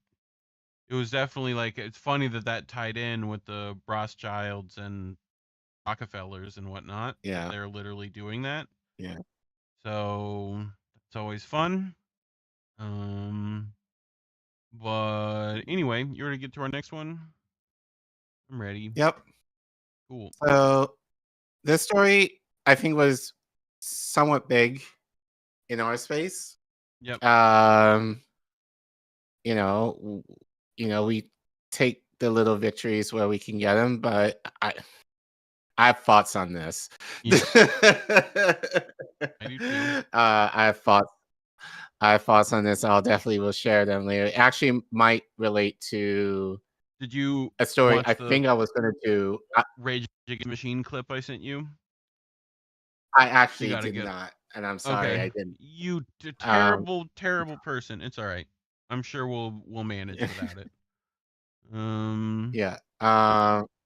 It was definitely like, it's funny that tied in with the Rothschilds and Rockefellers and whatnot. Yeah. They're literally doing that. Yeah. So it's always fun. But anyway, you ready to get to our next one? I'm ready. Yep. Cool. So this story, I think, was somewhat big in our space. Yep. We take the little victories where we can get them, but I have thoughts on this. Yeah. I do too. I have thoughts on this. I'll definitely will share them later. It actually might relate to Did you a story watch I the think I was going to do. Rage Against the Machine clip I sent you? I You actually gotta did get. not, and I'm sorry I Okay, didn't. you terrible, terrible person. It's all right. I'm sure we'll manage without it. Yeah.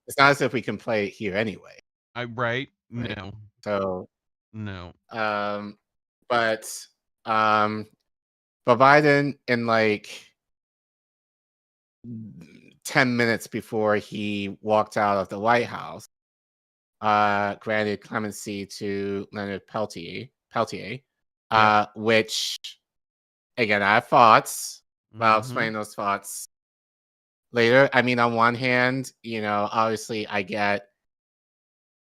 It's not as if we can play it here anyway. Right? Right? No. So No. but Biden in like 10 minutes before he walked out of the White House, granted clemency to Leonard Peltier, which again I have thoughts, but I'll explain those thoughts later. I mean, on one hand, obviously I get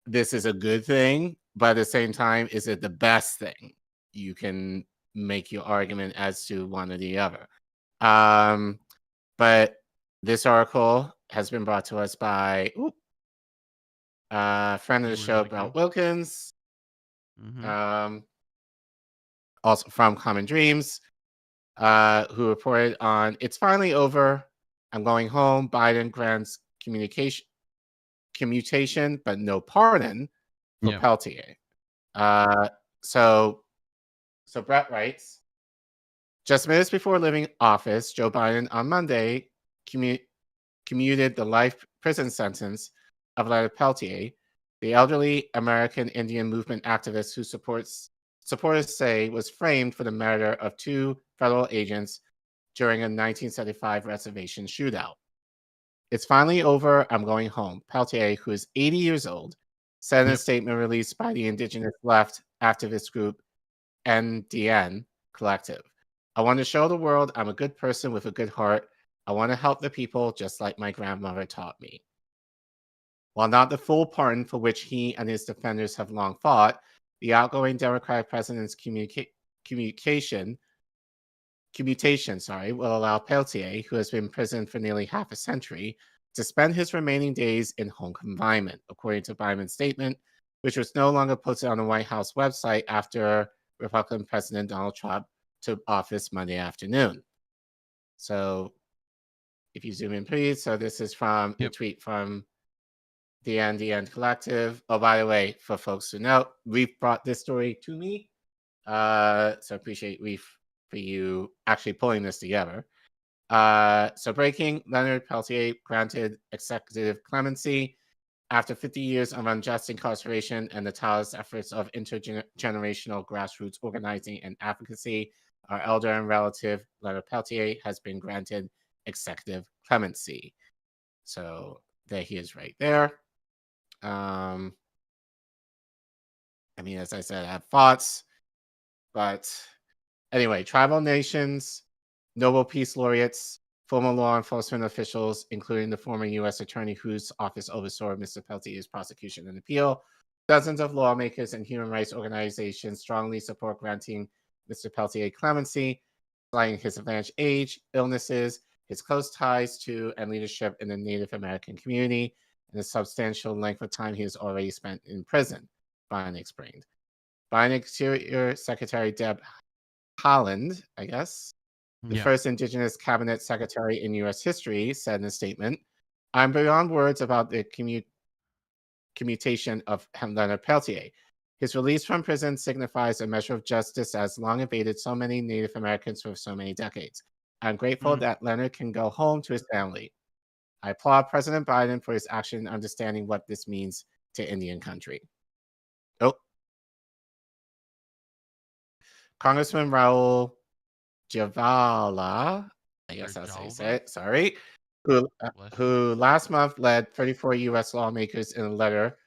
this is a good thing, but at the same time, is it the best thing? You can make your argument as to one or the other. But this article has been brought to us by a friend of the show, Brett Wilkins. Also from Common Dreams, who reported on "It's finally over. I'm going home. Biden grants commutation, but no pardon for Peltier." So Brett writes, just minutes before leaving office, Joe Biden on Monday commuted the life prison sentence of Leonard Peltier, the elderly American Indian movement activist who supporters say was framed for the murder of 2 federal agents during a 1975 reservation shootout. "It's finally over. I'm going home," Peltier, who is 80 years old, said in a statement released by the indigenous left activist group NDN Collective. "I want to show the world I'm a good person with a good heart. I want to help the people just like my grandmother taught me." While not the full pardon for which he and his defenders have long fought, the outgoing Democratic president's commutation will allow Peltier, who has been in prison for nearly half a century, to spend his remaining days in home confinement, according to Biden's statement, which was no longer posted on the White House website after Republican President Donald Trump took office Monday afternoon. So if you zoom in, please. So this is from a tweet from the NDN Collective. Oh, by the way, for folks who know, Reef brought this story to me. So appreciate Reef for you actually pulling this together. So breaking, Leonard Peltier granted executive clemency after 50 years of unjust incarceration and the tireless efforts of intergenerational grassroots organizing and advocacy. Our elder and relative, Leonard Peltier, has been granted executive clemency. So there he is right there. I mean, as I said, I have thoughts, but anyway, tribal nations, Nobel Peace Laureates, former law enforcement officials, including the former U.S. attorney whose office oversaw Mr. Peltier's prosecution and appeal, dozens of lawmakers and human rights organizations strongly support granting Mr. Peltier clemency, citing his advanced age, illnesses, his close ties to and leadership in the Native American community, and the substantial length of time he has already spent in prison, Biden explained. Biden Exterior Secretary Deb Haaland, I guess, the first Indigenous cabinet secretary in U.S. history, said in a statement, "I'm beyond words about the commutation of Leonard Peltier. His release from prison signifies a measure of justice that has long evaded so many Native Americans for so many decades. I'm grateful that Leonard can go home to his family. I applaud President Biden for his action in understanding what this means to Indian country." Oh. Congressman Raul Javala, I guess that's how you say it, sorry, who last month led 34 U.S. lawmakers in a letter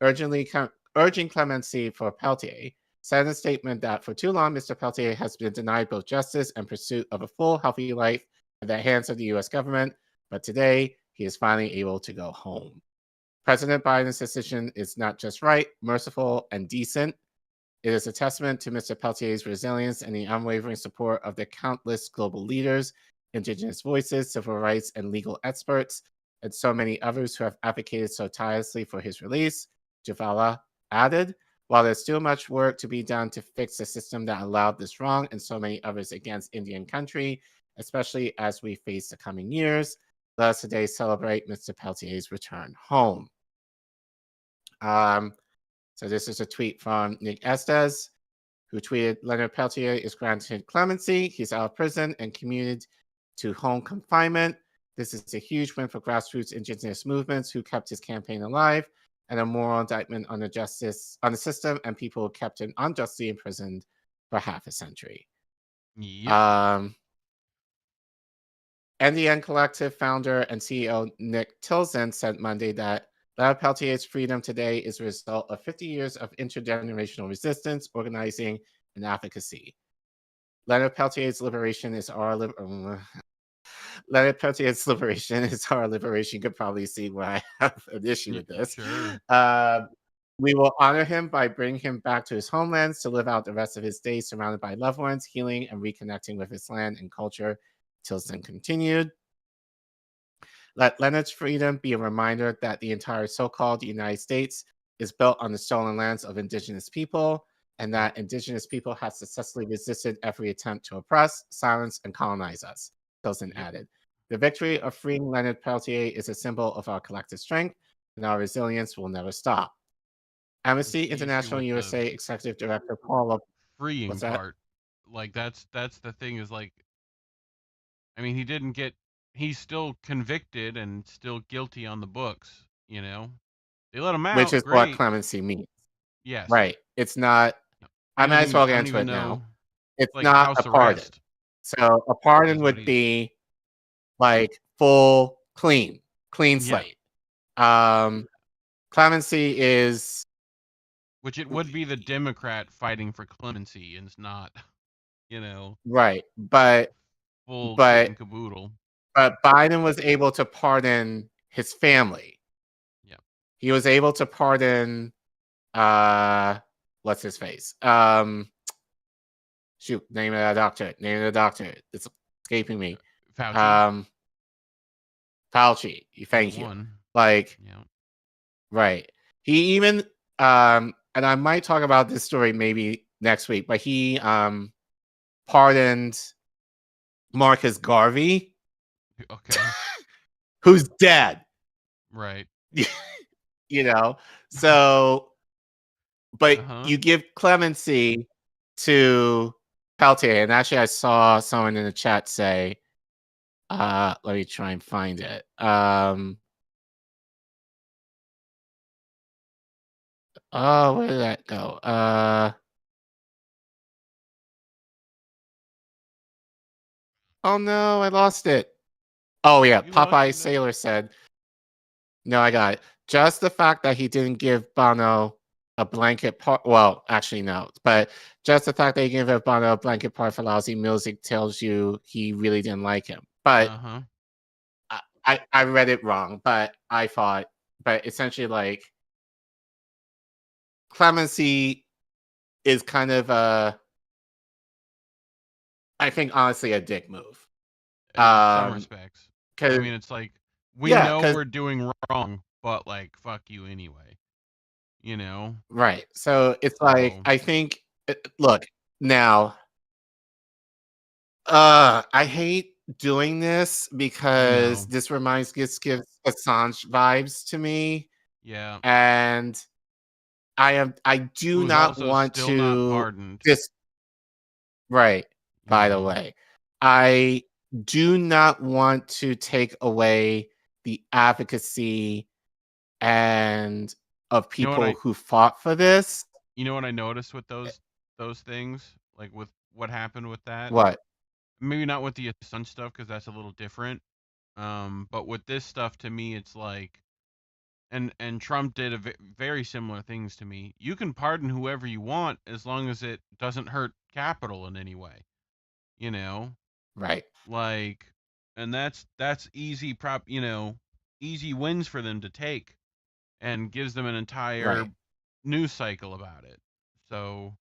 urging clemency for Peltier, said in a statement that for too long, Mr. Peltier has been denied both justice and pursuit of a full, healthy life at the hands of the U.S. government, but today he is finally able to go home. President Biden's decision is not just right, merciful, and decent. It is a testament to Mr. Peltier's resilience and the unwavering support of the countless global leaders, indigenous voices, civil rights, and legal experts, and so many others who have advocated so tirelessly for his release, Javala added. While there's still much work to be done to fix the system that allowed this wrong and so many others against Indian country, especially as we face the coming years, let us today celebrate Mr. Peltier's return home. So this is a tweet from Nick Estes, who tweeted, Leonard Peltier is granted clemency. He's out of prison and commuted to home confinement. This is a huge win for grassroots indigenous movements who kept his campaign alive, and a moral indictment on the system and people who kept him unjustly imprisoned for half a century. Yep. NDN Collective founder and CEO Nick Tilson said Monday that Leonard Peltier's freedom today is a result of 50 years of intergenerational resistance, organizing, and advocacy. Leonard Peltier's liberation is our Leonard Peltier's liberation is our liberation. You could probably see why I have an issue with this. Sure. We will honor him by bringing him back to his homelands to live out the rest of his days surrounded by loved ones, healing and reconnecting with his land and culture. Tilson continued. Let Leonard's freedom be a reminder that the entire so-called United States is built on the stolen lands of indigenous people, and that indigenous people have successfully resisted every attempt to oppress, silence, and colonize us, Tilson added. The victory of freeing Leonard Peltier is a symbol of our collective strength, and our resilience will never stop. Amnesty International USA Executive Director Paula freeing part. Like that's the thing is like, I mean, he's still convicted and still guilty on the books, you know? They let him out. Which is great. what clemency means. Yes. Right. It's not, I might as well get into it now. It's like not a pardon. So a pardon would be like full clean slate. Clemency is, which it would be the Democrat fighting for clemency, and it's not, you know. Right, but kit and caboodle. But Biden was able to pardon his family. Yeah, he was able to pardon what's his face? Shoot, name of the doctor. It's escaping me. Fauci. Fauci. Thank you. Like, yeah. Right. He even and I might talk about this story maybe next week, but he pardoned Marcus Garvey. Okay. Who's dead. Right. You know. So but you give clemency to Peltier, and actually I saw someone in the chat say let me try and find it. Oh, where did that go? Oh no, I lost it. Oh yeah, Popeye Sailor said, no, I got it. Just the fact that he didn't give Bono a blanket part, well, actually no, but just the fact that he gave Bono a blanket part for lousy music tells you he really didn't like him. But I read it wrong, but I thought, but essentially like clemency is kind of I think honestly a dick move. In some respects. I mean, it's like we know we're doing wrong, but like fuck you anyway. You know? Right. So it's like I think look, now I hate doing this because this gives Assange vibes to me. Yeah. And I do not want to just right, by the way. I do not want to take away the advocacy and of people who fought for this. You know what I noticed with those things? Like with what happened with that? What? Maybe not with the Assange stuff because that's a little different. But with this stuff, to me, it's like, and Trump did very similar things to me. You can pardon whoever you want as long as it doesn't hurt capital in any way. You know? Right. Like, and that's easy easy wins for them to take, and gives them an entire news cycle about it. So.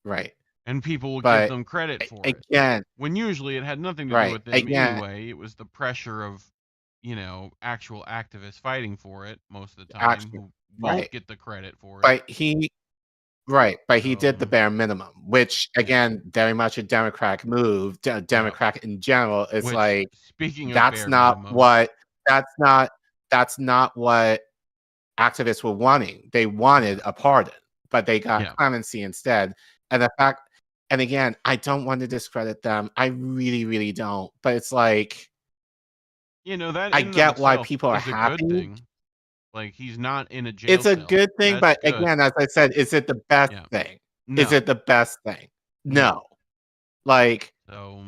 Right. And people will give them credit for it. When usually it had nothing to do with them anyway. It was the pressure of, actual activists fighting for it most of the time who won't get the credit for it. But he did the bare minimum, which again, very much a Democrat move. Democrat in general is like, speaking of that's bare not minimum, what that's not what activists were wanting. They wanted a pardon, but they got clemency instead. And the fact, and again, I don't want to discredit them. I really, really don't. But it's like, that I in and of get why itself people are is a good happy. thing. Like, he's not in a jail It's a cell. good thing, That's but good. again, as I said, is it the best thing? Is No. it the best thing? No. Like, So,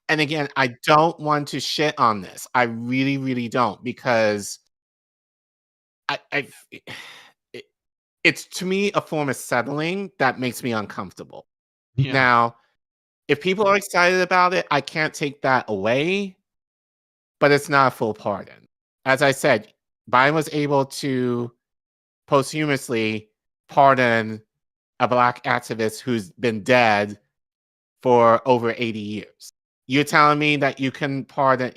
and again, I don't want to shit on this. I really, really don't, because it's to me a form of settling that makes me uncomfortable. Yeah. Now, if people are excited about it, I can't take that away, but it's not a full pardon. As I said, Biden was able to posthumously pardon a Black activist who's been dead for over 80 years. You're telling me that you can pardon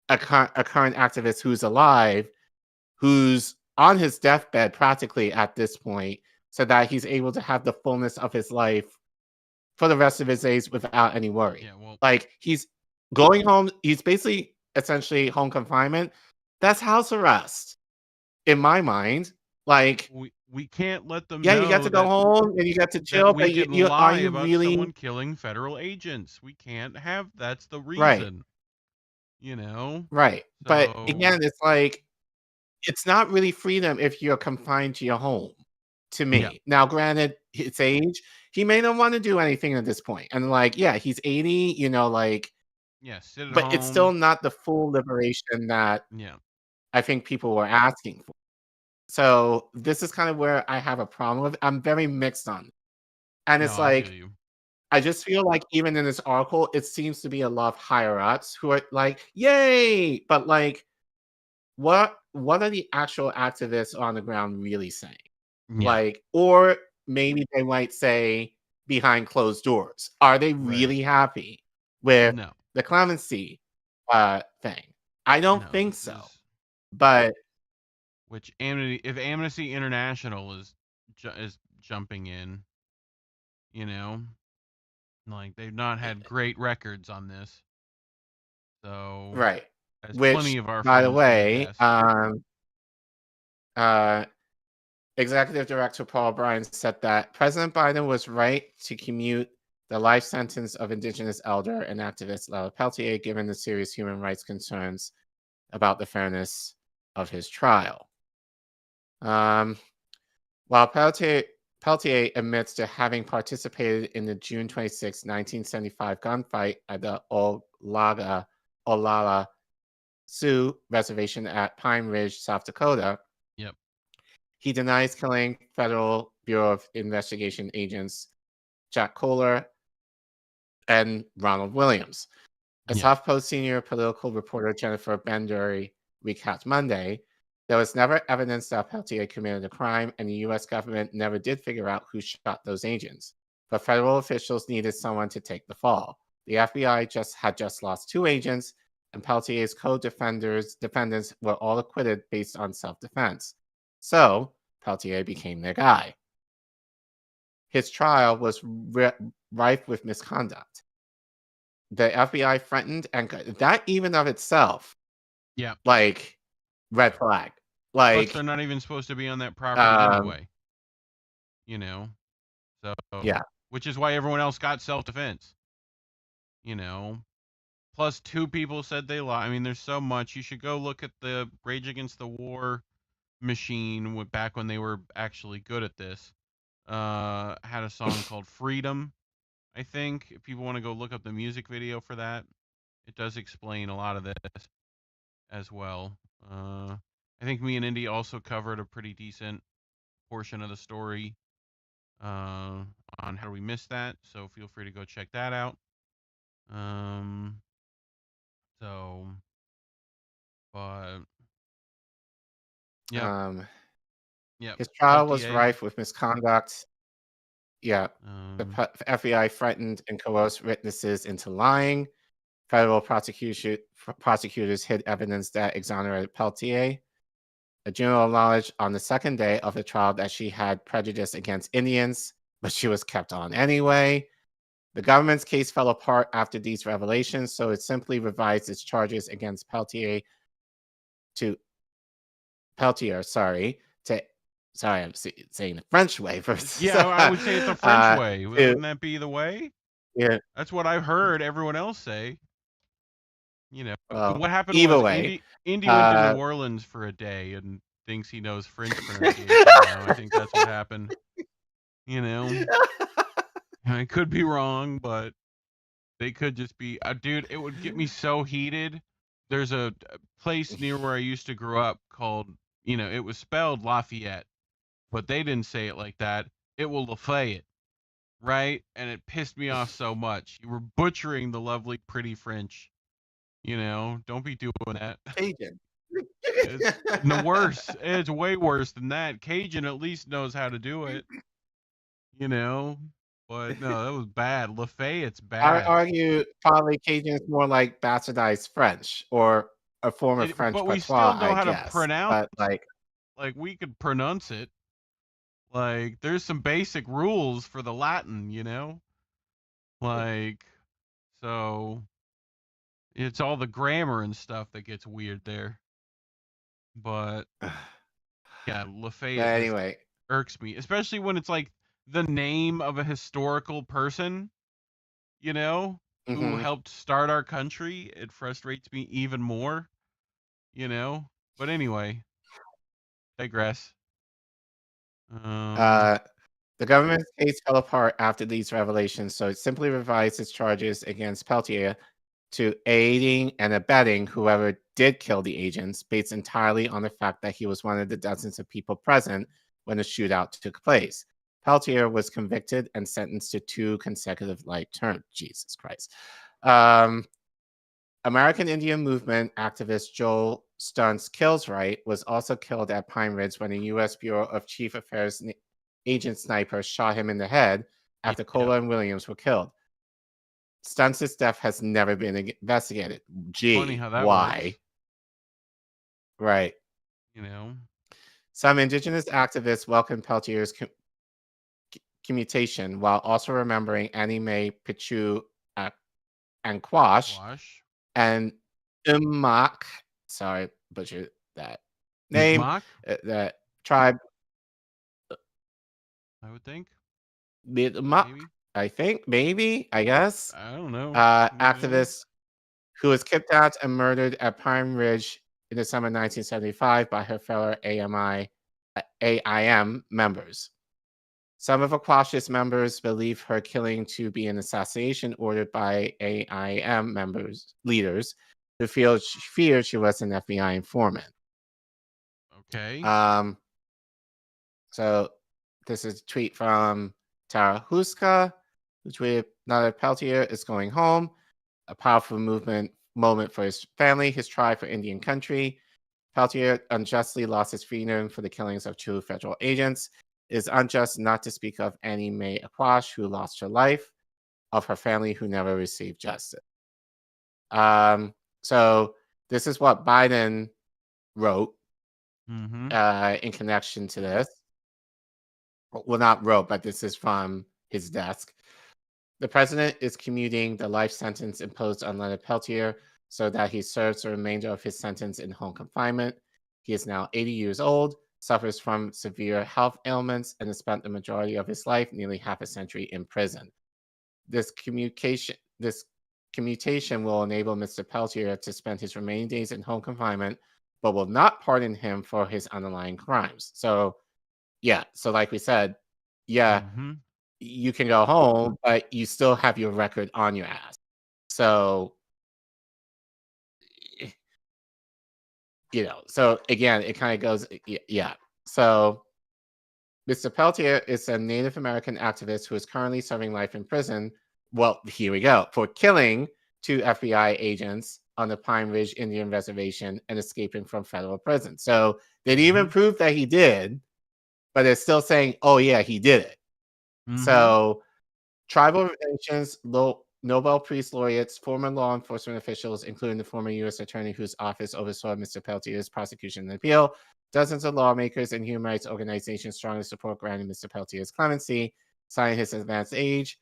a current activist who's alive, who's on his deathbed practically at this point, so that he's able to have the fullness of his life for the rest of his days without any worry. Yeah, well, like, he's going home. He's basically essentially home confinement. That's house arrest in my mind. Like, we can't let them yeah, know you get to go home and you get to chill, we but can you lie are you about really someone killing federal agents. We can't have, that's the right? reason. Right. But So, again, it's like, it's not really freedom if you're confined to your home, to me. Now, granted, his age, he may not want to do anything at this point. And like, yeah, he's 80, like, sit at but home. it's still not the full liberation that I think people were asking for. So this is kind of where I have a problem with. I'm very mixed on it. And it's like, I just feel like even in this article, it seems to be a lot of higher ups who are like, yay! But like, what are the actual activists on the ground really saying? Like, or maybe they might say behind closed doors. Are they really happy with the clemency thing? I don't think so. But which if Amnesty International is jumping in, like, they've not had great records on this. So right. as Which, plenty of our by the friends way, Executive Director Paul Bryan said that President Biden was right to commute the life sentence of Indigenous elder and activist Leonard Peltier, given the serious human rights concerns about the fairness of his trial. While Peltier admits to having participated in the June 26, 1975 gunfight at the Olala Sioux Reservation at Pine Ridge, South Dakota, he denies killing Federal Bureau of Investigation agents Jack Kohler and Ronald Williams. As HuffPost senior political reporter Jennifer Bendury recapped Monday, there was never evidence that Peltier committed a crime, and the U.S. government never did figure out who shot those agents. But federal officials needed someone to take the fall. The FBI had just lost 2 agents, and Peltier's defendants were all acquitted based on self-defense. So, Peltier became their guy. His trial was rife with misconduct. The FBI threatened, and that even of itself, like, red flag. Like, plus they're not even supposed to be on that property anyway. So which is why everyone else got self-defense. Plus 2 people said they lied. I mean, there's so much. You should go look at the Rage Against the War machine back when they were actually good at this. Had a song called Freedom, I think. If people want to go look up the music video for that, it does explain a lot of this as well. I think me and Indy also covered a pretty decent portion of the story on How Do We Miss That, so feel free to go check that out. His trial was rife with misconduct. The FBI threatened and coerced witnesses into lying. Federal prosecutors hid evidence that exonerated Peltier. A general knowledge on the second day of the trial that she had prejudice against Indians, but she was kept on anyway. The government's case fell apart after these revelations, so it simply revised its charges against Peltier, I'm saying the French way first. Yeah, I would say it's the French way. Wouldn't that be the way? Yeah. That's what I've heard everyone else say. You know, Well, what happened either was way, Indy went to New Orleans for a day and thinks he knows French pronunciation now. I think that's what happened. You know, I could be wrong, but they could just be. Dude, it would get me so heated. There's a place near where I used to grow up called, you know, it was spelled Lafayette, but they didn't say it like that. It will Lafayette, right? And it pissed me off so much. You were butchering the lovely, pretty French. You know, don't be doing that. Cajun. It's worse. It's way worse than that. Cajun at least knows how to do it. You know, but no, that was bad. Lafayette's bad. I would argue probably Cajun is more like bastardized French or a form of French but we still patois, know how guess. to pronounce. But like we could pronounce it. Like there's some basic rules for the Latin, you know. Like so. It's all the grammar and stuff that gets weird there. But yeah, Lafayette anyway irks me, especially when it's like the name of a historical person, you know, who helped start our country. It frustrates me even more, you know. But anyway, digress. The government's case fell apart after these revelations, so it simply revised its charges against Peltier to aiding and abetting whoever did kill the agents, based entirely on the fact that he was one of the dozens of people present when the shootout took place. Peltier was convicted and sentenced to 2 consecutive life terms. Jesus Christ. American Indian Movement activist Joel Stuntz Kilswright was also killed at Pine Ridge when a U.S. Bureau of Chief Affairs agent sniper shot him in the head after Collin and Williams were killed. Stuntz's death has never been investigated. Gee, funny how that why? works. Right. You know. Some indigenous activists welcomed Peltier's commutation while also remembering Annie Mae Pichu and Quash and Umak. Sorry, butchered that name. That tribe. I would think. I think, maybe, I guess. I don't know. Activist who was kidnapped and murdered at Pine Ridge in the summer 1975 by her fellow AIM members. Some of Aquash's members believe her killing to be an assassination ordered by AIM leaders who feared she was an FBI informant. Okay. So this is a tweet from Tara Huska, who tweeted, "Now that Peltier is going home, a powerful moment for his family, his tribe for Indian country. Peltier unjustly lost his freedom for the killings of 2 federal agents. It is unjust not to speak of Annie Mae Aquash, who lost her life, of her family who never received justice." So this is what Biden wrote in connection to this. Well, not wrote, but this is from his desk. "The president is commuting the life sentence imposed on Leonard Peltier so that he serves the remainder of his sentence in home confinement. He is now 80 years old, suffers from severe health ailments, and has spent the majority of his life, nearly half a century, in prison. This commutation will enable Mr. Peltier to spend his remaining days in home confinement, but will not pardon him for his underlying crimes." So, yeah. So like we said, you can go home, but you still have your record on your ass. So, you know, so again, it kind of goes, yeah. So Mr. Peltier is a Native American activist who is currently serving life in prison. Well, here we go. For killing 2 FBI agents on the Pine Ridge Indian Reservation and escaping from federal prison. So they didn't even prove that he did, but they're still saying, oh, yeah, he did it. So tribal relations, Nobel Peace laureates, former law enforcement officials, including the former U.S. attorney whose office oversaw Mr. Peltier's prosecution and appeal, dozens of lawmakers and human rights organizations strongly support granting Mr. Peltier's clemency, citing his advanced age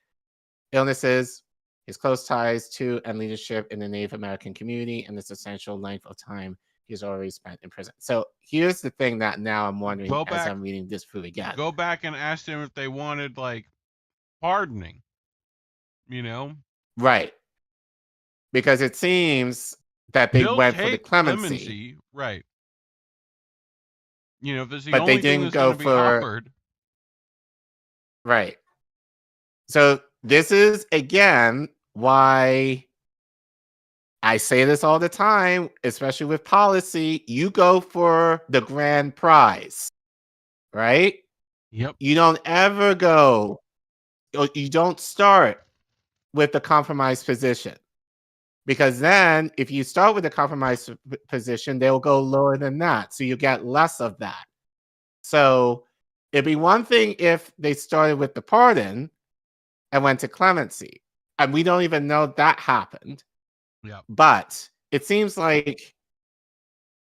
illnesses, his close ties to and leadership in the Native American community, and the substantial length of time he's already spent in prison. So here's the thing that now I'm wondering as I'm reading this through again. Go back and ask them if they wanted, like, pardoning. Right. Because it seems that they went for the clemency. Right. If it's the but only they didn't thing that's go going to be for offered. Right. So this is again why I say this all the time, especially with policy. You go for the grand prize, right? Yep. You don't ever go, you don't start with the compromised position. Because then if you start with a compromised position, they'll go lower than that. So you get less of that. So it'd be one thing if they started with the pardon and went to clemency. And we don't even know that happened. Yeah. But it seems like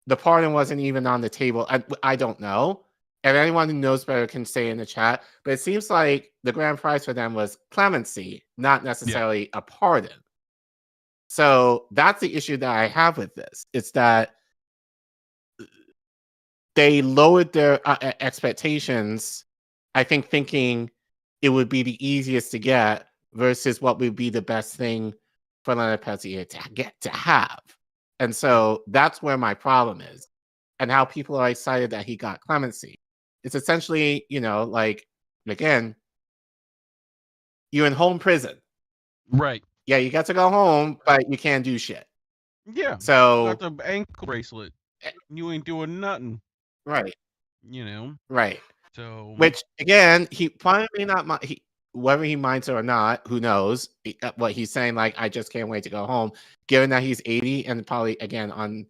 the pardon wasn't even on the table. I don't know. And anyone who knows better can say in the chat. But it seems like the grand prize for them was clemency, not necessarily a pardon. So that's the issue that I have with this. It's that they lowered their expectations, I think, thinking it would be the easiest to get versus what would be the best thing for Leonard Peltier to have. And so that's where my problem is, and how people are excited that he got clemency. It's essentially, like, again, you're in home prison. Right. Yeah, you got to go home, but you can't do shit. Yeah. So you got the ankle bracelet. You ain't doing nothing. Right. Right. So, which again, he probably not. Whether he minds it or not, who knows? What he's saying, like, I just can't wait to go home. Given that he's 80 and probably again on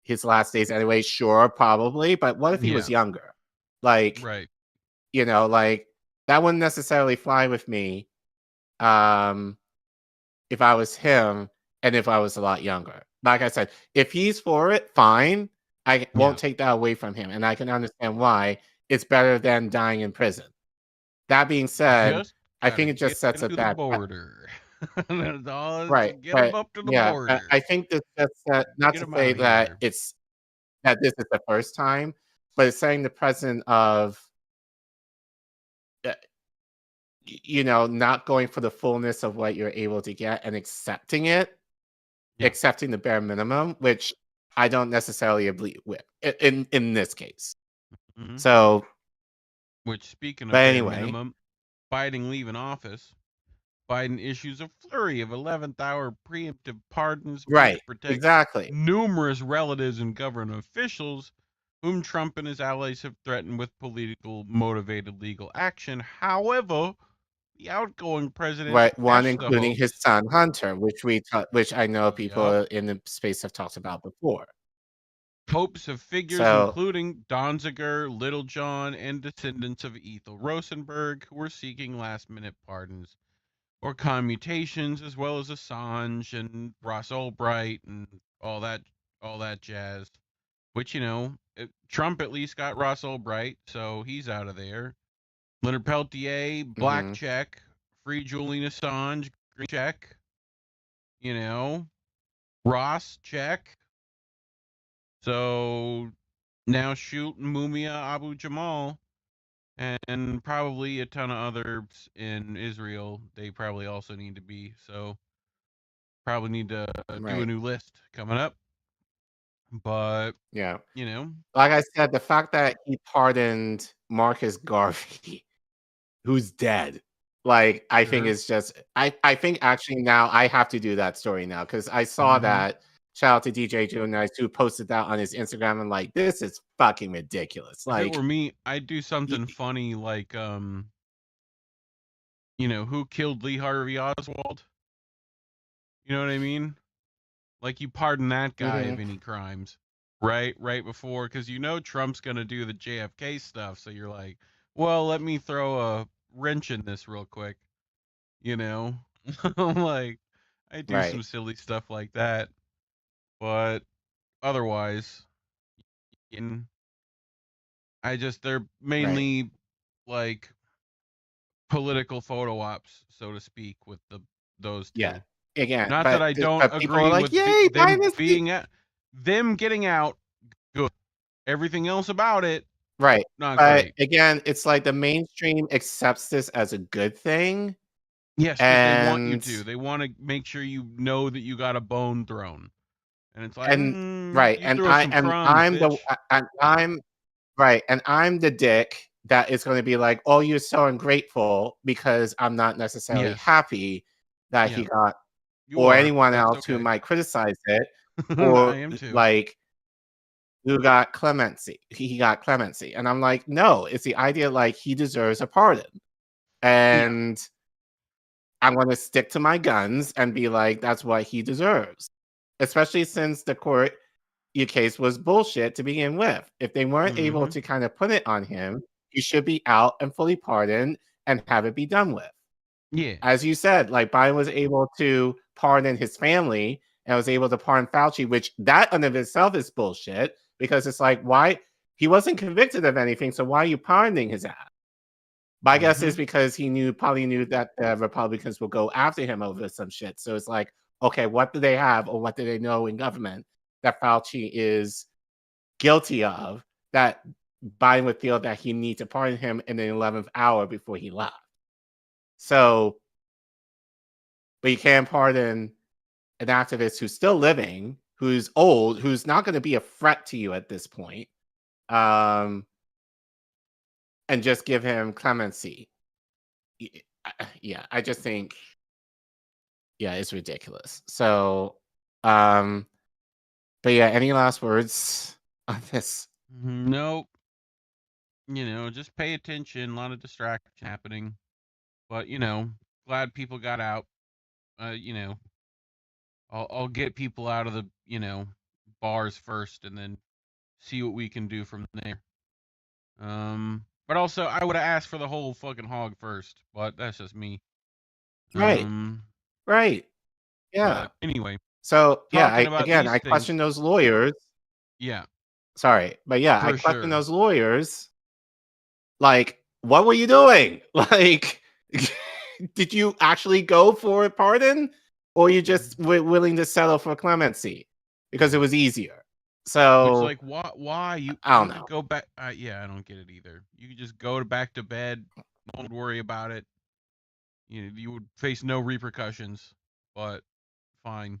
his last days anyway, sure, probably. But what if he was younger? Like, right. Like that wouldn't necessarily fly with me. If I was him and if I was a lot younger. Like I said, if he's for it, fine. I won't take that away from him. And I can understand why it's better than dying in prison. That being said, I think it just sets a bad border. Right. Get him up to the border. I think this sets not to say that this is the first time, but it's saying the precedent of not going for the fullness of what you're able to get and accepting it, accepting the bare minimum, which I don't necessarily agree with in this case. Mm-hmm. So, which, speaking of bare minimum, Biden leaving office, Biden issues a flurry of 11th hour preemptive pardons to protect numerous relatives and government officials whom Trump and his allies have threatened with political motivated legal action. However, the outgoing president, one including his son Hunter, which I know people in the space have talked about before. Hopes of figures including Donziger, Littlejohn, and descendants of Ethel Rosenberg, who were seeking last-minute pardons or commutations, as well as Assange and Ross Ulbright and all that jazz. Which, Trump at least got Ross Ulbright, so he's out of there. Leonard Peltier, black check. Free Julian Assange, green check. Ross, check. So now shoot Mumia Abu Jamal and probably a ton of others in Israel. They probably also need to be. So probably need to do a new list coming up. But, like I said, the fact that he pardoned Marcus Garvey, who's dead, like, I think is just, I think actually now I have to do that story now because I saw that. Shout out to DJ Joe Nice who posted that on his Instagram and like, this is fucking ridiculous. Like, if it were me, I'd do something funny like, who killed Lee Harvey Oswald? You know what I mean? Like, you pardon that guy of any crimes, right before, because Trump's gonna do the JFK stuff. So you're like, well, let me throw a wrench in this real quick. Like, I do some silly stuff like that. But otherwise, they're mainly like political photo ops, so to speak, with those two. Yeah. Again, not that I don't people are agree like, with "Yay, them Biden is being them getting out. Good. Everything else about it, right." not But great. again, it's like the mainstream accepts this as a good thing. Yes, because they want you and to. They want to make sure you know that you got a bone thrown, and it's like, right, you and threw us some crumbs, I'm bitch. I'm right, and I'm the dick that is going to be like, "Oh, you're so ungrateful," because I'm not necessarily Yes. happy that he Yeah. got, You or are. anyone That's else who okay. might criticize it, I or am too. like, who got clemency. He got clemency, and I'm like, no, it's the idea like he deserves a pardon, and I'm going to stick to my guns and be like, that's what he deserves, especially since the court case was bullshit to begin with. If they weren't able to kind of put it on him, he should be out and fully pardoned and have it be done with. Yeah. As you said, like Biden was able to pardon his family and was able to pardon Fauci, which that in of itself is bullshit, because it's like, why? He wasn't convicted of anything, so why are you pardoning his ass? My guess is because he probably knew that the Republicans will go after him over some shit. So it's like, okay, what do they have or what do they know in government that Fauci is guilty of that Biden would feel that he needs to pardon him in the 11th hour before he left? So, but you can't pardon an activist who's still living, who's old, who's not going to be a threat to you at this point, and just give him clemency. Yeah, I just think, yeah, it's ridiculous. So, but yeah, any last words on this? Nope. Just pay attention. A lot of distraction happening, but glad people got out. I'll get people out of the bars first, and then see what we can do from there. But also I would have asked for the whole fucking hog first, but that's just me. Right. Right. Yeah. But anyway. So yeah, talking about I these question things- those lawyers. Yeah. Sorry, but yeah, I For question sure. those lawyers. Like, what were you doing? Like, did you actually go for a pardon, or you just were willing to settle for clemency because it was easier? So, Which, like, why you I don't could know. go back? Yeah, I don't get it either. You could just go back to bed. No one would worry about it. You would face no repercussions. But fine.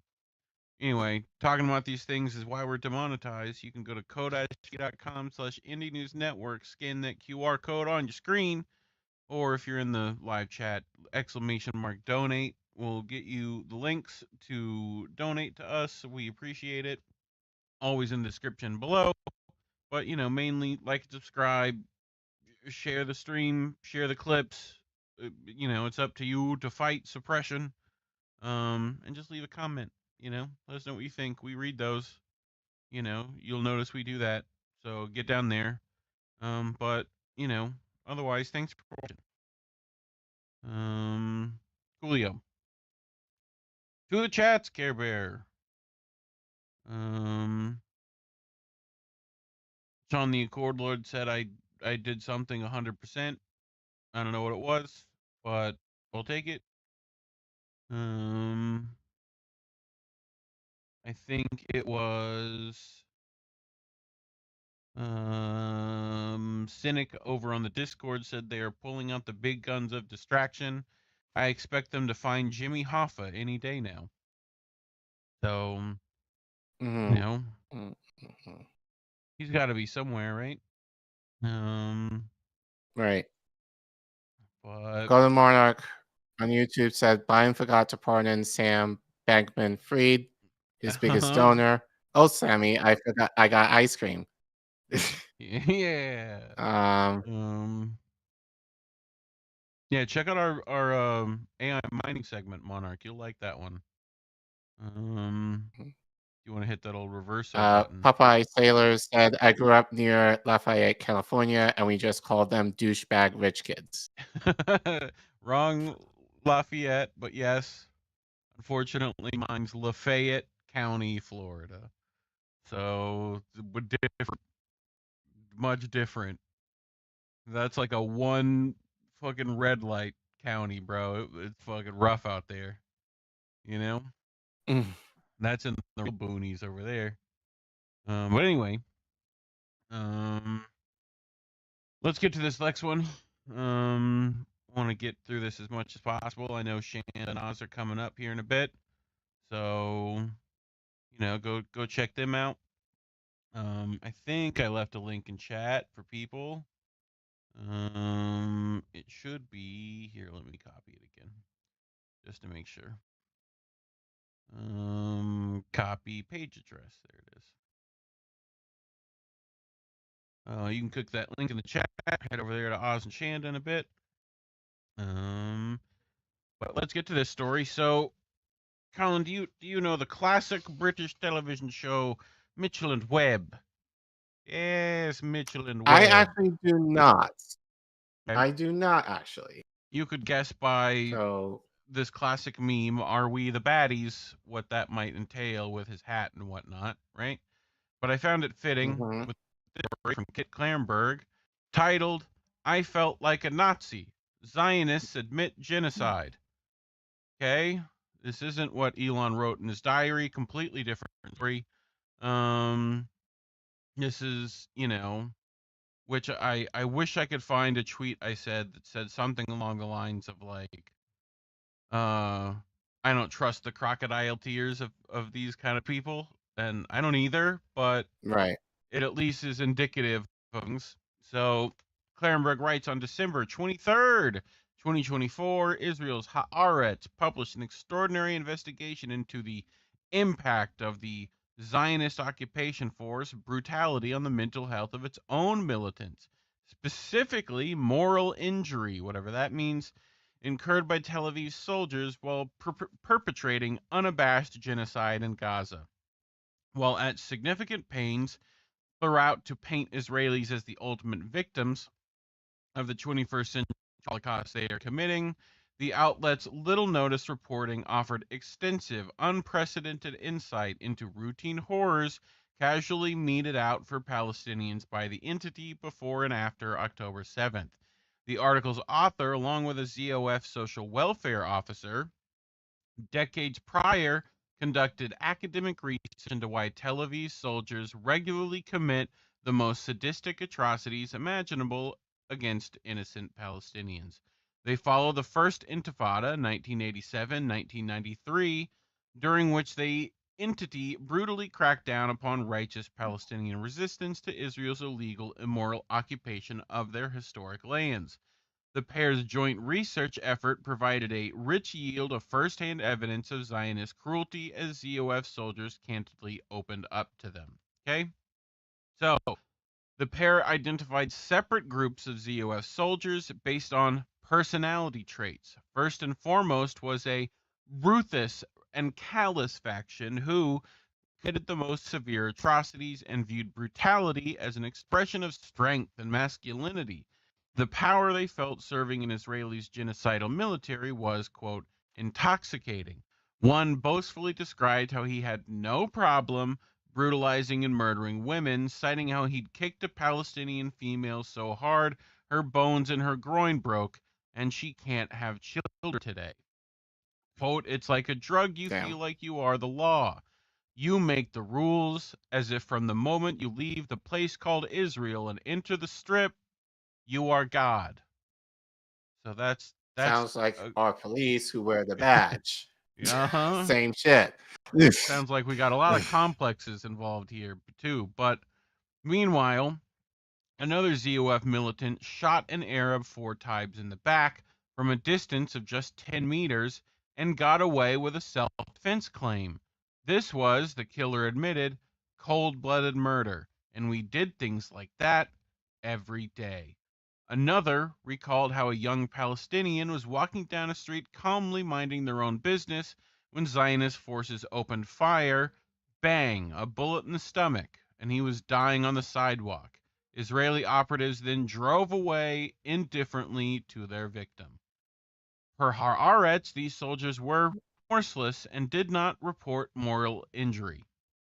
Anyway, talking about these things is why we're demonetized. You can go to code.com/indienewsnetwork, scan that QR code on your screen, or if you're in the live chat, !donate will get you the links to donate to us. We appreciate it. Always in the description below. But, mainly like, subscribe, share the stream, share the clips. It's up to you to fight suppression. And just leave a comment. Let us know what you think. We read those. You'll notice we do that. So get down there. But otherwise, thanks for watching. Coolio. To the chats, Care Bear. Sean the Accord Lord said I did something 100%. I don't know what it was, but I'll take it. I think it was Cynic over on the Discord said they are pulling out the big guns of distraction. I expect them to find Jimmy Hoffa any day now. So, he's got to be somewhere, right? Right. But Golden Monarch on YouTube said Biden forgot to pardon Sam Bankman-Fried, his biggest donor. Oh, Sammy, I forgot. I got ice cream. Yeah. Yeah, check out our AI mining segment, Monarch. You'll like that one. You want to hit that old reversal button? Popeye Sailor said, I grew up near Lafayette, California, and we just called them douchebag rich kids. Wrong Lafayette, but yes. Unfortunately, mine's Lafayette County, Florida. So, different, much different. That's like a 1 fucking red light county, bro. It's fucking rough out there. You know? That's in the real boonies over there. But anyway, let's get to this next one. Want to get through this as much as possible. I know Shan and Oz are coming up here in a bit, so go check them out. I think I left a link in chat for people. It should be here. Let me copy it again, just to make sure. Copy page address. There it is. You can click that link in the chat. Head over there to Oz and Shanda in a bit. But let's get to this story. So, Collin, do you know the classic British television show Mitchell and Webb? Yes, Mitchell and Webb. I actually do not. Okay. I do not actually. You could guess by this classic meme, "Are we the baddies?" what that might entail with his hat and whatnot, right? But I found it fitting with the story from Kit Clarenberg titled, "I Felt Like a Nazi. Zionists Admit Genocide." Okay? This isn't what Elon wrote in his diary. Completely different story. This is, which I wish I could find a tweet I said that said something along the lines of like, I don't trust the crocodile tears of these kind of people, and I don't either, but it at least is indicative of things. So Clarenberg writes, on December 23rd, 2024, Israel's Haaretz published an extraordinary investigation into the impact of the Zionist occupation force brutality on the mental health of its own militants, specifically moral injury, whatever that means, incurred by Tel Aviv's soldiers while perpetrating unabashed genocide in Gaza. While at significant pains throughout to paint Israelis as the ultimate victims of the 21st century Holocaust they are committing, the outlet's little notice reporting offered extensive, unprecedented insight into routine horrors casually meted out for Palestinians by the entity before and after October 7th. The article's author, along with a ZOF social welfare officer, decades prior conducted academic research into why Tel Aviv soldiers regularly commit the most sadistic atrocities imaginable against innocent Palestinians. They follow the First Intifada, 1987-1993, during which the entity brutally cracked down upon righteous Palestinian resistance to Israel's illegal, immoral occupation of their historic lands. The pair's joint research effort provided a rich yield of first-hand evidence of Zionist cruelty as ZOF soldiers candidly opened up to them. Okay? So, the pair identified separate groups of ZOF soldiers based on personality traits. First and foremost was a ruthless and callous faction who committed the most severe atrocities and viewed brutality as an expression of strength and masculinity. The power they felt serving in Israelis' genocidal military was, quote, intoxicating. One boastfully described how he had no problem brutalizing and murdering women, citing how he'd kicked a Palestinian female so hard her bones in her groin broke, and she can't have children today. Quote, it's like a drug you feel like you are the law. You make the rules as if from the moment you leave the place called Israel and enter the strip, you are God. So that's sounds like our police who wear the badge. Uh-huh. Same shit. Sounds like we got a lot of complexes involved here too. But meanwhile, another ZOF militant shot an Arab 4 times in the back from a distance of just 10 meters and got away with a self-defense claim. This was, the killer admitted, cold-blooded murder, and we did things like that every day. Another recalled how a young Palestinian was walking down a street calmly minding their own business when Zionist forces opened fire. Bang, a bullet in the stomach, and he was dying on the sidewalk. Israeli operatives then drove away indifferently to their victim. Per Haaretz, these soldiers were remorseless and did not report moral injury.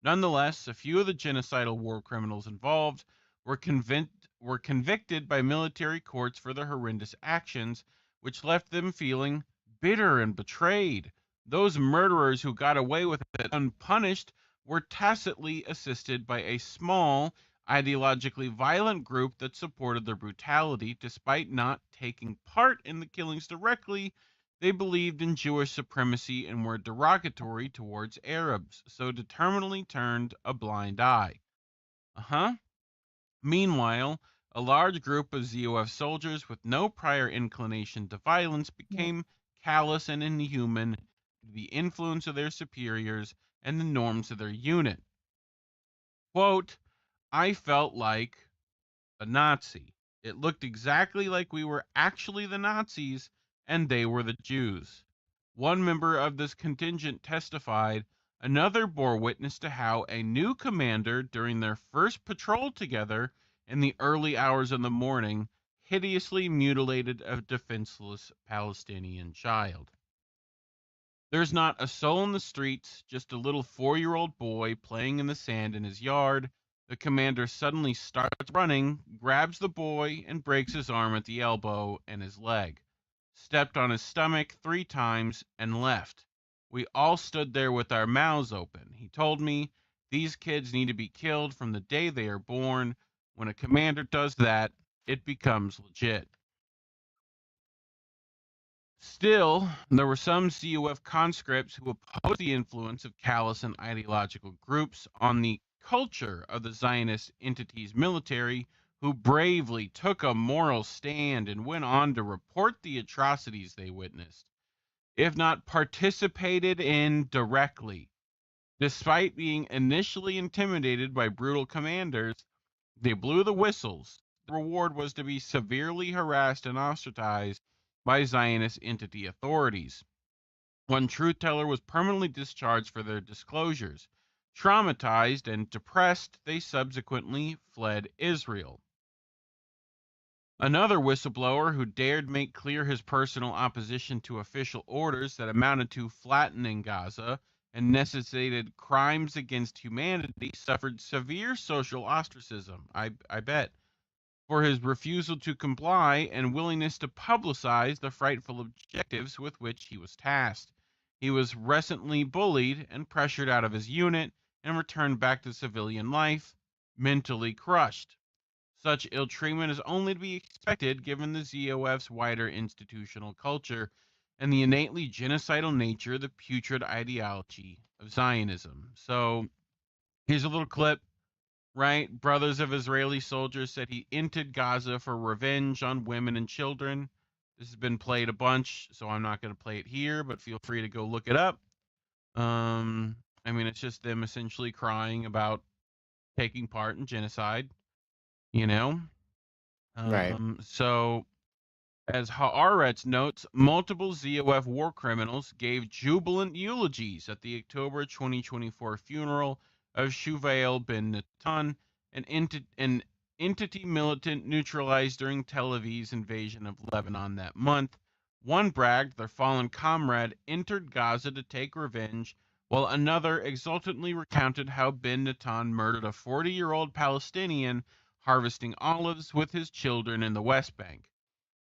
Nonetheless, a few of the genocidal war criminals involved were convicted by military courts for their horrendous actions, which left them feeling bitter and betrayed. Those murderers who got away with it unpunished were tacitly assisted by a small, ideologically violent group that supported their brutality. Despite not taking part in the killings directly, they believed in Jewish supremacy and were derogatory towards Arabs, so determinedly turned a blind eye. Meanwhile, a large group of ZOF soldiers with no prior inclination to violence became callous and inhuman to the influence of their superiors and the norms of their unit. Quote, I felt like a Nazi. It looked exactly like we were actually the Nazis and they were the Jews. One member of this contingent testified. Another bore witness to how a new commander, during their first patrol together in the early hours of the morning, hideously mutilated a defenseless Palestinian child. There's not a soul in the streets, just a little 4-year-old boy playing in the sand in his yard. The commander suddenly starts running, grabs the boy, and breaks his arm at the elbow and his leg. Stepped on his stomach 3 times and left. We all stood there with our mouths open. He told me, these kids need to be killed from the day they are born. When a commander does that, it becomes legit. Still, there were some ZOF conscripts who opposed the influence of callous and ideological groups on the culture of the Zionist entity's military, who bravely took a moral stand and went on to report the atrocities they witnessed, if not participated in directly. Despite being initially intimidated by brutal commanders, they blew the whistles. The reward was to be severely harassed and ostracized by Zionist entity authorities. One truth teller was permanently discharged for their disclosures. Traumatized and depressed, they subsequently fled Israel. Another whistleblower who dared make clear his personal opposition to official orders that amounted to flattening Gaza and necessitated crimes against humanity suffered severe social ostracism, I bet, for his refusal to comply and willingness to publicize the frightful objectives with which he was tasked. He was recently bullied and pressured out of his unit and returned back to civilian life, mentally crushed. Such ill treatment is only to be expected given the ZOF's wider institutional culture and the innately genocidal nature of the putrid ideology of Zionism. So, here's a little clip, right? Brothers of Israeli soldiers said he entered Gaza for revenge on women and children. This has been played a bunch, so I'm not going to play it here, but feel free to go look it up. I mean, it's just them essentially crying about taking part in genocide. You know? Right. So, as Haaretz notes, multiple ZOF war criminals gave jubilant eulogies at the October 2024 funeral of Shuvael ben Natan, an entity militant neutralized during Tel Aviv's invasion of Lebanon that month. One bragged their fallen comrade entered Gaza to take revenge, while another exultantly recounted how ben Natan murdered a 40-year-old Palestinian harvesting olives with his children in the West Bank.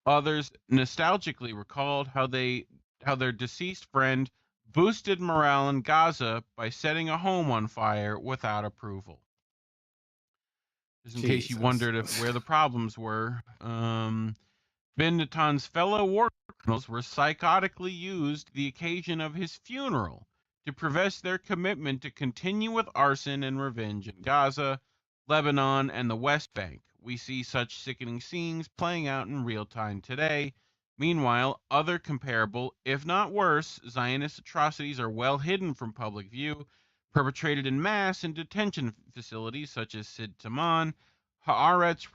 Others nostalgically recalled how their deceased friend boosted morale in Gaza by setting a home on fire without approval. Just in case you wondered where the problems were, Ben Natan's fellow war criminals were psychotically used the occasion of his funeral to profess their commitment to continue with arson and revenge in Gaza, Lebanon, and the West Bank. We see such sickening scenes playing out in real time today. Meanwhile, other comparable, if not worse, Zionist atrocities are well hidden from public view, perpetrated in mass in detention facilities such as Sid Taman. Haaretz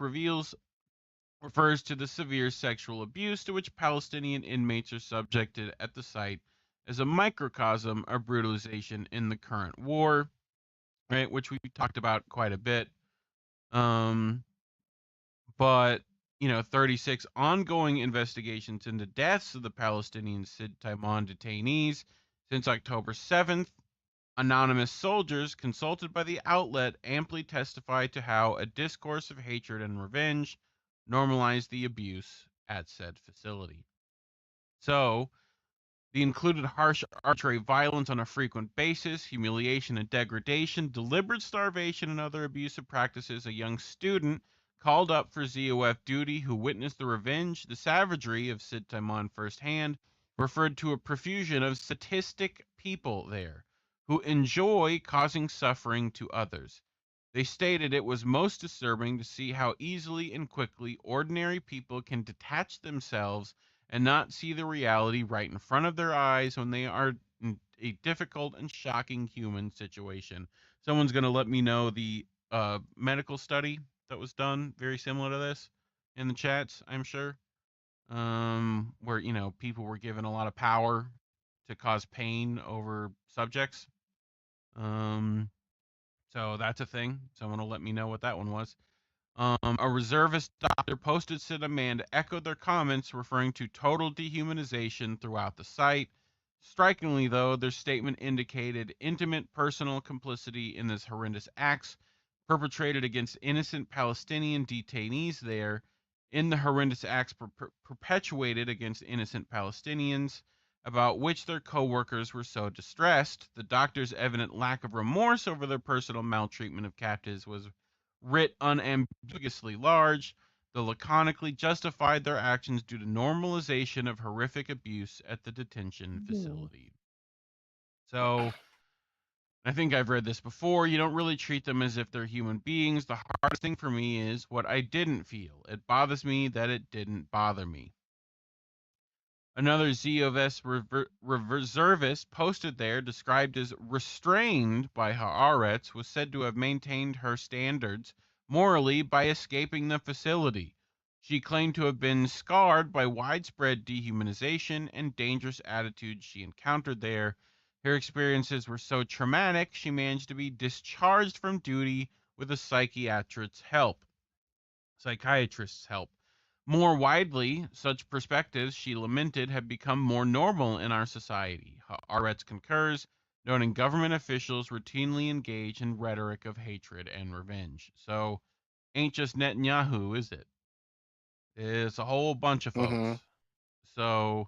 refers to the severe sexual abuse to which Palestinian inmates are subjected at the site as a microcosm of brutalization in the current war, right, which we talked about quite a bit. But, 36 ongoing investigations into deaths of the Palestinian Sid Taman detainees since October 7th, Anonymous soldiers consulted by the outlet amply testified to how a discourse of hatred and revenge normalized the abuse at said facility. So, the included harsh, arbitrary violence on a frequent basis, humiliation and degradation, deliberate starvation, and other abusive practices. A young student called up for ZOF duty who witnessed the revenge, the savagery of Sid Taimon firsthand, referred to a profusion of sadistic people there who enjoy causing suffering to others. They stated it was most disturbing to see how easily and quickly ordinary people can detach themselves and not see the reality right in front of their eyes when they are in a difficult and shocking human situation. Someone's going to let me know the medical study that was done, very similar to this, in the chats, I'm sure, where, you know, people were given a lot of power to cause pain over subjects. So that's a thing. Someone will let me know what that one was. A reservist doctor posted Sid and Amanda echoed their comments, referring to total dehumanization throughout the site. Strikingly, though, their statement indicated intimate personal complicity in this horrendous acts perpetrated against innocent Palestinian detainees there, in the horrendous acts perpetuated against innocent Palestinians, about which their co-workers were so distressed. The doctor's evident lack of remorse over their personal maltreatment of captives was writ unambiguously large. They laconically justified their actions due to normalization of horrific abuse at the detention facility. So, I think I've read this before. You don't really treat them as if they're human beings. The hardest thing for me is what I didn't feel. It bothers me that it didn't bother me. Another ZOS reservist posted there, described as restrained by Haaretz, was said to have maintained her standards morally by escaping the facility. She claimed to have been scarred by widespread dehumanization and dangerous attitudes she encountered there. Her experiences were so traumatic, she managed to be discharged from duty with a psychiatrist's help. More widely, such perspectives, she lamented, have become more normal in our society. Haaretz concurs, noting government officials routinely engage in rhetoric of hatred and revenge. So, ain't just Netanyahu, is it? It's a whole bunch of folks. So,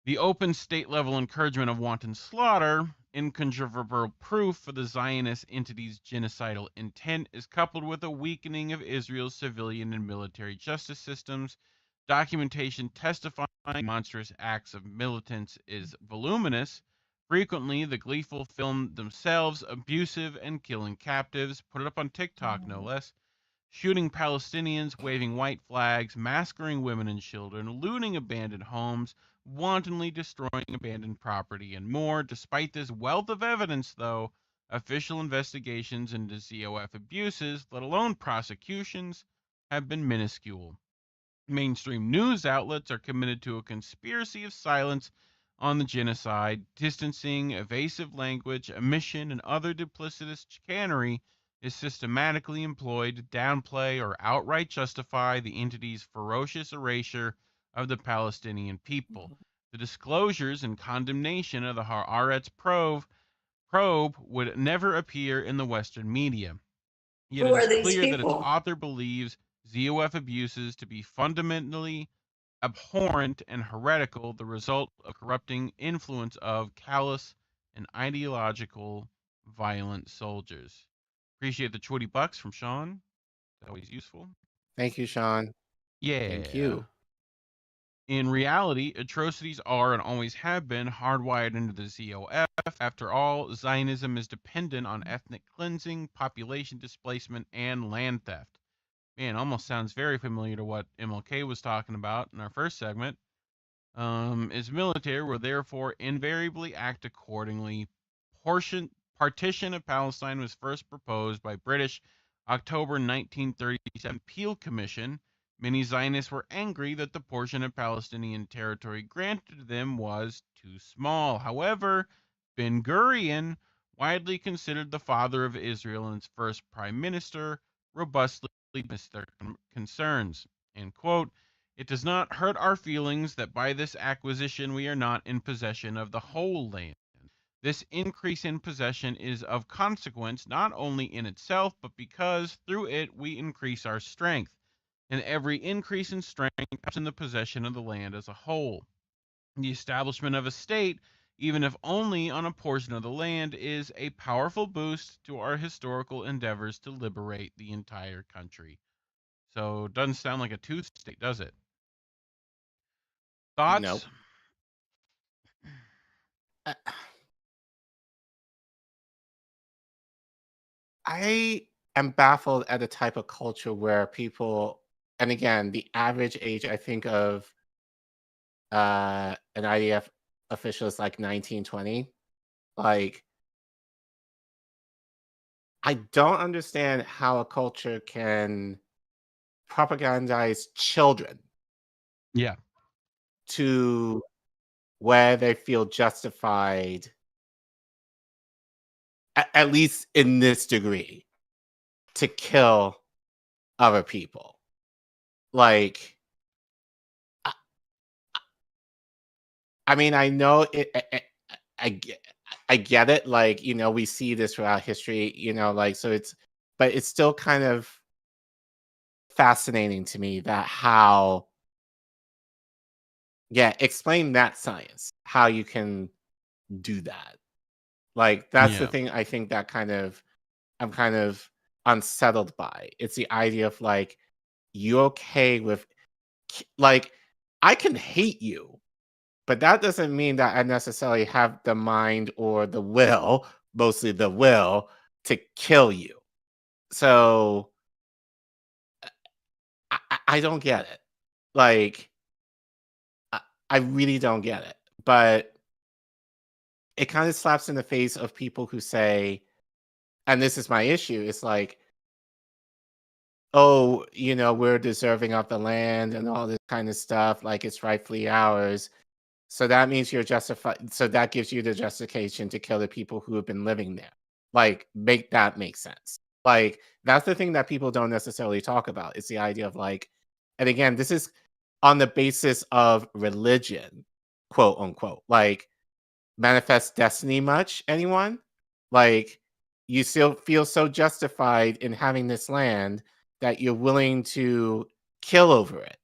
the open state-level encouragement of wanton slaughter, incontrovertible proof for the Zionist entity's genocidal intent, is coupled with a weakening of Israel's civilian and military justice systems. Documentation testifying monstrous acts of militants is voluminous. Frequently, the gleeful film themselves abusive and killing captives, put it up on TikTok no less, shooting Palestinians, waving white flags, massacring women and children, looting abandoned homes, wantonly destroying abandoned property, and more. Despite this wealth of evidence, though, official investigations into ZOF abuses, let alone prosecutions, have been minuscule. Mainstream news outlets are committed to a conspiracy of silence on the genocide. Distancing, evasive language, omission, and other duplicitous chicanery is systematically employed to downplay or outright justify the entity's ferocious erasure of the Palestinian people. The disclosures and condemnation of the Haaretz probe would never appear in the Western media. Yet Who it are is these clear that its people? author believes ZOF abuses to be fundamentally abhorrent and heretical, the result of corrupting influence of callous and ideological violent soldiers. Appreciate the $20 from Sean. Always useful. Thank you, Sean. Yeah. Thank you. In reality, atrocities are and always have been hardwired into the ZOF. After all, Zionism is dependent on ethnic cleansing, population displacement, and land theft. Man, almost sounds very familiar to what MLK was talking about in our first segment. Its military will therefore invariably act accordingly. Partition of Palestine was first proposed by British October 1937 Peel Commission. Many Zionists were angry that the portion of Palestinian territory granted to them was too small. However, Ben-Gurion, widely considered the father of Israel and its first prime minister, robustly dismissed their concerns. End quote. It does not hurt our feelings that by this acquisition we are not in possession of the whole land. This increase in possession is of consequence not only in itself, but because through it we increase our strength, and every increase in strength comes in the possession of the land as a whole. The establishment of a state, even if only on a portion of the land, is a powerful boost to our historical endeavors to liberate the entire country. So it doesn't sound like a two-state, does it? Thoughts? No. I am baffled at the type of culture where people, and again, the average age, I think, of an IDF official is like 19, 20. Like, I don't understand how a culture can propagandize children Yeah. to where they feel justified, at least in this degree, to kill other people. Like, I mean, I know it. I get it. Like, you know, we see this throughout history. You know, like, so it's, but it's still kind of fascinating to me that how. Yeah, explain that science. How you can do that. Like, that's the thing. I think that I'm kind of unsettled by. It's the idea of like, you okay with, like, I can hate you, but that doesn't mean that I necessarily have the mind or the will, mostly the will, to kill you. So I don't get it. Like, I really don't get it. But it kind of slaps in the face of people who say, and this is my issue, it's like, oh, you know, we're deserving of the land and all this kind of stuff, like it's rightfully ours. So that means you're justified. So that gives you the justification to kill the people who have been living there. Like, make that make sense. Like, that's the thing that people don't necessarily talk about. It's the idea of like, and again, this is on the basis of religion, quote unquote. Like, manifest destiny much, anyone? Like, you still feel so justified in having this land that you're willing to kill over it.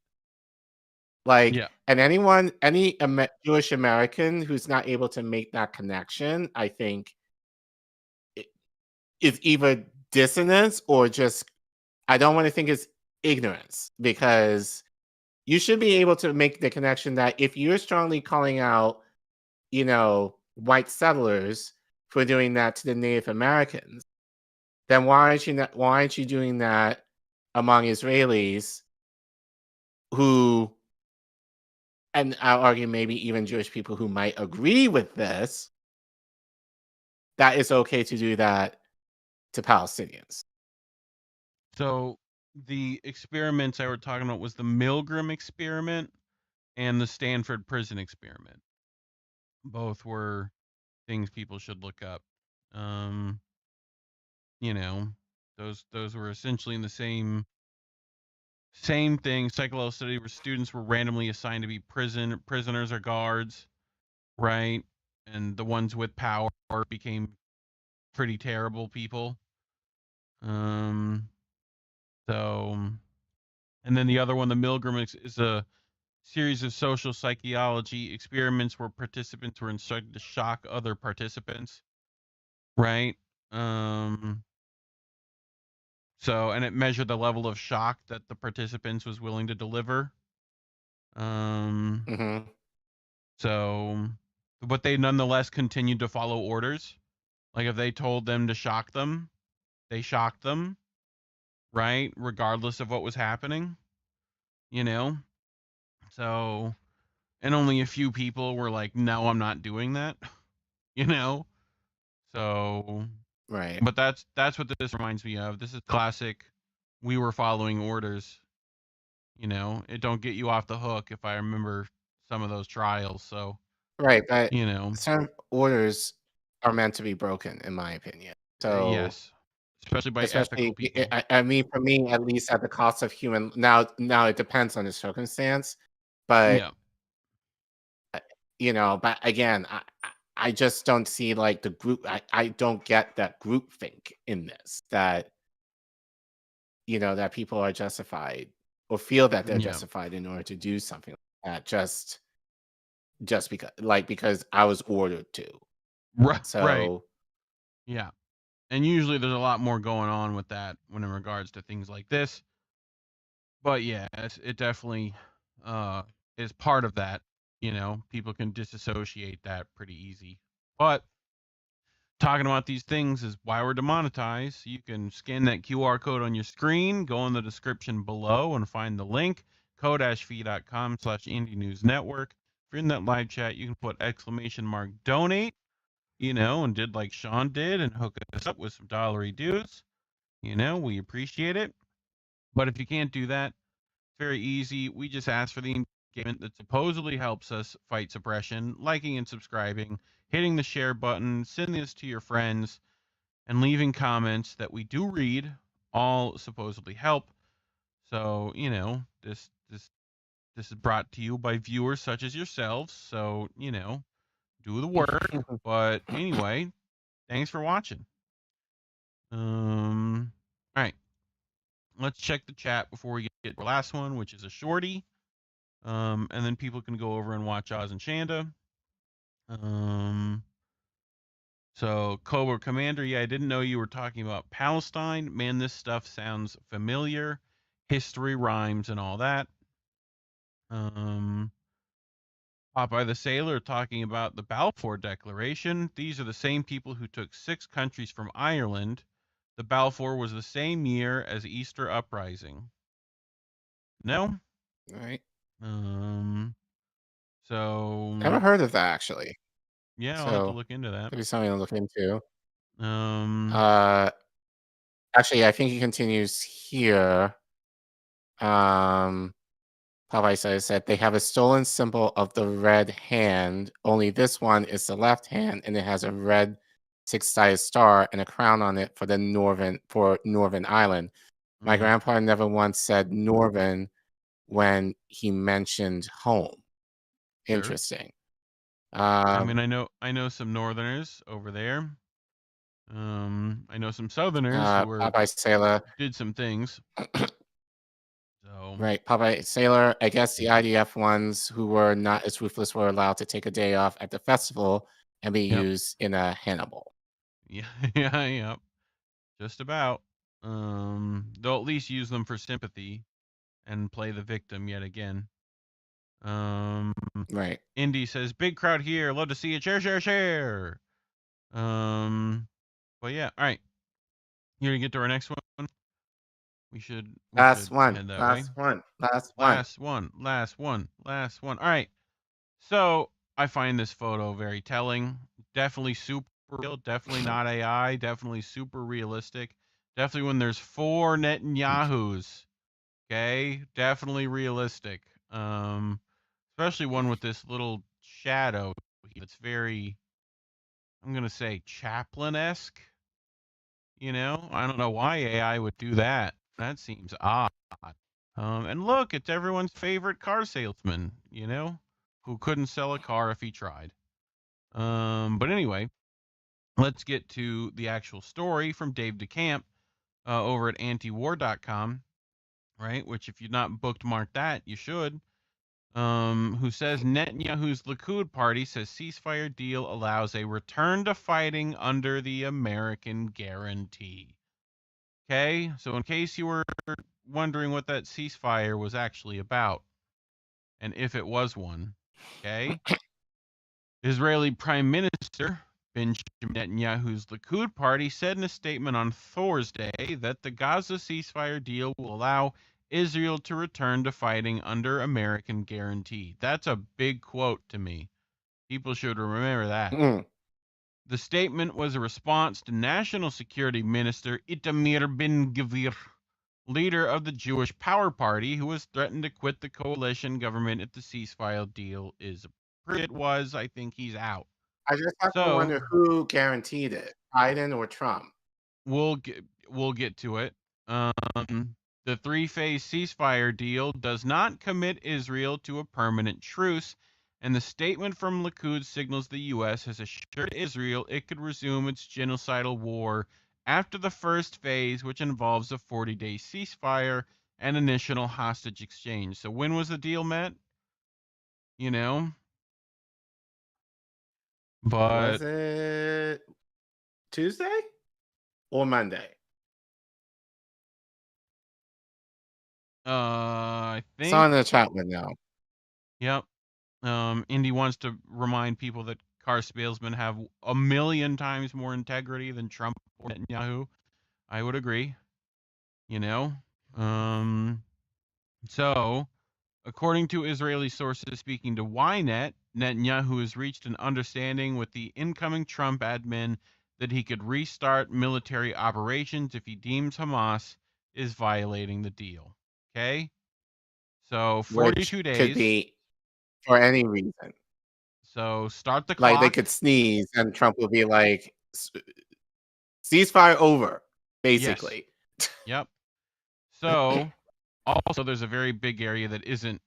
Like, and any Jewish American who's not able to make that connection, I think, is either dissonance or just, I don't want to think it's ignorance, because you should be able to make the connection that if you're strongly calling out, you know, white settlers for doing that to the Native Americans, then why aren't you doing that among Israelis who, and I'll argue maybe even Jewish people who might agree with this, that it's okay to do that to Palestinians. So the experiments I were talking about was the Milgram experiment and the Stanford prison experiment. Both were things people should look up. You know, those were essentially in the same thing. Psychological study where students were randomly assigned to be prisoners or guards, right? And the ones with power became pretty terrible people. So, and then the other one, the Milgram, is a series of social psychology experiments where participants were instructed to shock other participants, right? So, and it measured the level of shock that the participants was willing to deliver. So, but they nonetheless continued to follow orders. Like, if they told them to shock them, they shocked them, right? Regardless of what was happening, you know? So, and only a few people were like, no, I'm not doing that, you know? So, right. But that's what this reminds me of. This is classic. We were following orders, you know? It don't get you off the hook if I remember some of those trials. So, right. But, you know, some orders are meant to be broken, in my opinion. So, yes. Especially by ethical people. I mean, for me, at least at the cost of human. Now it depends on the circumstance, but yeah, you know, but again, I just don't see like the group. I don't get that groupthink in this, that that people are justified or feel that they're justified in order to do something like that just because I was ordered to. Right. So Yeah. And usually there's a lot more going on with that when in regards to things like this. But yeah, it definitely is part of that. People can disassociate that pretty easy. But talking about these things is why we're demonetized. You can scan that QR code on your screen, go in the description below and find the link, ko-fi.com/indienewsnetwork. If you're in that live chat, you can put !donate, and did like Sean did and hook us up with some dollary dues. We appreciate it. But if you can't do that, it's very easy. We just ask for the engagement that supposedly helps us fight suppression, liking and subscribing, hitting the share button, sending this to your friends, and leaving comments that we do read, all supposedly help. So, this is brought to you by viewers such as yourselves. So, do the work. But anyway, thanks for watching. All right. Let's check the chat before we get the last one, which is a shorty. And then people can go over and watch Oz and Shanda. So Cobra Commander, yeah, I didn't know you were talking about Palestine. Man, this stuff sounds familiar. History rhymes and all that. Popeye the Sailor talking about the Balfour Declaration. These are the same people who took 6 countries from Ireland. The Balfour was the same year as Easter Uprising. No? All right. So Never heard of that, actually. Yeah, I'll have to look into that. Maybe something to look into. Actually, I think he continues here. Popeye said they have a stolen symbol of the red hand. Only this one is the left hand, and it has a red 6-sided star and a crown on it for Northern Ireland. My grandpa never once said Northern when he mentioned home. Sure. Interesting. I mean, I know some Northerners over there. I know some Southerners who were Popeye Sailor did some things. So right, Popeye Sailor. I guess the IDF ones who were not as ruthless were allowed to take a day off at the festival and be used in a Hannibal. Yeah, just about. They'll at least use them for sympathy and play the victim yet again. Right. Indy says, "Big crowd here. Love to see it. Share. But yeah, all right. You gonna get to our next one? We should Last one. head that Last way. one. Last one. All right. So I find this photo very telling. Definitely super real. Definitely not AI. Definitely super realistic. Definitely when there's 4 Netanyahus. Okay, definitely realistic. Especially one with this little shadow. It's very, I'm gonna say, Chaplin-esque. I don't know why AI would do that. That seems odd. And look, it's everyone's favorite car salesman, who couldn't sell a car if he tried. But anyway, let's get to the actual story from Dave DeCamp over at antiwar.com, right? Which, if you've not bookmarked that, you should. Who says Netanyahu's Likud party says ceasefire deal allows a return to fighting under the American guarantee. Okay, so in case you were wondering what that ceasefire was actually about, and if it was one, okay, Israeli Prime Minister Benjamin Netanyahu's Likud party said in a statement on Thursday that the Gaza ceasefire deal will allow Israel to return to fighting under American guarantee. That's a big quote to me. People should remember that. The statement was a response to National Security Minister Itamar Ben-Gvir, leader of the Jewish Power Party, who was threatened to quit the coalition government if the ceasefire deal is approved. It was. I think he's out. I just have to wonder who guaranteed it, Biden or Trump. We'll get to it. The 3-phase ceasefire deal does not commit Israel to a permanent truce And the statement from Likud signals the U.S. has assured Israel it could resume its genocidal war after the first phase, which involves a 40-day ceasefire and initial hostage exchange. So when was the deal met? You know? But was it Tuesday or Monday? I think Someone in the chat would know. Yep. Indy wants to remind people that car salesmen have 1,000,000 times more integrity than Trump or Netanyahu. I would agree. You know? So, according to Israeli sources speaking to Ynet, Netanyahu has reached an understanding with the incoming Trump admin that he could restart military operations if he deems Hamas is violating the deal. Okay? So, 42 Which days. could be for any reason. So, start the Like clock. they could sneeze and Trump will be like, ceasefire over, basically. Yes. Yep. So, also, there's a very big area that isn't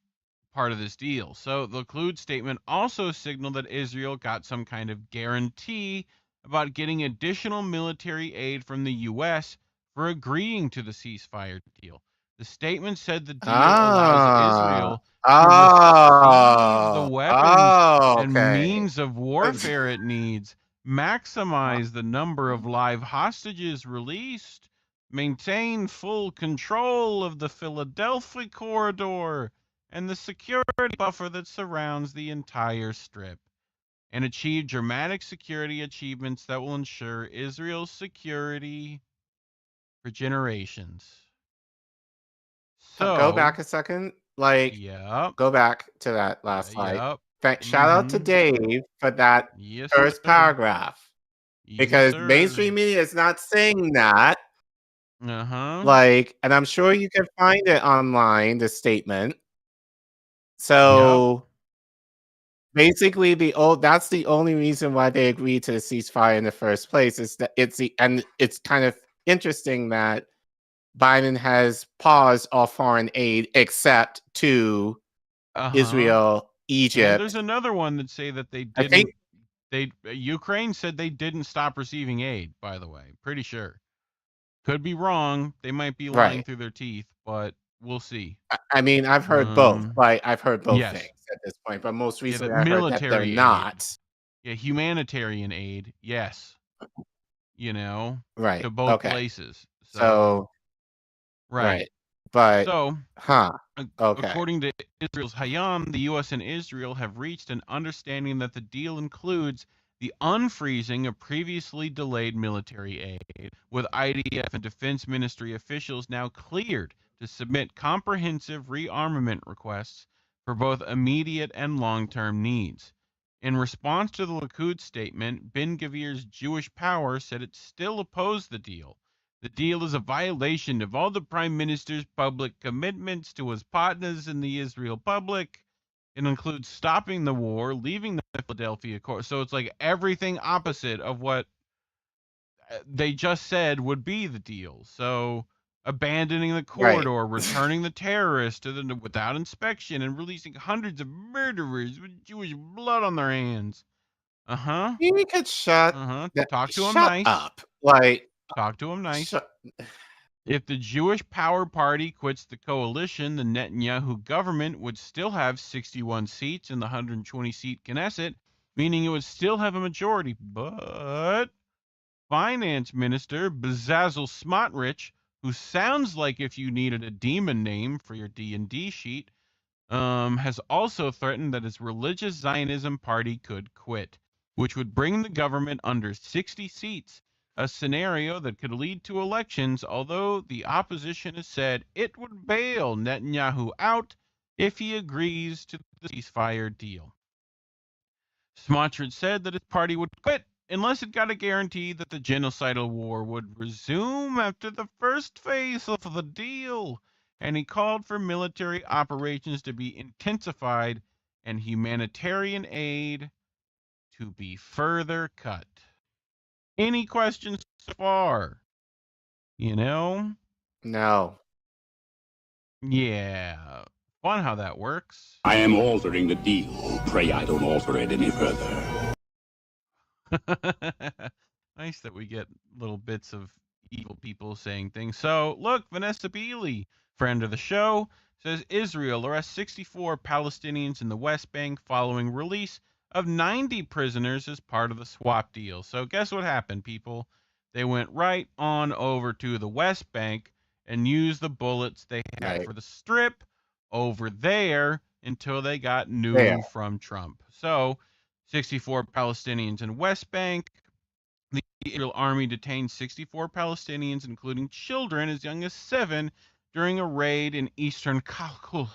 part of this deal. So, the Likud statement also signaled that Israel got some kind of guarantee about getting additional military aid from the U.S. for agreeing to the ceasefire deal. The statement said the deal allows Israel to receive the weapons and means of warfare it needs, maximize the number of live hostages released, maintain full control of the Philadelphia corridor and the security buffer that surrounds the entire strip, and achieve dramatic security achievements that will ensure Israel's security for generations. So, go back a second. Like, go back to that last slide. Shout out to Dave for that first paragraph. Because mainstream media is not saying that. Like, and I'm sure you can find it online, the statement. So basically that's the only reason why they agreed to the ceasefire in the first place, is that it's kind of interesting that Biden has paused all foreign aid except to Israel, Egypt. And there's another one that say that they didn't. Ukraine said they didn't stop receiving aid, by the way. Pretty sure. Could be wrong. They might be lying through their teeth, but we'll see. I mean, I've heard both. Like, I've heard both yes. things at this point, but most recently I heard that they're not. Yeah, humanitarian aid, yes. You know, right to both places. So right. But so, okay. According to Israel's Hayam, the U.S. and Israel have reached an understanding that the deal includes the unfreezing of previously delayed military aid, with IDF and Defense Ministry officials now cleared to submit comprehensive rearmament requests for both immediate and long-term needs. In response to the Likud statement, Ben-Gvir's Jewish Power said it still opposed the deal. The deal is a violation of all the Prime Minister's public commitments to his partners in the Israel public. It includes stopping the war, leaving the Philadelphia Accord. So it's like everything opposite of what they just said would be the deal. So abandoning the corridor, returning the terrorists without inspection, and releasing hundreds of murderers with Jewish blood on their hands. You could shut. Talk to him shut nice. up. Like, talk to him nice. If the Jewish Power Party quits the coalition, the Netanyahu government would still have 61 seats in the 120-seat Knesset, meaning it would still have a majority. But Finance Minister Bezalel Smotrich, who sounds like if you needed a demon name for your D&D sheet, has also threatened that his religious Zionism party could quit, which would bring the government under 60 seats. A scenario that could lead to elections, although the opposition has said it would bail Netanyahu out if he agrees to the ceasefire deal. Smotrich said that his party would quit unless it got a guarantee that the genocidal war would resume after the first phase of the deal, and he called for military operations to be intensified and humanitarian aid to be further cut. Any questions so far? You know? No. Yeah. Fun how that works. I am altering the deal. Pray I don't alter it any further. Nice that we get little bits of evil people saying things. So, look, Vanessa Beeley, friend of the show, says Israel arrests 64 Palestinians in the West Bank following release of 90 prisoners as part of the swap deal. So guess what happened, people? They went right on over to the West Bank and used the bullets they had for the strip over there until they got news from Trump. So 64 Palestinians in West Bank. The Israel army detained 64 Palestinians, including children as young as 7, during a raid in eastern Kalkul.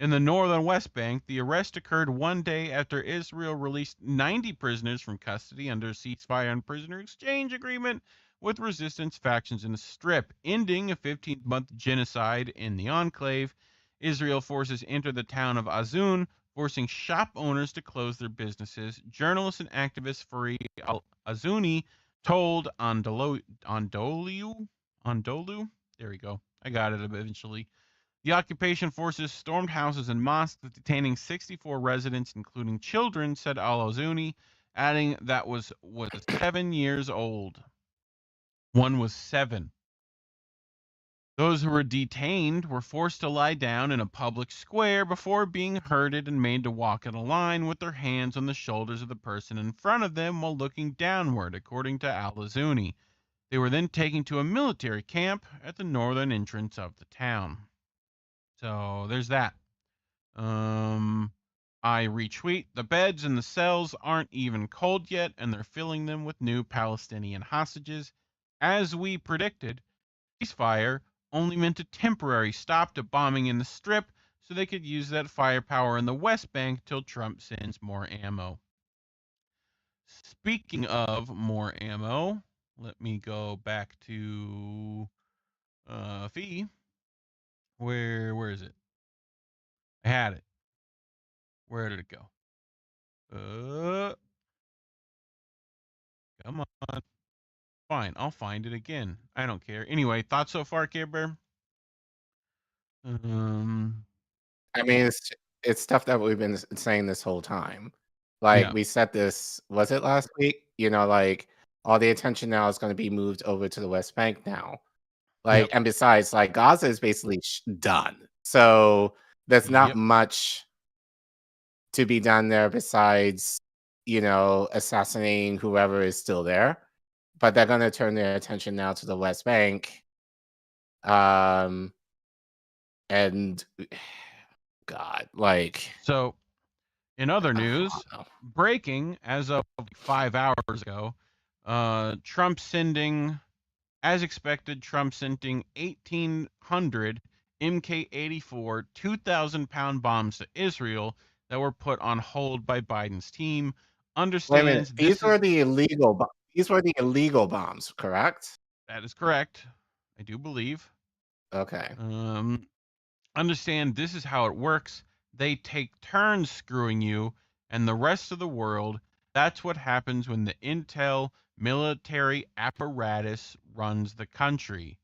In the northern West Bank, the arrest occurred one day after Israel released 90 prisoners from custody under a ceasefire and prisoner exchange agreement with resistance factions in the Strip, ending a 15-month genocide in the enclave. Israel forces entered the town of Azun, forcing shop owners to close their businesses. Journalist and activist Fareed al-Azuni told Andolu, there we go, I got it eventually. The occupation forces stormed houses and mosques, detaining 64 residents, including children, said al-Azuni, adding that was 7 years old. One was 7. Those who were detained were forced to lie down in a public square before being herded and made to walk in a line with their hands on the shoulders of the person in front of them while looking downward, according to al-Azuni. They were then taken to a military camp at the northern entrance of the town. So there's that. I retweet. The beds in the cells aren't even cold yet, and they're filling them with new Palestinian hostages. As we predicted, ceasefire only meant a temporary stop to bombing in the Strip so they could use that firepower in the West Bank till Trump sends more ammo. Speaking of more ammo, let me go back to Fee. Where is it? I had it. Where did it go? Come on. Fine, I'll find it again. I don't care. Anyway, thoughts so far, Care Bear? I mean, it's stuff that we've been saying this whole time. Like we said this, was it last week? You know, like all the attention now is going to be moved over to the West Bank now. Like, and besides, like Gaza is basically done. So there's not much to be done there besides, you know, assassinating whoever is still there. But they're going to turn their attention now to the West Bank. And God, like. So, in other news, breaking as of 5 hours ago, Trump sending, as expected, Trump sending 1,800 MK-84 2,000-pound bombs to Israel that were put on hold by Biden's team. Understands these were the illegal bombs. These were the illegal bombs, correct? That is correct. I do believe. Okay. Understand this is how it works. They take turns screwing you and the rest of the world. That's what happens when the intel military apparatus runs the country.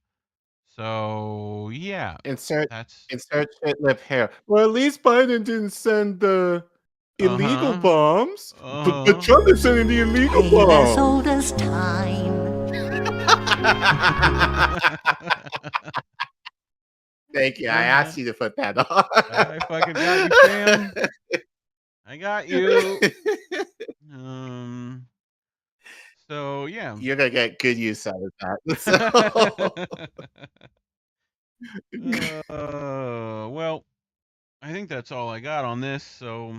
So, yeah. Insert shit lip hair. Well, at least Biden didn't send the illegal bombs. But Trump is sending the illegal bombs. As old as time. Thank you. I asked you to put that on. I fucking got you, Sam. I got you. So, yeah. You're going to get good use out of that. Well, I think that's all I got on this. So,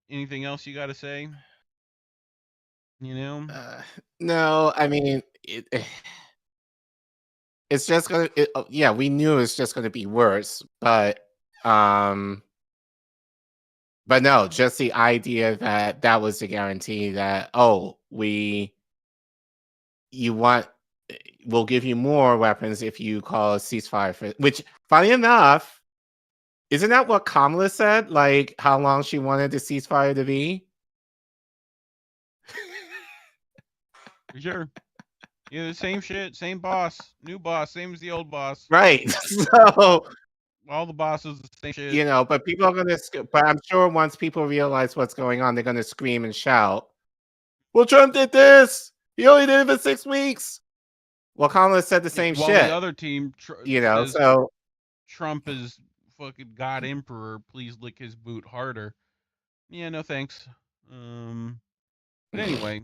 anything else you got to say? You know? No, I mean, it's just going to, yeah, we knew it's just going to be worse, but no, just the idea that that was the guarantee that, we'll give you more weapons if you call a ceasefire, which, funny enough, isn't that what Kamala said? Like, how long she wanted the ceasefire to be? Sure. Yeah, the same shit, same boss, new boss, same as the old boss. Right. So, All the bosses, the same shit. You know, but people are gonna. But I'm sure once people realize what's going on, they're gonna scream and shout. Well, Trump did this. He only did it for 6 weeks. Well, Kamala said the same shit. The other team, you know, says so Trump is fucking God Emperor. Please lick his boot harder. Yeah, no thanks. But anyway,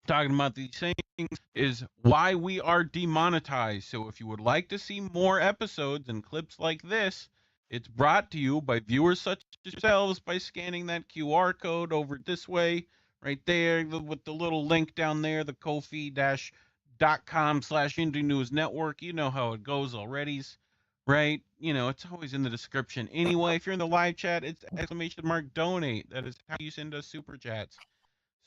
talking about these things is why we are demonetized. So if you would like to see more episodes and clips like this, it's brought to you by viewers such as yourselves by scanning that QR code over this way, right there, with the little link down there, the kofi-.com/indienewsnetwork. You know how it goes already, right? You know, it's always in the description. Anyway, if you're in the live chat, it's !donate. That is how you send us super chats.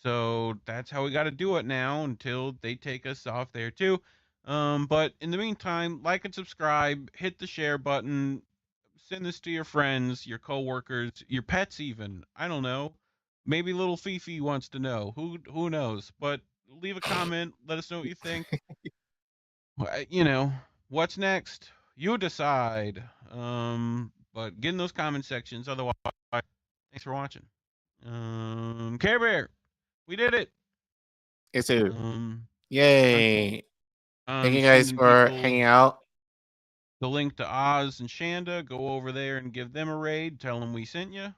So that's how we got to do it now until they take us off there too. But in the meantime, like and subscribe, hit the share button, send this to your friends, your coworkers, your pets even. I don't know. Maybe little Fifi wants to know. Who knows? But leave a comment. Let us know what you think. You know, what's next? You decide. But get in those comment sections. Otherwise, thanks for watching. Care Bear. We did it. It's a yay. Thank you guys for hanging out. The link to Oz and Shanda. Go over there and give them a raid. Tell them we sent you.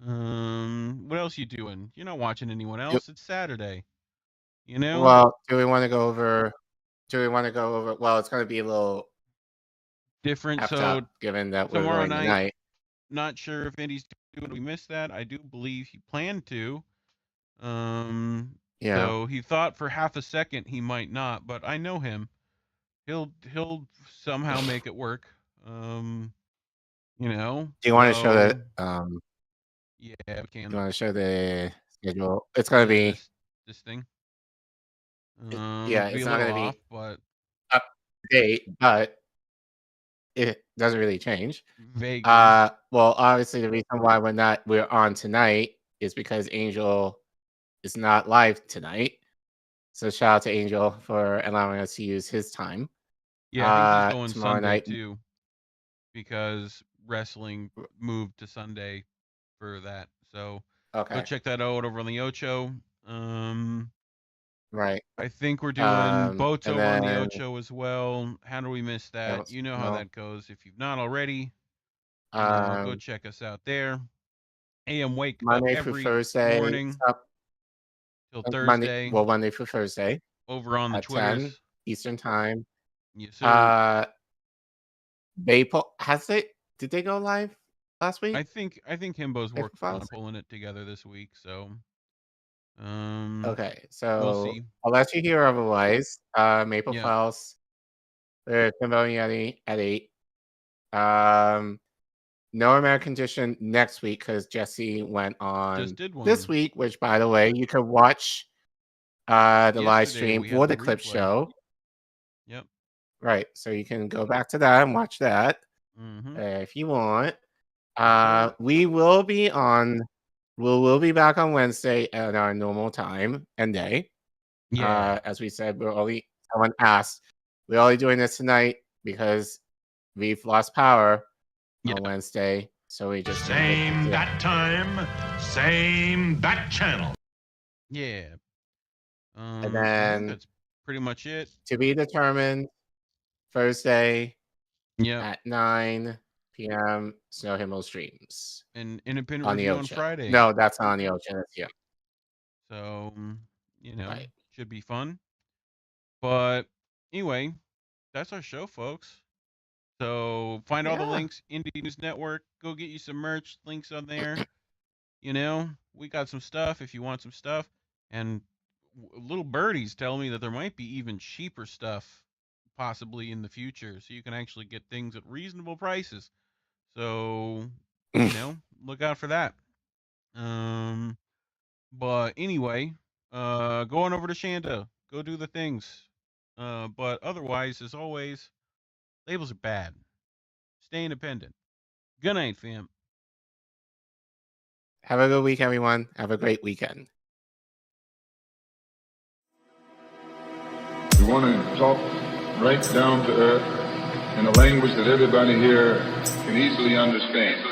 What else you doing? You're not watching anyone else. Yep. It's Saturday. You know? Well, do we want to go over? Well, it's going to be a little different. So given that we're going tonight. Not sure if Indy's doing. We missed that. I do believe he planned to. Yeah. So he thought for half a second he might not, but I know him. He'll somehow make it work. You know. Do you want to show that? Yeah, we can. You want to show the schedule? It's gonna be this thing. Yeah, it's not gonna be but up to date, but it doesn't really change. Vaguely. Well, obviously the reason why we're on tonight is because Angel is not live tonight. So shout out to Angel for allowing us to use his time. Yeah, I think he's going tomorrow Sunday night too, because wrestling moved to Sunday for that. So okay, go check that out over on the Ocho. Right. I think we're doing boats over on the Ocho as well. How do we miss that? You know how that goes. If you've not already, go check us out there. AM Wake Monday up through every Thursday morning till Monday Thursday. through Thursday over on the at Twitters. 10 Eastern time. Yes, sir. Did they go live last week? I think Himbo's working on pulling it together this week. So okay, so we'll see. Unless you hear otherwise, Maple Files, they're Yeti at 8. No American Edition next week because Jesse went on Just did one this week, which by the way, you can watch the live stream for the clip show. Yep. Right. So you can go back to that and watch that if you want. We will be back on Wednesday at our normal time and day. Yeah. As we said, someone asked, we're only doing this tonight because we've lost power on Wednesday. So we just same that time, same that channel. Yeah. And then that's pretty much it. To be determined Thursday Yeah. at 9 p.m. Snow Himmel streams. And independent on the review on Ocean. Friday. No, that's not on the Ocean. That's you. So, should be fun. But anyway, that's our show, folks. So find all the links, Indie News Network. Go get you some merch. Links on there. We got some stuff if you want some stuff. And little birdies tell me that there might be even cheaper stuff possibly in the future. So you can actually get things at reasonable prices. So, look out for that. But anyway, go on over to Shanda. Go do the things. But otherwise, as always, labels are bad. Stay independent. Good night, fam. Have a good week, everyone. Have a great weekend. We want to talk right down to earth in a language that everybody here can easily understand.